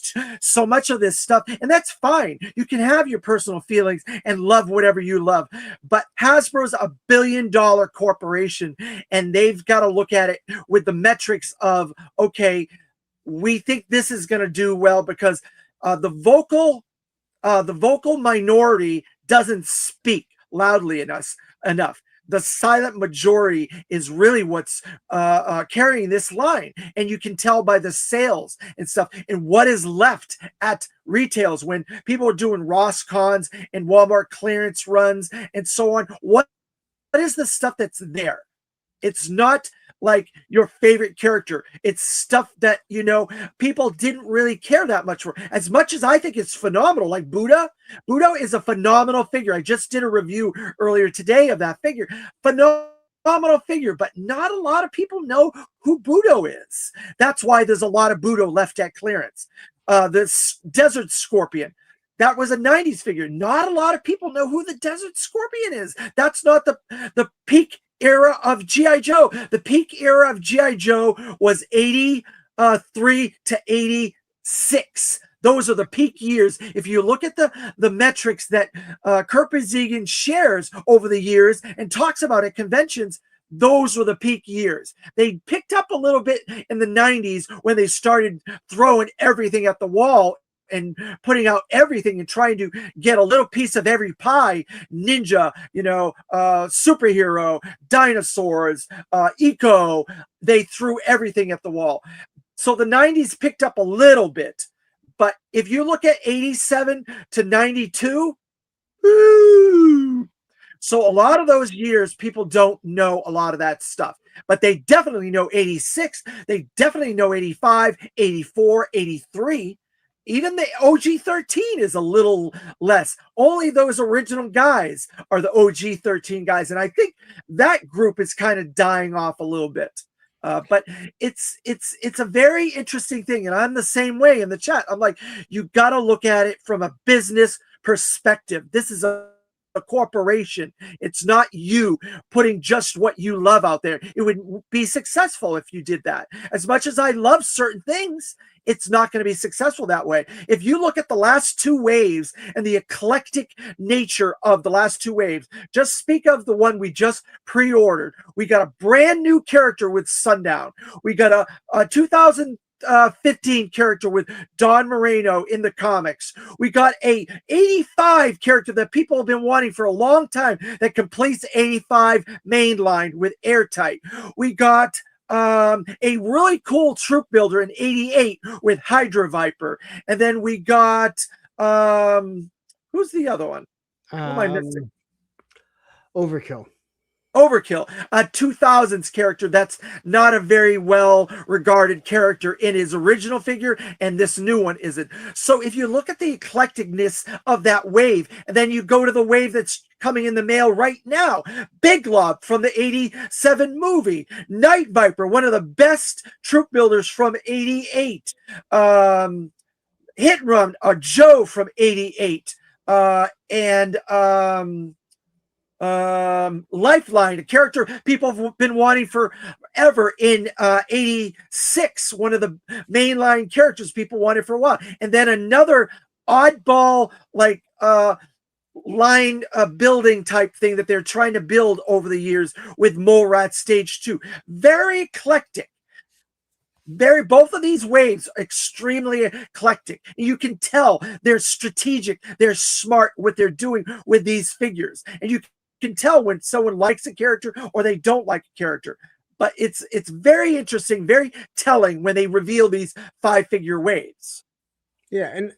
so much of this stuff, and that's fine. You can have your personal feelings and love whatever you love, but Hasbro's a billion-dollar corporation, and they've got to look at it with the metrics of, okay, we think this is going to do well because the vocal minority doesn't speak loudly enough. The silent majority is really what's carrying this line. And you can tell by the sales and stuff and what is left at retails when people are doing Ross Cons and Walmart clearance runs and so on. What is the stuff that's there? It's not like your favorite character. It's stuff that, you know, people didn't really care that much for. As much as I think it's phenomenal, like Buddha. Buddha is a phenomenal figure. I just did a review earlier today of that figure. Phenomenal figure, but not a lot of people know who Buddha is. That's why there's a lot of Buddha left at clearance. This Desert Scorpion. That was a 90s figure. Not a lot of people know who the Desert Scorpion is. That's not the peak era of G.I. Joe. The peak era of G.I. Joe was 83 to 86. Those are the peak years. If you look at the metrics that Kurt Bazzigan shares over the years and talks about at conventions, those were the peak years. They picked up a little bit in the 90s when they started throwing everything at the wall and putting out everything and trying to get a little piece of every pie. Ninja, you know, superhero, dinosaurs, eco. They threw everything at the wall. So the 90s picked up a little bit. But if you look at 87 to 92, woo, so a lot of those years, people don't know a lot of that stuff. But they definitely know 86. They definitely know 85, 84, 83. Even the OG 13 is a little less. Only those original guys are the OG 13 guys. And I think that group is kind of dying off a little bit. But it's a very interesting thing. And I'm the same way in the chat. I'm like, you got to look at it from a business perspective. This is a corporation. It's not you putting just what you love out there. It would be successful if you did that. As much as I love certain things, it's not going to be successful that way. If you look at the last two waves and the eclectic nature of the last two waves, just speak of the one we just pre-ordered. We got a brand new character with Sundown. We got a 2015 character with Don Moreno in the comics. We got a 85 character that people have been wanting for a long time that completes 85 mainline with Airtight. We got a really cool troop builder in 88 with Hydra Viper. And then we got who's the other one? Who am I missing? Overkill, a 2000s character that's not a very well regarded character in his original figure, and this new one isn't. So if you look at the eclecticness of that wave, and then you go to the wave that's coming in the mail right now, Big Lob from the 87 movie, Night Viper, one of the best troop builders from 88, Hit Run, Joe from 88, and Lifeline, a character people have been wanting forever in 86, one of the mainline characters people wanted for a while. And then another oddball like line building type thing that they're trying to build over the years with Mole Rat Stage 2. Very eclectic. Both of these waves are extremely eclectic. You can tell they're strategic, they're smart what they're doing with these figures. And you can tell when someone likes a character or they don't like a character. But it's very interesting, very telling when they reveal these 5-figure waves. Yeah, and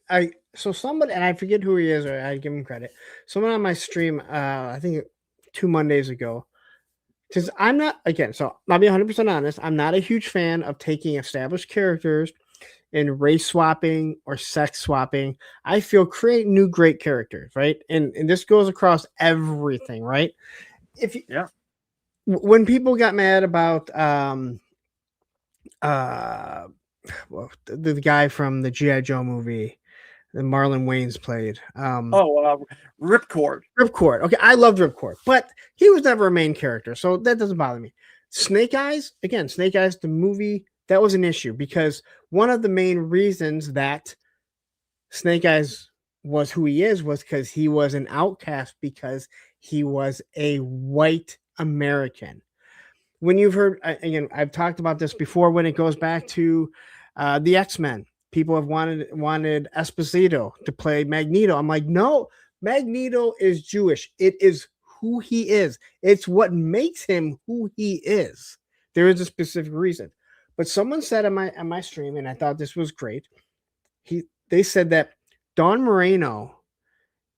so somebody, and I forget who he is, or I give him credit. Someone on my stream, I think 2 Mondays ago, because I'm not, again, so I'll be 100% honest. I'm not a huge fan of taking established characters and race swapping or sex swapping. I feel create new great characters, right? And this goes across everything, right? If you, Yeah. when people got mad about uh well, the guy from the G.I. Joe movie that Marlon Wayans played. Ripcord. Ripcord. Okay, I loved Ripcord, but he was never a main character, so that doesn't bother me. Snake Eyes, again, Snake Eyes, the movie, that was an issue because one of the main reasons that Snake Eyes was who he is was because he was an outcast because he was a white American. When you've heard, again, I've talked about this before when it goes back to the X-Men. People have wanted Esposito to play Magneto. I'm like, no, Magneto is Jewish. It is who he is. It's what makes him who he is. There is a specific reason. But someone said on my stream, and I thought this was great. They said that Don Moreno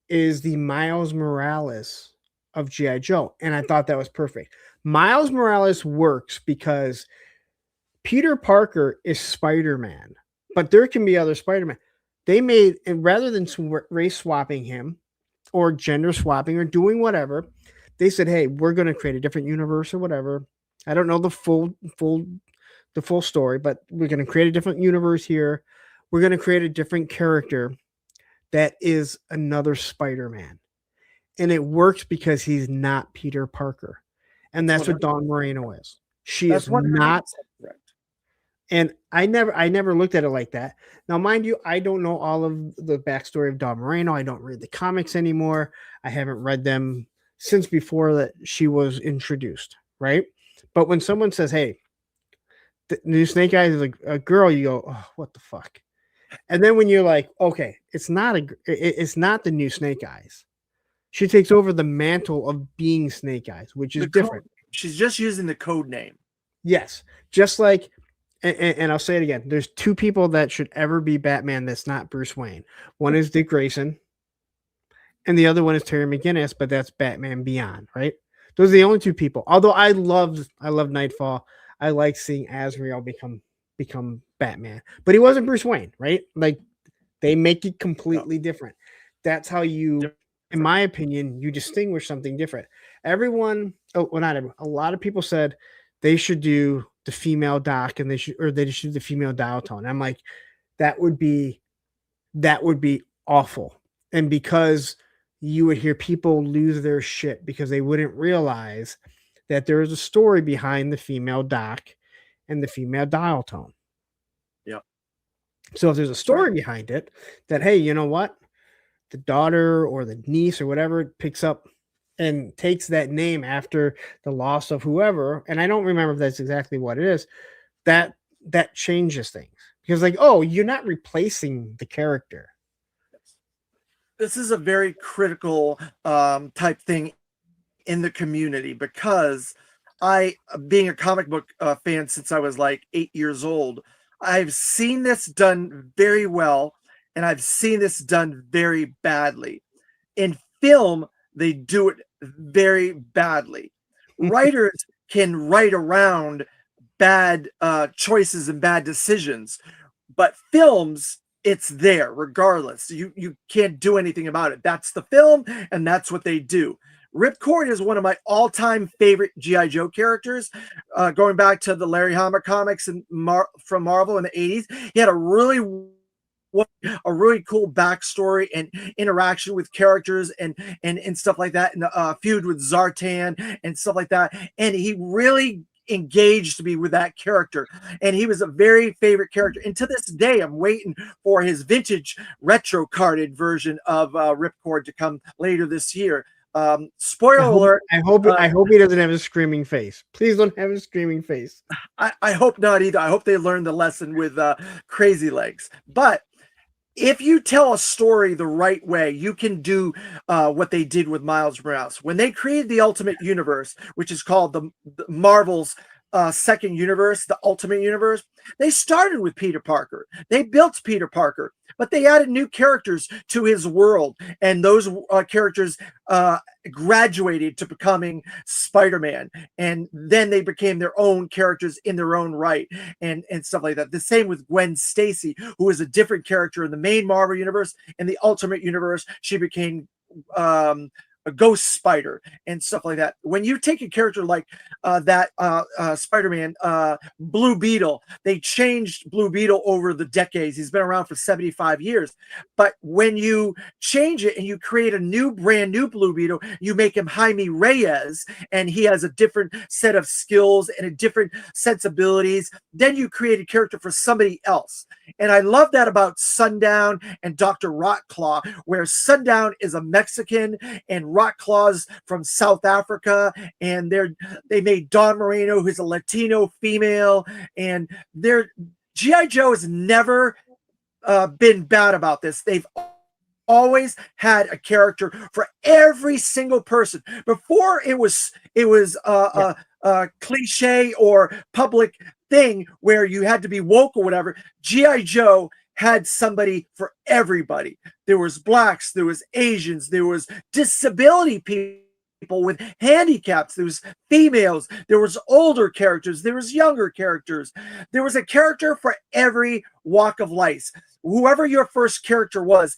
is the Miles Morales of G.I. Joe. And I thought that was perfect. Miles Morales works because Peter Parker is Spider-Man, but there can be other Spider-Man. They made, and rather than race swapping him or gender swapping or doing whatever, they said, hey, we're going to create a different universe or whatever. I don't know the full story, but we're going to create a different universe here. We're going to create a different character that is another Spider-Man. And it works because he's not Peter Parker. And that's what Dawn Moreno is. She is not correct. And I never looked at it like that. Now, mind you, I don't know all of the backstory of Dawn Moreno. I don't read the comics anymore. I haven't read them since before that she was introduced, right? But when someone says, hey, the new Snake Eyes is a girl, you go, oh, what the fuck? And then when you're like, okay, it's not the new Snake Eyes. She takes over the mantle of being Snake Eyes, which is different. She's just using the code name. Yes. Just like, and I'll say it again, there's two people that should ever be Batman that's not Bruce Wayne. One is Dick Grayson, and the other one is Terry McGinnis, but that's Batman Beyond, right? Those are the only two people. Although I love Nightfall. I like seeing Azrael become Batman. But he wasn't Bruce Wayne, right? Like, they make it completely different. That's how you... in my opinion, you distinguish something different. Everyone, not everyone, a lot of people said they should do the female Doc and they should do the female dial tone. I'm like, that would be awful. And because you would hear people lose their shit because they wouldn't realize that there is a story behind the female Doc and the female dial tone. Yeah. So if there's a story behind it, that, hey, you know what? The daughter or the niece or whatever picks up and takes that name after the loss of whoever, and I don't remember if that's exactly what it is, that changes things. Because like, oh, you're not replacing the character. This is a very critical type thing in the community because I, being a comic book fan since I was like 8 years old, I've seen this done very well. And I've seen this done very badly. In film, they do it very badly. Writers can write around bad choices and bad decisions, but films, it's there regardless. You can't do anything about it. That's the film, and that's what they do. Ripcord is one of my all-time favorite G.I. Joe characters. Going back to the Larry Hama comics and from Marvel in the 80s, he had a really cool backstory and interaction with characters and stuff like that, and the feud with Zartan and stuff like that. And he really engaged me with that character, and he was a very favorite character. And to this day, I'm waiting for his vintage retro carded version of Ripcord to come later this year. Spoiler alert. I hope he doesn't have a screaming face. Please don't have a screaming face. I hope not either. I hope they learned the lesson with Crazy Legs. But if you tell a story the right way, you can do what they did with Miles Morales. When they created the Ultimate Universe, which is called the Marvel's second universe, the Ultimate Universe, they started with Peter Parker. They built Peter Parker, but they added new characters to his world, and those characters graduated to becoming Spider-Man, and then they became their own characters in their own right, and stuff like that. The same with Gwen Stacy, who is a different character in the main Marvel universe. In the Ultimate Universe, she became a Ghost Spider and stuff like that. When you take a character like that Spider-Man, Blue Beetle, they changed Blue Beetle over the decades. He's been around for 75 years. But when you change it and you create a brand new Blue Beetle, you make him Jaime Reyes, and he has a different set of skills and a different sensibilities. Then you create a character for somebody else. And I love that about Sundown and Dr. Rotclaw, where Sundown is a Mexican and Rotclaw's from South Africa, and they made Dawn Moreno, who's a Latino female, and G.I. Joe has never been bad about this. They've always had a character for every single person. Before it was a cliche or public thing where you had to be woke or whatever. G.I. Joe had somebody for everybody. There was blacks, there was Asians, there was disability people with handicaps, there was females, there was older characters, there was younger characters. There was a character for every walk of life. Whoever your first character was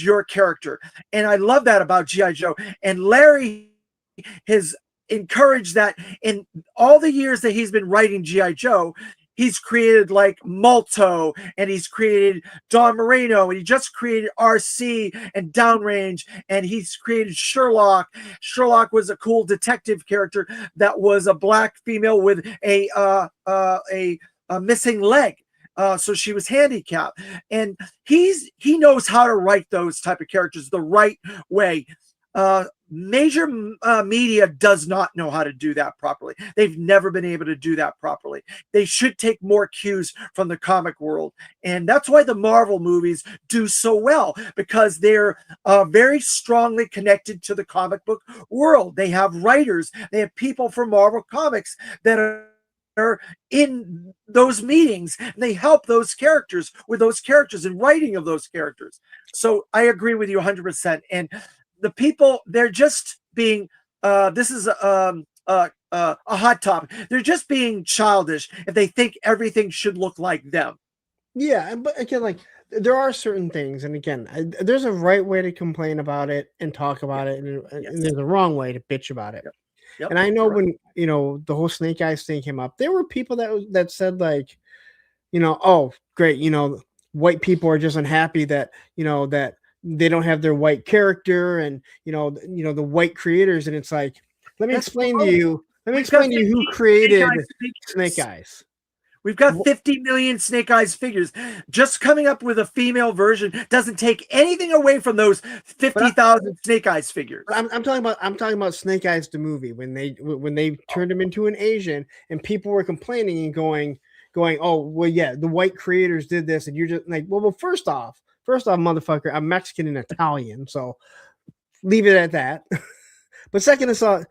your character. And I love that about G.I. Joe. And Larry has encouraged that in all the years that he's been writing G.I. Joe. He's created like Malto, and he's created Dawn Moreno, and he just created RC and Downrange, and he's created Sherlock. Sherlock was a cool detective character that was a black female with a missing leg. So she was handicapped, and he knows how to write those type of characters the right way. Major media does not know how to do that properly. They've never been able to do that properly. They should take more cues from the comic world. And that's why the Marvel movies do so well, because they're very strongly connected to the comic book world. They have writers, they have people from Marvel Comics that are in those meetings, and they help those characters with those characters and writing of those characters. So I agree with you 100%. And the people, they're just being this is a hot topic. They're just being childish if they think everything should look like them. Yeah, but again, like there are certain things, and again, there's a right way to complain about it and talk about it, and there's a wrong way to bitch about it. Yep. And I know when the whole Snake Eyes thing came up, there were people that said like, oh great, white people are just unhappy that that they don't have their white character, and the white creators, and it's like, let me explain to you who created Snake Eyes. We've got 50 million Snake Eyes figures. Just coming up with a female version doesn't take anything away from those 50,000 Snake Eyes figures. I'm talking about Snake Eyes the movie, when they turned him into an Asian, and people were complaining and going, oh well, yeah, the white creators did this, and you're just like, well, first off, motherfucker, I'm Mexican and Italian, so leave it at that. But second of all,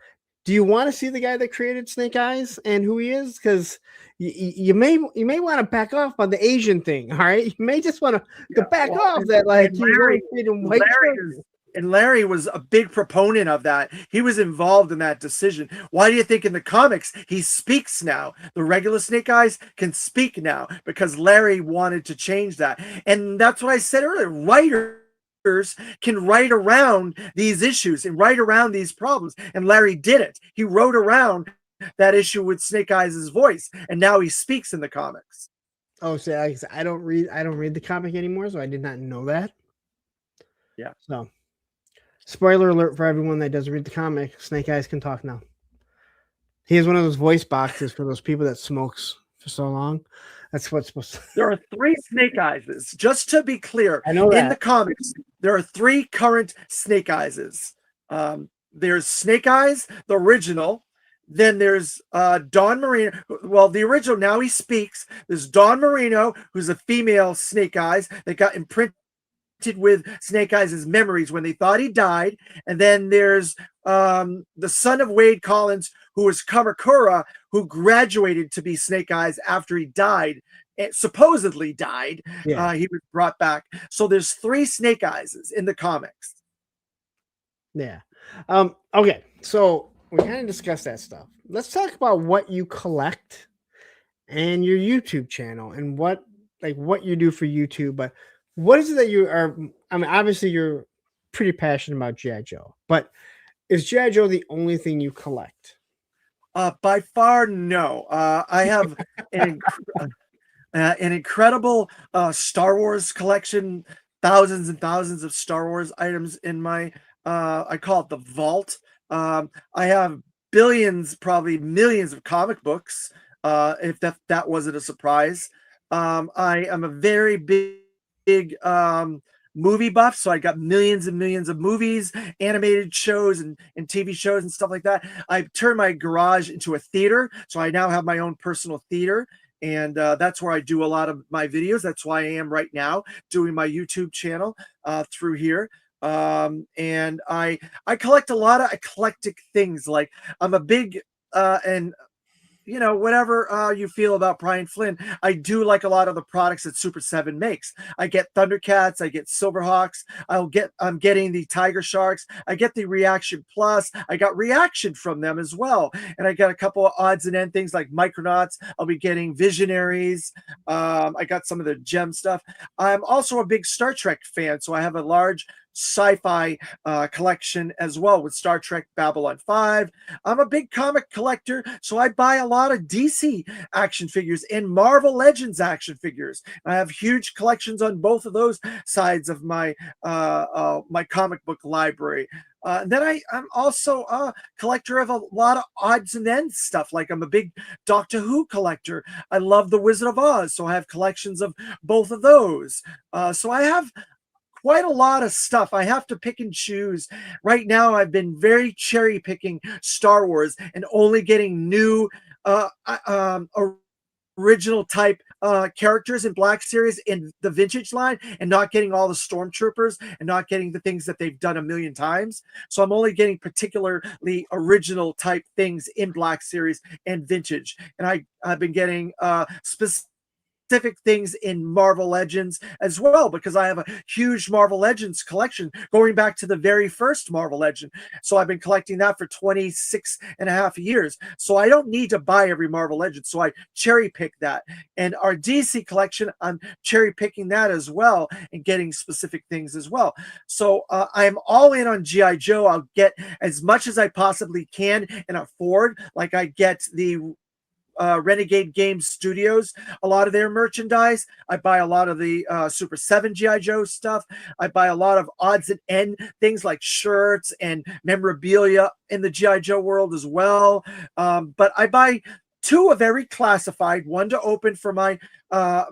do you want to see the guy that created Snake Eyes and who he is? Because you may want to back off on the Asian thing. All right, you may just want to back off that, like, Larry was a big proponent of that. He was involved in that decision. Why do you think in the comics he speaks now? The regular Snake Eyes can speak now because Larry wanted to change that. And that's what I said earlier. Writers can write around these issues and write around these problems. And Larry did it. He wrote around that issue with Snake Eyes' voice, and now he speaks in the comics. Oh, so I don't read the comic anymore, so I did not know that. Yeah. So, spoiler alert for everyone that doesn't read the comic: Snake Eyes can talk now. He has one of those voice boxes for those people that smokes for so long. That's what's supposed to. There are 3 Snake Eyes. Just to be clear, I know that. In the comics, there are 3 current Snake Eyes. There's Snake Eyes, the original. Then there's Dawn Moreno. Well, the original, now he speaks. There's Dawn Moreno, who's a female Snake Eyes that got imprinted with Snake Eyes' memories when they thought he died. And then there's the son of Wade Collins, who was Kamakura, who graduated to be Snake Eyes after he died, supposedly died. Yeah. He was brought back. So there's 3 Snake Eyes in the comics. Yeah. Okay. So we kind of discussed that stuff. Let's talk about what you collect and your YouTube channel and what you do for YouTube. But what is it that you are? I mean, obviously you're pretty passionate about G.I. Joe, but is G.I. Joe the only thing you collect? By far, no. I have an incredible Star Wars collection, thousands and thousands of Star Wars items in my, I call it the vault. I have billions, probably millions of comic books, if that wasn't a surprise. I am a very big movie buff, so I got millions and millions of movies, animated shows, and TV shows and stuff like that. I've turned my garage into a theater, so I now have my own personal theater, and that's where I do a lot of my videos. That's why I am right now doing my YouTube channel through here. And I collect a lot of eclectic things. Like I'm a big and whatever you feel about Brian Flynn, I do like a lot of the products that Super 7 makes. I get Thundercats, I get Silverhawks, I'm getting the Tiger Sharks, I get the Reaction Plus, I got Reaction from them as well. And I got a couple of odds and end things like Micronauts, I'll be getting Visionaries, I got some of the gem stuff. I'm also a big Star Trek fan, so I have a large sci-fi collection as well with Star Trek Babylon 5. I'm a big comic collector, so I buy a lot of DC action figures and Marvel Legends action figures. I have huge collections on both of those sides of my my comic book library. Then I'm also a collector of a lot of odds and ends stuff. Like I'm a big Doctor Who collector. I love The Wizard of Oz, so I have collections of both of those. So I have quite a lot of stuff. I have to pick and choose. Right now, I've been very cherry picking Star Wars and only getting new original type characters in Black Series in the vintage line, and not getting all the stormtroopers and not getting the things that they've done a million times. So I'm only getting particularly original type things in Black Series and vintage. And I've been getting specific things in Marvel Legends as well, because I have a huge Marvel Legends collection going back to the very first Marvel Legend. So I've been collecting that for 26 and a half years. So I don't need to buy every Marvel Legend. So I cherry pick that. And our DC collection, I'm cherry picking that as well and getting specific things as well. So I'm all in on G.I. Joe. I'll get as much as I possibly can and afford. Like I get the Renegade Games Studios, a lot of their merchandise. I buy a lot of the Super 7 G.I. Joe stuff. I buy a lot of odds and end things like shirts and memorabilia in the G.I. Joe world as well. But I buy 2 of every classified, one to open for my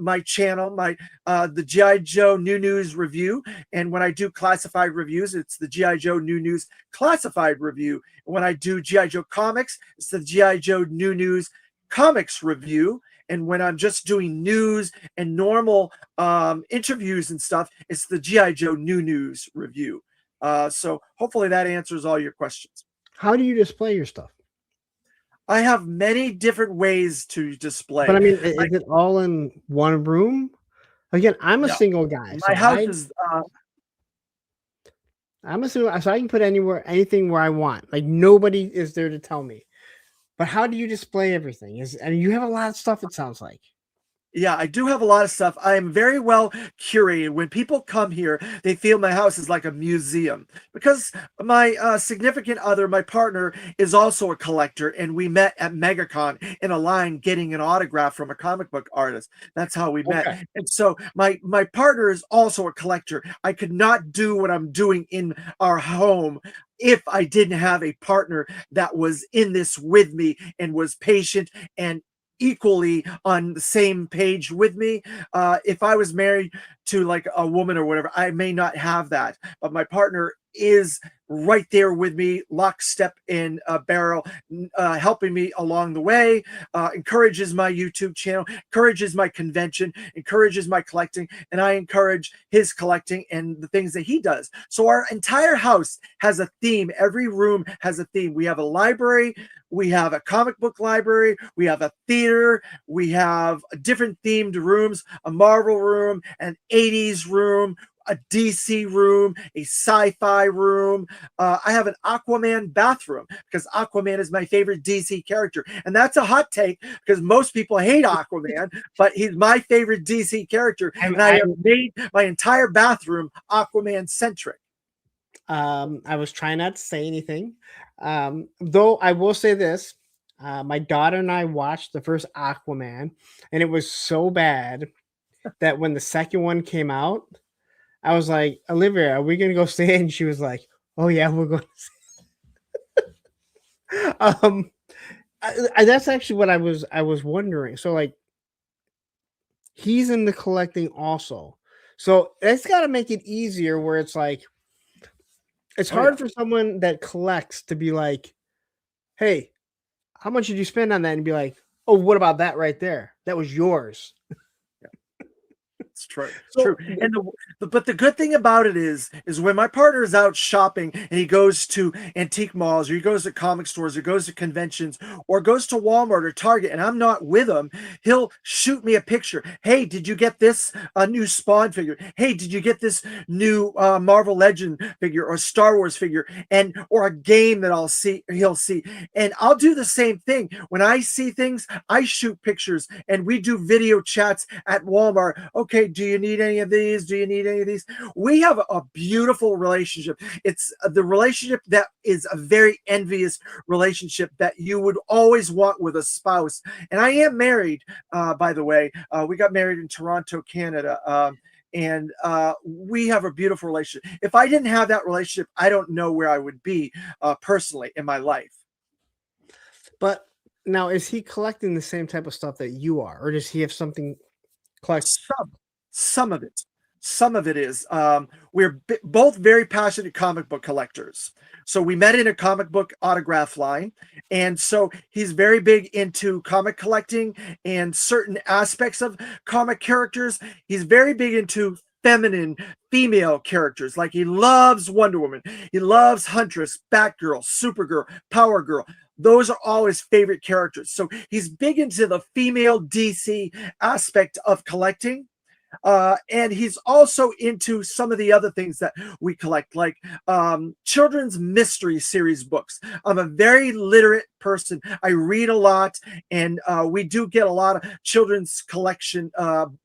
my channel, the G.I. Joe New News review. And when I do classified reviews, it's the G.I. Joe New News classified review. When I do G.I. Joe comics, it's the G.I. Joe New News comics review. And when I'm just doing news and normal interviews and stuff, it's the G.I. Joe New News review. So hopefully that answers all your questions. How do you display your stuff? I have many different ways to display. But I mean, is it all in one room? Again, I'm a single guy. My house is I'm assuming, so I can put anything where I want. Like nobody is there to tell me. But how do you display everything? And you have a lot of stuff, it sounds like. Yeah, I do have a lot of stuff. I am very well curated. When people come here, they feel my house is like a museum, because my significant other, my partner, is also a collector, and we met at MegaCon in a line getting an autograph from a comic book artist. That's how we met. And so my partner is also a collector. I could not do what I'm doing in our home if I didn't have a partner that was in this with me and was patient and equally on the same page with me. If I was married to like a woman or whatever, I may not have that, but my partner is right there with me, lockstep and barrel, helping me along the way, encourages my YouTube channel, encourages my convention, encourages my collecting, and I encourage his collecting and the things that he does. So our entire house has a theme. Every room has a theme. We have a library, we have a comic book library, we have a theater, we have different themed rooms, a Marvel room, an 80s room, a DC room, a sci-fi room. I have an Aquaman bathroom because Aquaman is my favorite DC character. And that's a hot take because most people hate Aquaman, but he's my favorite DC character. And I have made my entire bathroom Aquaman centric. I was trying not to say anything. Though I will say this. My daughter and I watched the first Aquaman, and it was so bad that when the second one came out, I was like, Olivia, are we gonna go see it? And she was like, oh yeah, we're going to see it. That's actually what I was wondering. So like he's into collecting also. So it's gotta make it easier where it's like it's hard for someone that collects to be like, hey, how much did you spend on that? And be like, oh, what about that right there? That was yours. It's true. It's true. And but the good thing about it is when my partner is out shopping and he goes to antique malls or he goes to comic stores or goes to conventions or goes to Walmart or Target and I'm not with him, he'll shoot me a picture. Hey, did you get this new Spawn figure? Hey, did you get this new Marvel Legend figure or Star Wars figure? And or a game that he'll see. And I'll do the same thing. When I see things, I shoot pictures and we do video chats at Walmart. Okay, do you need any of these? Do you need any of these? We have a beautiful relationship. It's the relationship that is a very envious relationship that you would always want with a spouse. And I am married, by the way. We got married in Toronto, Canada. And we have a beautiful relationship. If I didn't have that relationship, I don't know where I would be personally in my life. But now, is he collecting the same type of stuff that you are, or does he have something collect? Some of it is. We're both very passionate comic book collectors. So we met in a comic book autograph line. And so he's very big into comic collecting and certain aspects of comic characters. He's very big into feminine female characters. Like he loves Wonder Woman. He loves Huntress, Batgirl, Supergirl, Power Girl. Those are all his favorite characters. So he's big into the female DC aspect of collecting. And he's also into some of the other things that we collect, like children's mystery series books. I'm a very literate person. I read a lot, and we do get a lot of children's collection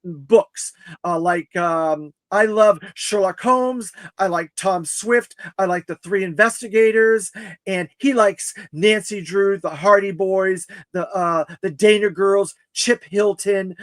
books. I love Sherlock Holmes. I like Tom Swift. I like the Three Investigators, and he likes Nancy Drew, the Hardy Boys, the Dana Girls, Chip Hilton.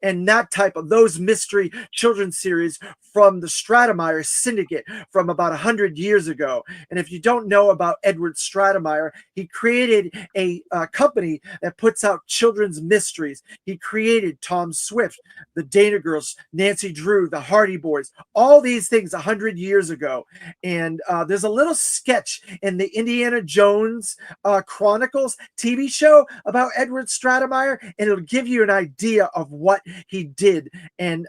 And that type of those mystery children's series from the Stratemeyer Syndicate from about 100 years ago. And if you don't know about Edward Stratemeyer, he created a company that puts out children's mysteries. He created Tom Swift, the Dana Girls, Nancy Drew, the Hardy Boys, all these things 100 years ago. And there's a little sketch in the Indiana Jones Chronicles TV show about Edward Stratemeyer, and it'll give you an idea of what he did. And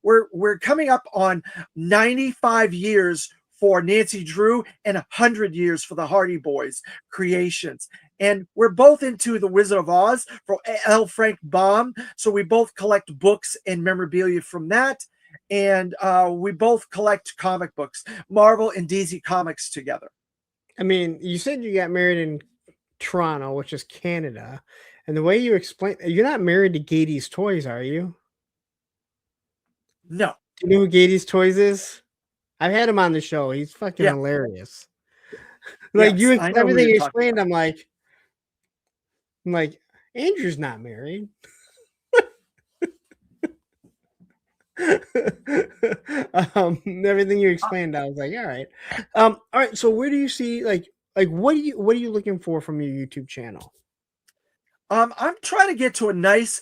we're coming up on 95 years for Nancy Drew and 100 years for the Hardy Boys creations. And we're both into the Wizard of Oz for L. Frank Baum. So we both collect books and memorabilia from that. And we both collect comic books, Marvel and DC Comics together. I mean, you said you got married in Toronto, which is Canada. And the way you explain, you're not married to Gady's Toys, are you? No. Do you know who Gady's Toys is? I've had him on the show. He's fucking hilarious. Like yes, everything you explained, I'm like, Andrew's not married. Everything you explained, I was like, all right. All right. So where do you see like what are you looking for from your YouTube channel? I'm trying to get to a nice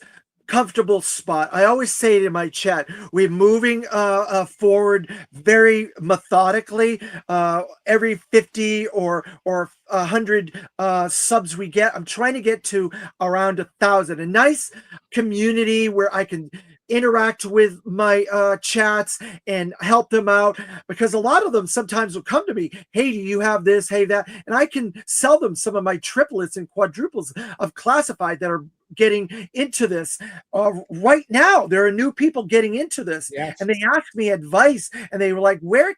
comfortable spot. I always say to my chat, we're moving forward very methodically. Every 50 or 100 subs we get, I'm trying to get to around 1,000. A nice community where I can interact with my chats and help them out, because a lot of them sometimes will come to me, hey, do you have this, hey, that, and I can sell them some of my triplets and quadruples of classified that are getting into this right now. There are new people getting into this, Yes. and they asked me advice, and they were like, where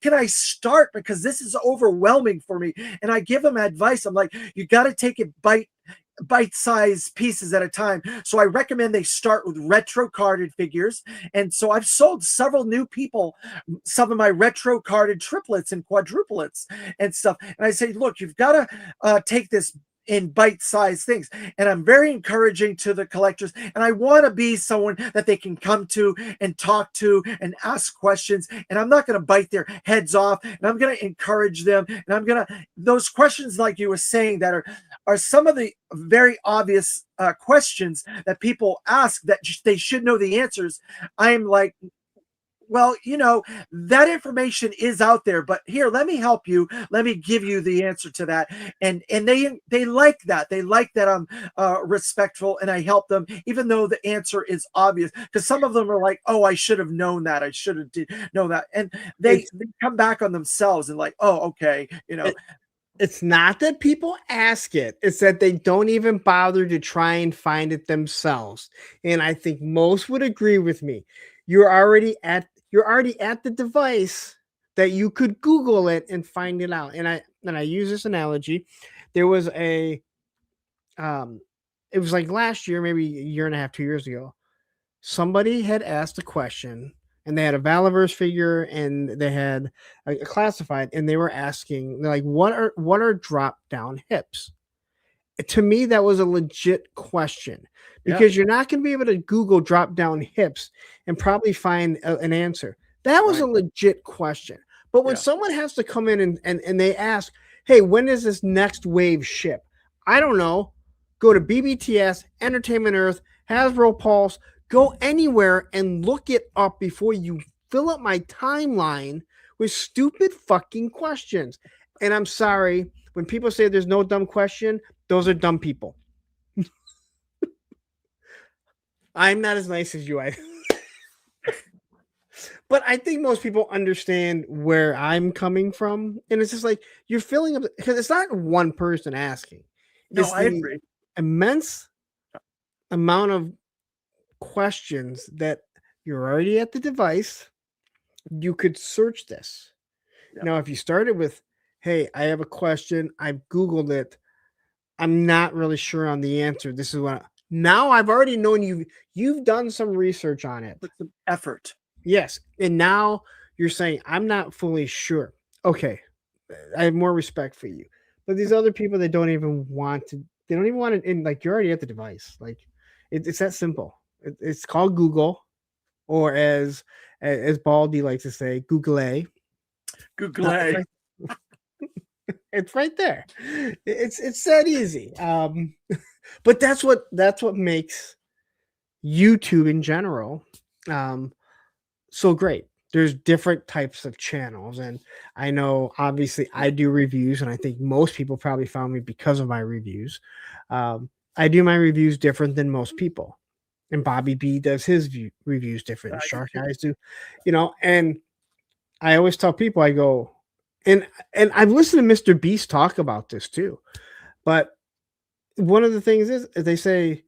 can I start, because this is overwhelming for me? And I give them advice. I'm like, you got to take it bite-sized pieces at a time. So I recommend they start with retro carded figures. And so I've sold several new people some of my retro carded triplets and quadruplets and stuff. And I say, look, you've got to take this in bite-sized things. And I'm very encouraging to the collectors. And I want to be someone that they can come to and talk to and ask questions. And I'm not going to bite their heads off. And I'm going to encourage them. And I'm going to, those questions, like you were saying, that are some of the very obvious questions that people ask that they should know the answers. I'm like, well, you know, that information is out there, but here, let me help you. Let me give you the answer to that. And they like that. They like that I'm respectful and I help them, even though the answer is obvious. Because some of them are like, oh, I should have known that. I should have known that. And they come back on themselves and like, oh, okay, you know. It's not that people ask it, it's that they don't even bother to try and find it themselves. And I think most would agree with me. You're already at the device that you could Google it and find it out. And I use this analogy. There was it was like last year, maybe a year and a half, 2 years ago. Somebody had asked a question, and they had a Valaverse figure and they had a classified, and they were asking, they're like, what are drop down hips? To me, that was a legit question, because you're not going to be able to Google drop down hips and probably find an answer. That was a legit question. But when someone has to come in and they ask, hey, when is this next wave ship? I don't know. Go to BBTS, Entertainment Earth, Hasbro Pulse, go anywhere and look it up before you fill up my timeline with stupid fucking questions. And I'm sorry, when people say there's no dumb question, those are dumb people. I'm not as nice as you. But I think most people understand where I'm coming from. And it's just like, you're filling up, because it's not one person asking. No, It's I agree. Immense amount of questions that you're already at the device. You could search this. Now, if you started with, hey, I have a question, I've Googled it, I'm not really sure on the answer, this is what now I've already known you've done some research on it. Put some effort. Yes. And now you're saying, I'm not fully sure. Okay. I have more respect for you. But these other people that don't even want to, they don't even want it in, like, you're already at the device. Like, it's that simple. It's called Google, or as Baldy likes to say, Google. Google. It's right there. It's that easy. But that's what makes YouTube in general so great. There's different types of channels, and I know obviously I do reviews, and I think most people probably found me because of my reviews. I do my reviews different than most people, and Bobby B does his reviews different. And Shark Eyes do, and I always tell people, I go, and I've listened to Mr. Beast talk about this too, but one of the things is they say,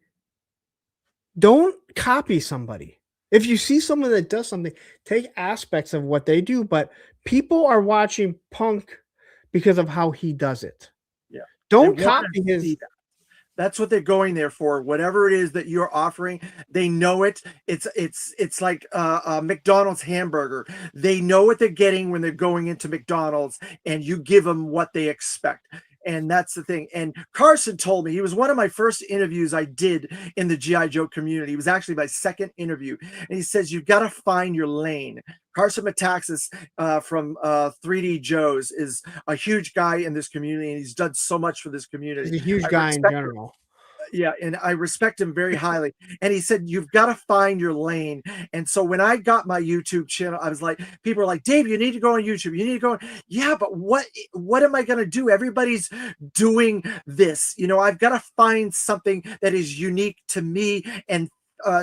don't copy somebody. If you see someone that does something, take aspects of what they do, but people are watching Punk because of how he does it. Yeah. Don't copy his. That's what they're going there for. Whatever it is that you're offering, they know it. It's like a McDonald's hamburger. They know what they're getting when they're going into McDonald's, and you give them what they expect. And that's the thing. And Carson told me, he was one of my first interviews I did in the G.I. Joe community. It was actually my second interview. And he says, you've got to find your lane. Carson Metaxas from 3D Joe's is a huge guy in this community, and he's done so much for this community. He's a huge guy in general. Yeah, and I respect him very highly. And he said, "You've got to find your lane." And so when I got my YouTube channel, I was like, people are like, "Dave, you need to go on YouTube. You need to go." Yeah, but what am I going to do? Everybody's doing this. I've got to find something that is unique to me and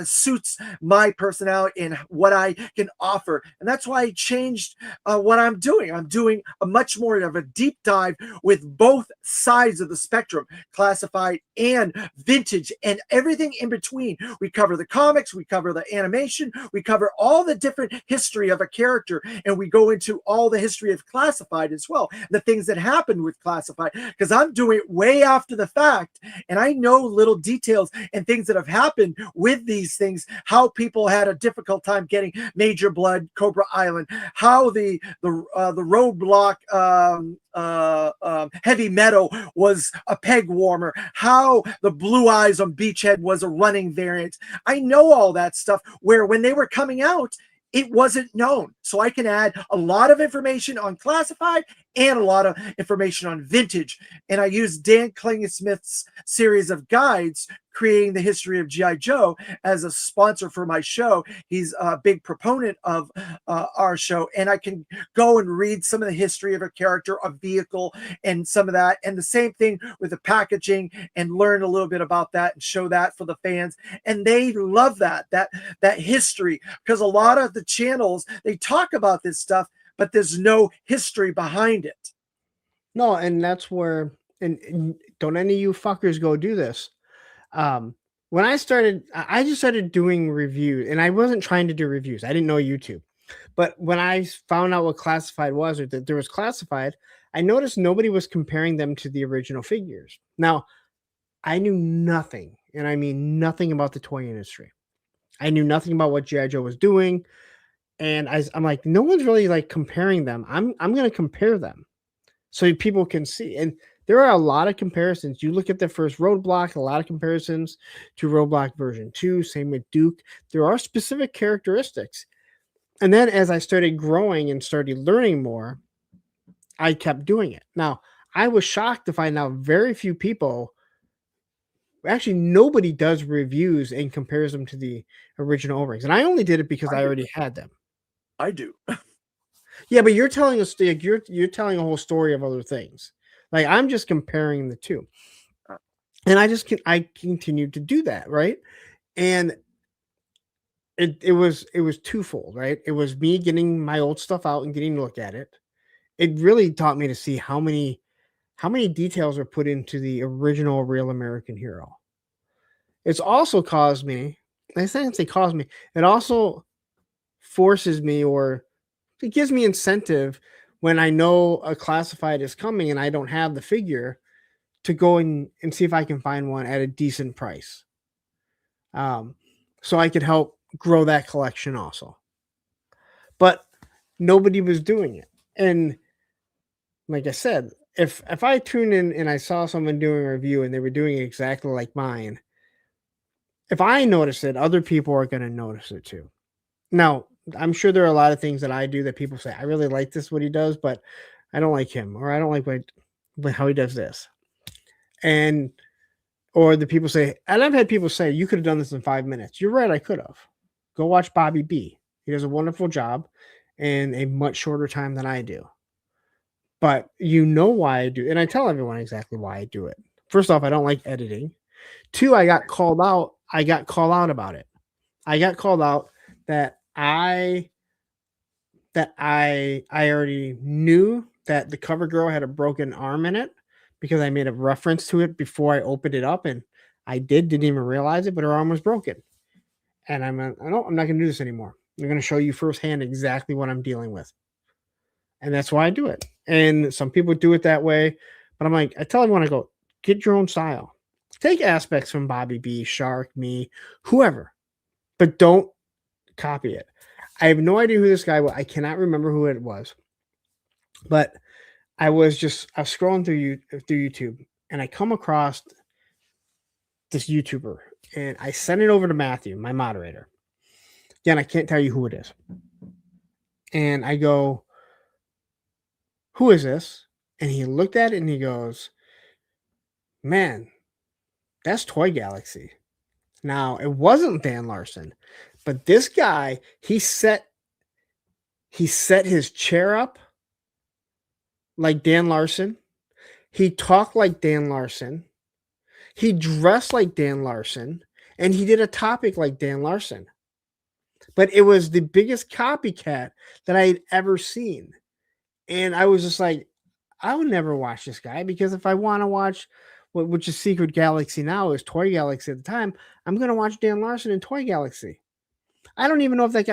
suits my personality and what I can offer. And that's why I changed what I'm doing. I'm doing a much more of a deep dive with both sides of the spectrum, classified and vintage, and everything in between. We cover the comics, we cover the animation, we cover all the different history of a character, and we go into all the history of classified as well, the things that happened with classified, because I'm doing it way after the fact, and I know little details and things that have happened with these things, how people had a difficult time getting Major Blood, Cobra Island, how the roadblock heavy metal was a peg warmer, how the Blue Eyes on Beachhead was a running variant. I know all that stuff, where when they were coming out, it wasn't known. So I can add a lot of information on classified and a lot of information on vintage. And I use Dan Klingesmith's series of guides, Creating the History of G.I. Joe, as a sponsor for my show. He's a big proponent of our show. And I can go and read some of the history of a character, a vehicle, and some of that. And the same thing with the packaging, and learn a little bit about that and show that for the fans. And they love that history, because a lot of the channels, they talk about this stuff, but there's no history behind it. No, and that's where, and don't any of you fuckers go do this. When I just started doing reviews, and I wasn't trying to do reviews. I didn't know YouTube. But when I found out what classified was, or that there was classified, I noticed nobody was comparing them to the original figures. Now, I knew nothing, and I mean nothing about the toy industry. I knew nothing about what G.I. Joe was doing. And I'm like, no one's really like comparing them. I'm going to compare them so people can see. And there are a lot of comparisons. You look at the first Roadblock, a lot of comparisons to Roadblock version 2. Same with Duke. There are specific characteristics. And then as I started growing and started learning more, I kept doing it. Now, I was shocked to find out very few people, actually nobody, does reviews and compares them to the original O-rings. And I only did it because I already had them. I do. Yeah, but you're telling us, like, you're telling a whole story of other things. Like, I'm just comparing the two, and I continued to do that, right? And it was twofold, right? It was me getting my old stuff out and getting to look at it. It really taught me to see how many details are put into the original Real American Hero. It's also caused me. I can't say caused me. It also forces me, or it gives me incentive when I know a classified is coming and I don't have the figure, to go and see if I can find one at a decent price. So I could help grow that collection also. But nobody was doing it. And like I said, if I tuned in and I saw someone doing a review and they were doing it exactly like mine, if I notice it, other people are going to notice it too. Now, I'm sure there are a lot of things that I do that people say, I really like this, what he does, but I don't like him, or I don't like how he does this. And, or the people say, and I've had people say, you could have done this in 5 minutes. You're right, I could have. Go watch Bobby B. He does a wonderful job in a much shorter time than I do. But you know why I do, and I tell everyone exactly why I do it. First off, I don't like editing. 2, I got called out. I got called out about it. I got called out that I already knew that the cover girl had a broken arm in it, because I made a reference to it before I opened it up, and I didn't even realize it, but her arm was broken. And I'm not going to do this anymore. I'm going to show you firsthand exactly what I'm dealing with. And that's why I do it. And some people do it that way, but I'm like, I tell everyone, I go, get your own style. Take aspects from Bobby B, Shark, me, whoever, but don't copy it. I have no idea who this guy was. I cannot remember who it was, but I was scrolling through YouTube, and I come across this YouTuber, and I sent it over to Matthew, my moderator. Again, I can't tell you who it is. And I go, who is this? And he looked at it and he goes, man, That's Toy Galaxy. Now, it wasn't Dan Larson, but this guy, he set his chair up like Dan Larson. He talked like Dan Larson. He dressed like Dan Larson, and he did a topic like Dan Larson. But it was the biggest copycat that I had ever seen. And I was just like, I would never watch this guy, because if I want to watch which is Secret Galaxy now, is Toy Galaxy at the time, I'm going to watch Dan Larson and Toy Galaxy. I don't even know if that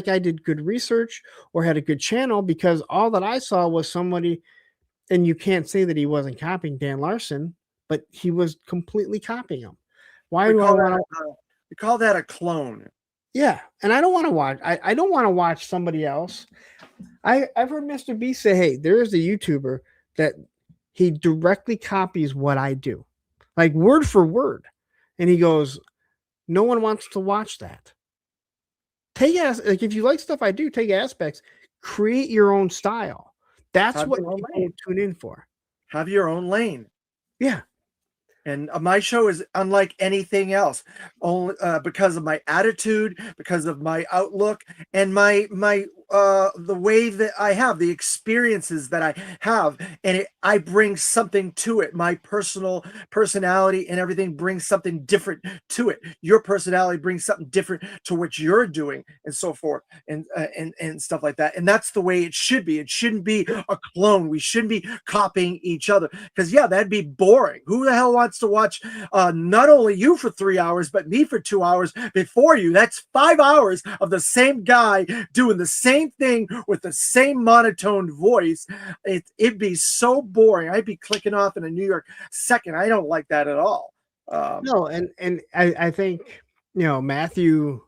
guy did good research or had a good channel, because all that I saw was somebody, and you can't say that he wasn't copying Dan Larson, but he was completely copying him. Why do I want to? We call that a clone. Yeah, and I don't want to watch. I don't want to watch somebody else. I've heard Mr. B say, "Hey, there is a YouTuber that he directly copies what I do, like word for word," and he goes, "No one wants to watch that." Like if you like stuff I do, take aspects, create your own style. That's what people tune in for. Have your own lane. Yeah. And my show is unlike anything else, only because of my attitude, because of my outlook, and my the way that I have, the experiences that I have, and I bring something to it. My personality and everything brings something different to it. Your personality brings something different to what you're doing, and so forth, and stuff like that. And that's the way it should be. It shouldn't be a clone. We shouldn't be copying each other, because yeah, that'd be boring. Who the hell wants to watch not only you for 3 hours, but me for 2 hours before you? That's 5 hours of the same guy doing the same thing with the same monotone voice. It'd be so boring. I'd be clicking off in a New York second. I don't like that at all. No, and I think, Matthew,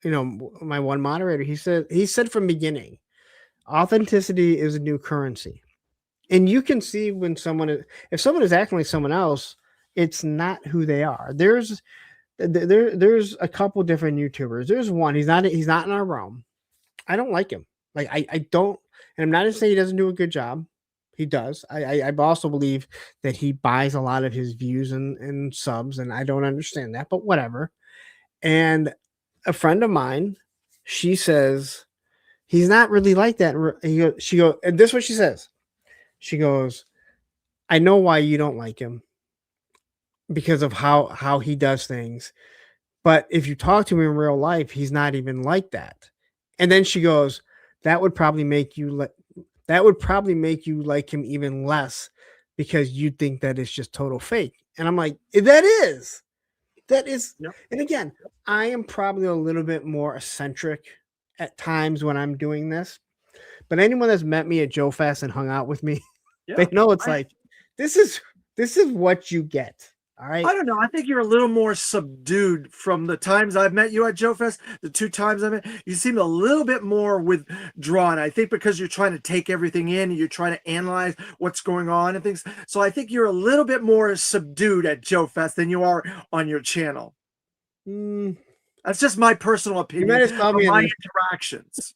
my one moderator, he said from beginning, authenticity is a new currency. And you can see when if someone is acting like someone else, it's not who they are. There's a couple different YouTubers. There's one, he's not in our realm. I don't like him. Like I don't, and I'm not to say he doesn't do a good job. He does. I also believe that he buys a lot of his views and subs, and I don't understand that, but whatever. And a friend of mine, she says he's not really like that. She goes, and this is what she says. She goes, I know why you don't like him, because of how he does things. But if you talk to him in real life, he's not even like that. And then she goes, that would probably make you like him even less, because you think that it's just total fake. And I'm like, that is. Yep. And again, I am probably a little bit more eccentric at times when I'm doing this. But anyone that's met me at JoeFest and hung out with me, they know it's like, this is what you get. All right. I don't know. I think you're a little more subdued from the times I've met you at JoeFest. The 2 times I met you, seem a little bit more withdrawn. I think because you're trying to take everything in, and you're trying to analyze what's going on and things. So I think you're a little bit more subdued at JoeFest than you are on your channel. That's just my personal opinion. You might as well from my interactions.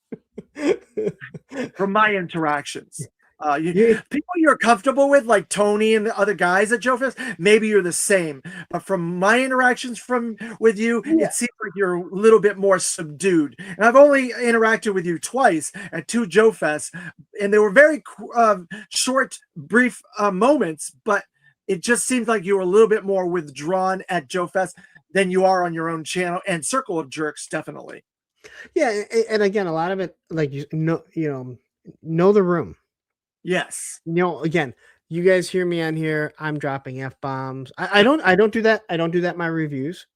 From my interactions. People you're comfortable with, like Tony and the other guys at JoeFest, maybe you're the same. But from my interactions with you, it seems like you're a little bit more subdued. And I've only interacted with you twice at 2 JoeFests, and they were very short, brief moments. But it just seems like you were a little bit more withdrawn at JoeFest than you are on your own channel and Circle of Jerks, definitely. Yeah, and again, a lot of it, like know the room. Yes. Again, you guys hear me on here, I'm dropping F-bombs. I don't do that. I don't do that in my reviews,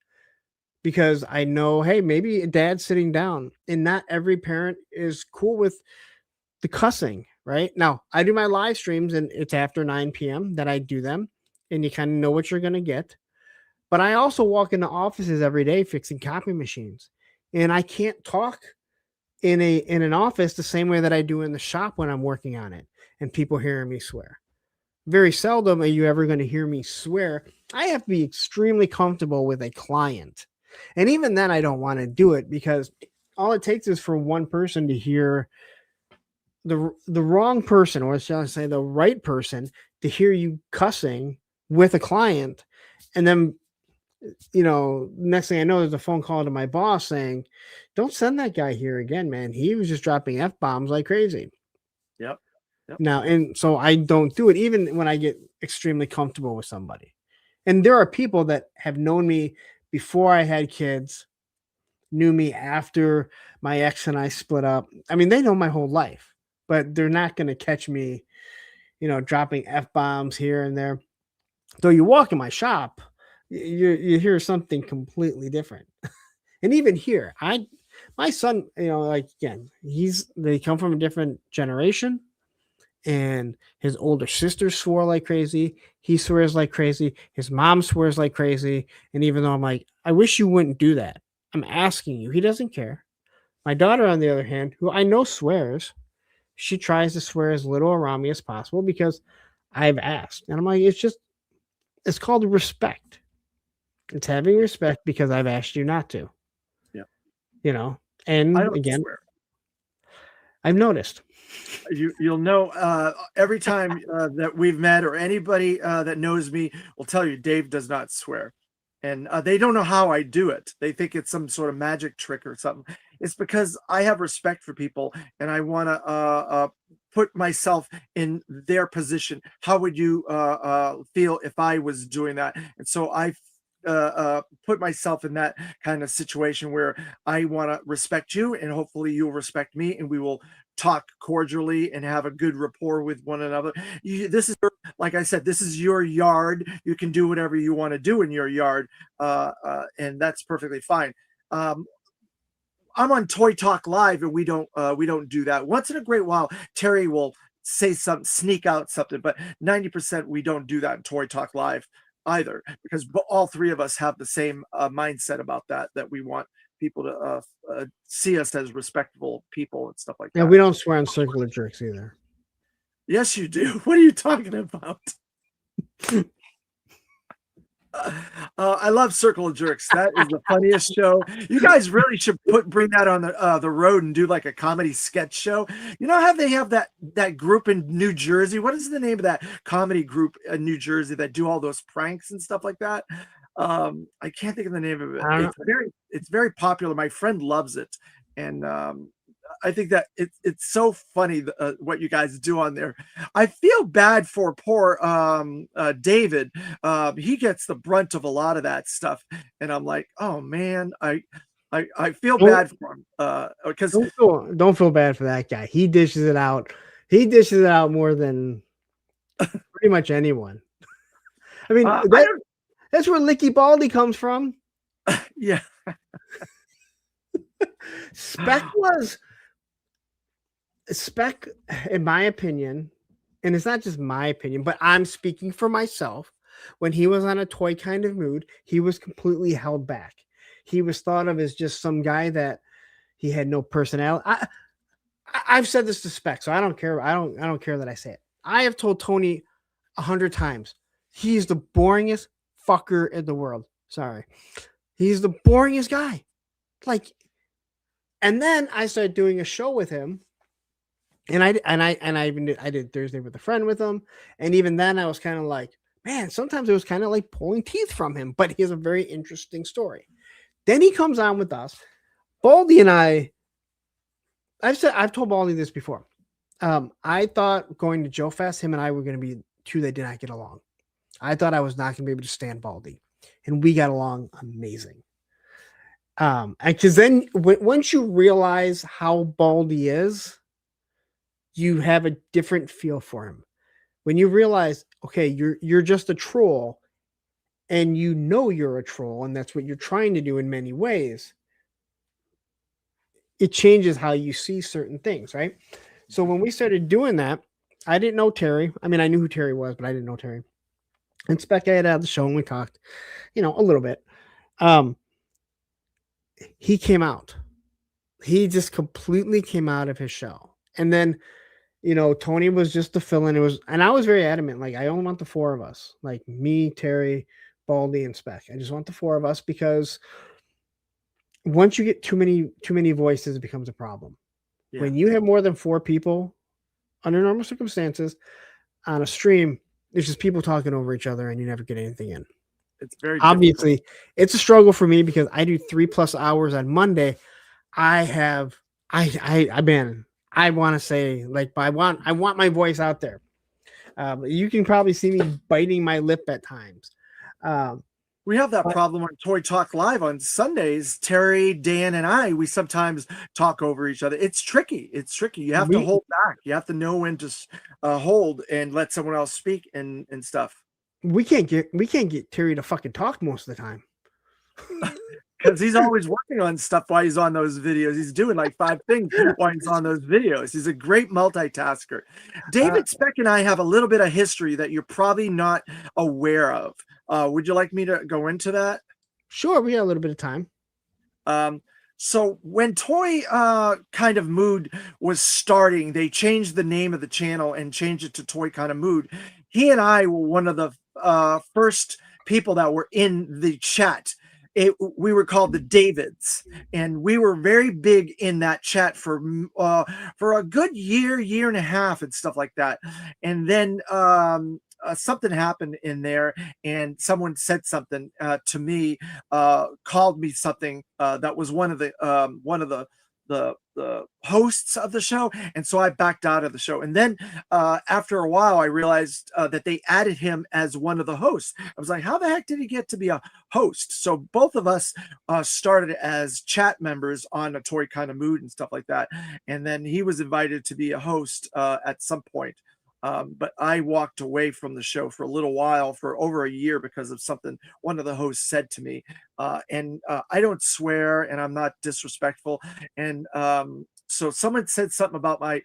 because I know, hey, maybe dad's sitting down, and not every parent is cool with the cussing, right? Now, I do my live streams, and it's after 9 p.m. that I do them, and you kind of know what you're going to get. But I also walk into offices every day fixing copy machines, and I can't talk in an office the same way that I do in the shop when I'm working on it and people hearing me swear. Very seldom are you ever going to hear me swear. I have to be extremely comfortable with a client. And even then, I don't want to do it, because all it takes is for one person to hear the wrong person, or shall I say the right person, to hear you cussing with a client, And then, next thing I know, there's a phone call to my boss saying, don't send that guy here again, man. He was just dropping F-bombs like crazy. Yep. Now, and so I don't do it even when I get extremely comfortable with somebody. And there are people that have known me before I had kids, knew me after my ex and I split up. I mean, they know my whole life, but they're not going to catch me, dropping F-bombs here and there. So you walk in my shop, you hear something completely different. And even here, my son, like, again, they come from a different generation, and his older sister swore like crazy. He swears like crazy. His mom swears like crazy. And even though I'm like, I wish you wouldn't do that, I'm asking you, he doesn't care. My daughter, on the other hand, who I know swears, she tries to swear as little around me as possible because I've asked. And I'm like, it's called respect. It's having respect because I've asked you not to. Yeah. And I don't again, swear. I've noticed. You'll know every time that we've met, or anybody that knows me will tell you Dave does not swear. And they don't know how I do it. They think it's some sort of magic trick or something. It's because I have respect for people, and I want to put myself in their position. How would you feel if I was doing that? And so I put myself in that kind of situation where I want to respect you, and hopefully you'll respect me, and we will talk cordially and have a good rapport with one another. This is, like I said, this is your yard. You can do whatever you want to do in your yard, and that's perfectly fine. I'm on Toy Talk Live, and we don't do that. Once in a great while, Terry will say something, sneak out something, but 90% we don't do that in Toy Talk Live either, because all three of us have the same mindset about that we want people to see us as respectable people and stuff like that. Yeah, we don't swear on Circular Jerks either. Yes, you do. What are you talking about? I love Circle of Jerks. That is the funniest show. You guys really should bring that on the road and do like a comedy sketch show. You know how they have that group in New Jersey? What is the name of that comedy group in New Jersey that do all those pranks and stuff like that? I can't think of the name of it. It's very popular. My friend loves it, and I think that it's so funny what you guys do on there. I feel bad for poor David. He gets the brunt of a lot of that stuff, and I'm like, oh man, I feel bad for him because don't feel bad for that guy. He dishes it out. He dishes it out more than pretty much anyone. I mean, that's where Licky Baldy comes from. Yeah. Spec, in my opinion, and it's not just my opinion, but I'm speaking for myself. When he was on a toy kind of mood, he was completely held back. He was thought of as just some guy that he had no personality. I've said this to Spec, so I don't care. I don't care that I say it. I have told Tony 100 times, he's the boringest fucker in the world. Sorry. He's the boringest guy. Like, and then I started doing a show with him, and I did Thursday with a friend with him, and even then I was kind of like, man, sometimes it was kind of like pulling teeth from him, but he has a very interesting story. Then he comes on with us. Baldy and I've told Baldy this before. I thought going to JoeFest, him and I were going to be two that did not get along. I thought I was not going to be able to stand Baldy, and we got along amazing. Because then once you realize how Baldy is, you have a different feel for him. When you realize, okay, you're just a troll, and you know you're a troll, and that's what you're trying to do in many ways, it changes how you see certain things, right? So when we started doing that, I didn't know Terry. I mean, I knew who Terry was, but I didn't know Terry. And Spec had the show, and we talked, a little bit. He came out. He just completely came out of his shell. And then, Tony was just the fill-in. And I was very adamant. Like, I only want the four of us, like me, Terry, Baldy, and Spec. I just want the four of us, because once you get too many voices, it becomes a problem. Yeah. When you have more than four people under normal circumstances on a stream, it's just people talking over each other, and you never get anything in. It's very difficult. Obviously, it's a struggle for me because I do 3+ hours on Monday. I want to say, like, I want my voice out there. You can probably see me biting my lip at times. We have that problem on Toy Talk Live on Sundays. Terry, Dan, and we sometimes talk over each other. It's tricky. It's tricky. You have to hold back. You have to know when to hold and let someone else speak and stuff. We can't get Terry to fucking talk most of the time. Because he's always working on stuff while he's on those videos. He's doing like 5 things while he's on those videos. He's a great multitasker. David Speck and I have a little bit of history that you're probably not aware of. Would you like me to go into that? Sure, we got a little bit of time. So when Toy Kind of Mood was starting, they changed the name of the channel and changed it to Toy Kind of Mood. He and I were one of the first people that were in the chat. We were called the Davids, and we were very big in that chat for a good year and a half and stuff like that. And then something happened in there, and someone said something to me, called me something that was one of the hosts of the show, and so I backed out of the show. And then after a while, I realized that they added him as one of the hosts. I was like, how the heck did he get to be a host? So both of us started as chat members on A Toy Kind of Mood and stuff like that, and then he was invited to be a host at some point. But I walked away from the show for a little while, for over a year, because of something one of the hosts said to me. And I don't swear, and I'm not disrespectful. And so someone said something about my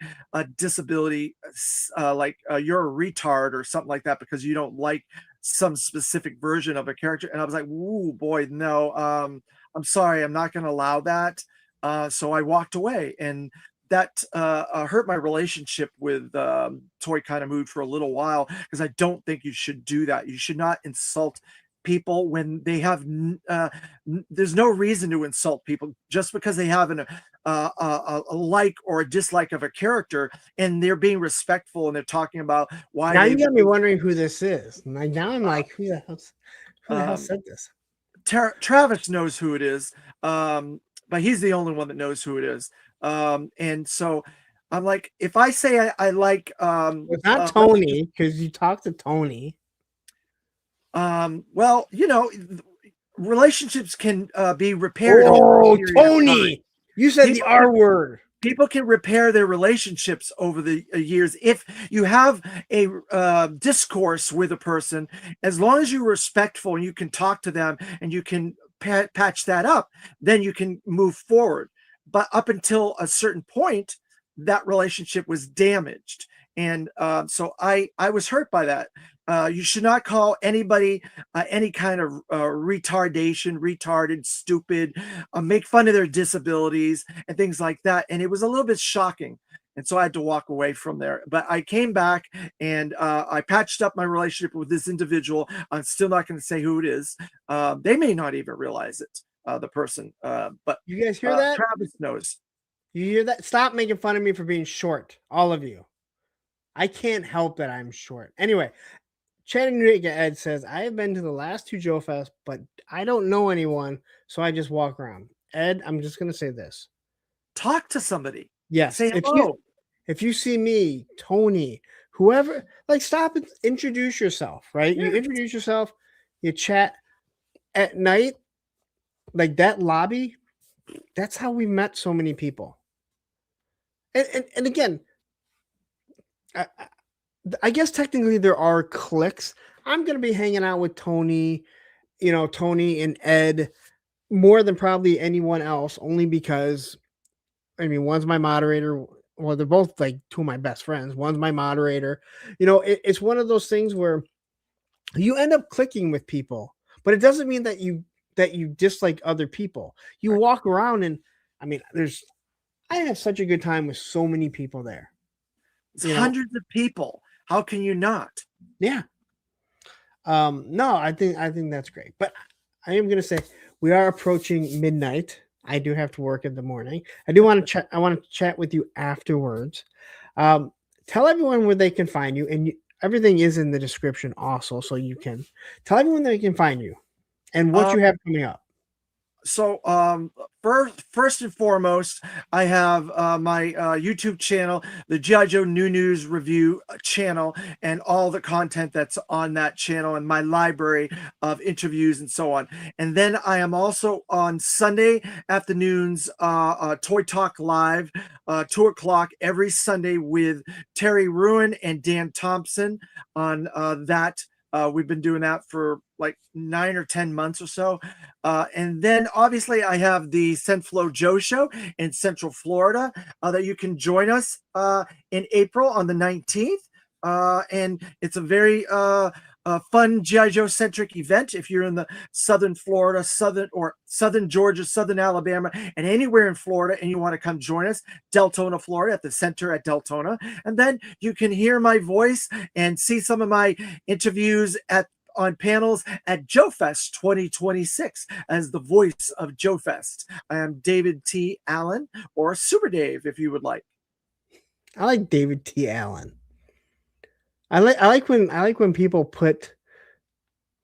disability, like you're a retard or something like that because you don't like some specific version of a character. And I was like, ooh, boy, no, I'm sorry, I'm not going to allow that. So I walked away, and that hurt my relationship with Toy Kind of Mood for a little while, because I don't think you should do that. You should not insult people when they have there's no reason to insult people just because they have a like or a dislike of a character, and they're being respectful and they're talking about why. Now you got me wondering who this is. Now I'm like, who the hell said this? Travis knows who it is, but he's the only one that knows who it is. And so I'm like, if I say I like it's not Tony, because you talked to Tony. Well, you know, relationships can be repaired. Oh, Tony, you said the R word. People can repair their relationships over the years if you have a discourse with a person. As long as you're respectful and you can talk to them and you can patch that up, then you can move forward. But up until a certain point, that relationship was damaged. And so I was hurt by that. You should not call anybody any kind of retarded, stupid, make fun of their disabilities and things like that. And it was a little bit shocking. And so I had to walk away from there. But I came back and I patched up my relationship with this individual. I'm still not going to say who it is. They may not even realize it. The person, but you guys hear that? Travis knows. You hear that? Stop making fun of me for being short, all of you. I can't help that I'm short. Anyway, Chattanooga Ed says, I have been to the last 2 JoeFest, but I don't know anyone, so I just walk around. Ed, I'm just going to say this. Talk to somebody. Yes. Say hello. If you see me, Tony, whoever, like, stop and introduce yourself, right? Yeah. You introduce yourself, you chat at night. Like that lobby, that's how we met so many people. And again, I guess technically there are cliques. I'm going to be hanging out with Tony, Tony and Ed more than probably anyone else, only because, I mean, one's my moderator. Well, they're both like 2 of my best friends. One's my moderator. It's one of those things where you end up clicking with people, but it doesn't mean that you dislike other people. You walk around and, I mean, I have such a good time with so many people there. It's hundreds of people. How can you not? Yeah. No, I think that's great. But I am going to say we are approaching midnight. I do have to work in the morning. I want to chat with you afterwards. Tell everyone where they can find you, and everything is in the description also, so you can tell everyone that they can find you. and what you have coming up. So first and foremost, I have my YouTube channel, the G.I. Joe New News Review channel, and all the content that's on that channel, and my library of interviews and so on. And then I am also on Sunday afternoons, Toy Talk Live, 2 o'clock every Sunday with Terry Ruin and Dan Thompson on that. We've been doing that for like 9 or 10 months or so. And then obviously I have the Centflow Joe Show in Central Florida that you can join us in April on the 19th. And it's a very fun G.I. Joe centric event. If you're in the Southern Florida, Southern Georgia, Southern Alabama, and anywhere in Florida, and you want to come join us, Deltona, Florida, at the center at Deltona. And then you can hear my voice and see some of my interviews on panels at JoeFest 2026 as the voice of JoeFest. I am David T. Allen, or Super Dave, if you would like. I like David T. Allen. I like when people put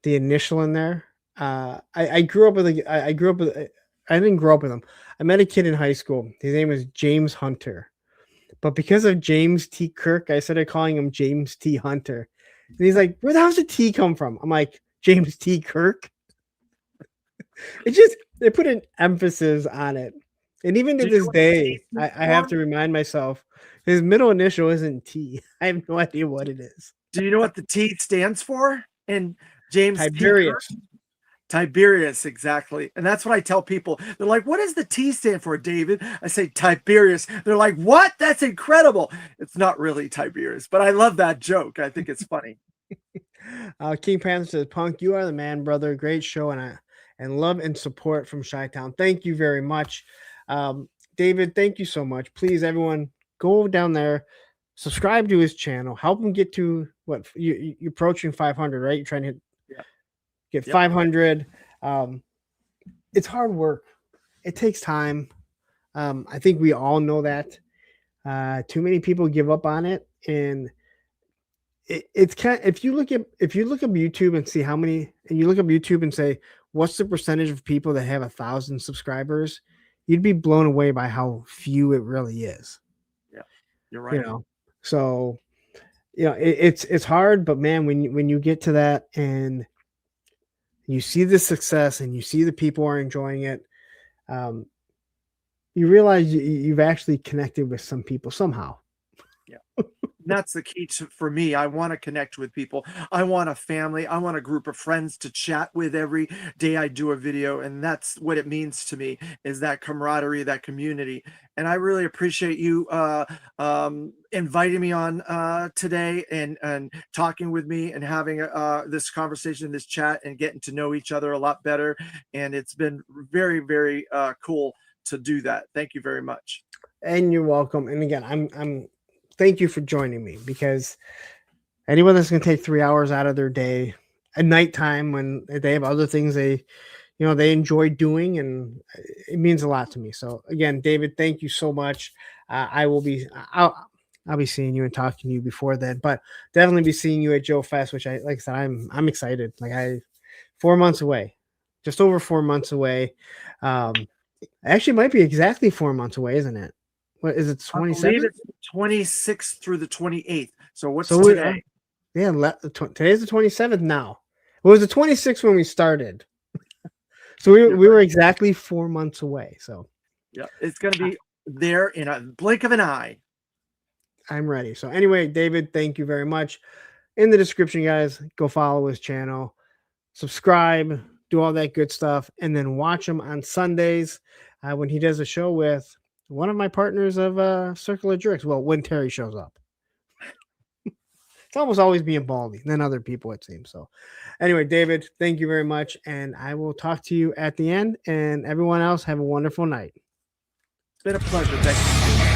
the initial in there. I grew up with I didn't grow up with him. I met a kid in high school. His name was James Hunter, but because of James T. Kirk, I started calling him James T. Hunter. And he's like, "Where the hell's the T come from?" I'm like, "James T. Kirk." It's just they put an emphasis on it, and even to this day, I have to remind myself his middle initial isn't T. I have no idea what it is. Do you know what the T stands for? And James Tiberius. Tiberius, exactly. And that's what I tell people. They're like, "What does the T stand for, David?" I say Tiberius. They're like, "What? That's incredible." It's not really Tiberius, but I love that joke. I think it's funny. King Panther says, "Punk, you are the man, brother. Great show, and love and support from Chi-Town." Thank you very much. David, thank you so much. Please, everyone, go down there, subscribe to his channel, help him get to what you're approaching 500, right? You're trying to get 500. It's hard work. It takes time. I think we all know that. Too many people give up on it, and it's kind of, if you look up YouTube and see how many, and you look up YouTube and say, what's the percentage of people that have 1,000 subscribers, you'd be blown away by how few it really is. Yeah, you're right. So it's hard, but man, when you get to that and you see the success and you see the people are enjoying it, you realize you've actually connected with some people somehow. Yeah. That's the key for me. I want to connect with people. I want a family. I want a group of friends to chat with every day I do a video. And that's what it means to me, is that camaraderie, that community. And I really appreciate you inviting me on today and talking with me and having this conversation, this chat, and getting to know each other a lot better. And it's been very, very cool to do that. Thank you very much. And you're welcome. And again, I'm thank you for joining me, because anyone that's going to take 3 hours out of their day at nighttime when they have other things they enjoy doing, and it means a lot to me. So again, David, thank you so much. I'll be seeing you and talking to you before then, but definitely be seeing you at JoeFest, which like I said, I'm excited. Like 4 months away, just over 4 months away. Actually might be exactly 4 months away, isn't it? What is it? 27th? 26th through the 28th. So what's today? Today's the 27th now. It was the 26th when we started. So we were exactly 4 months away. So yeah, it's going to be there in a blink of an eye. I'm ready. So anyway, David, thank you very much. In the description, guys, go follow his channel, subscribe, do all that good stuff, and then watch him on Sundays when he does a show with one of my partners of Circle of Jerks. Well, when Terry shows up. It's almost always being Baldy than other people, it seems. So anyway, David, thank you very much. And I will talk to you at the end. And everyone else, have a wonderful night. It's been a pleasure. Thank you.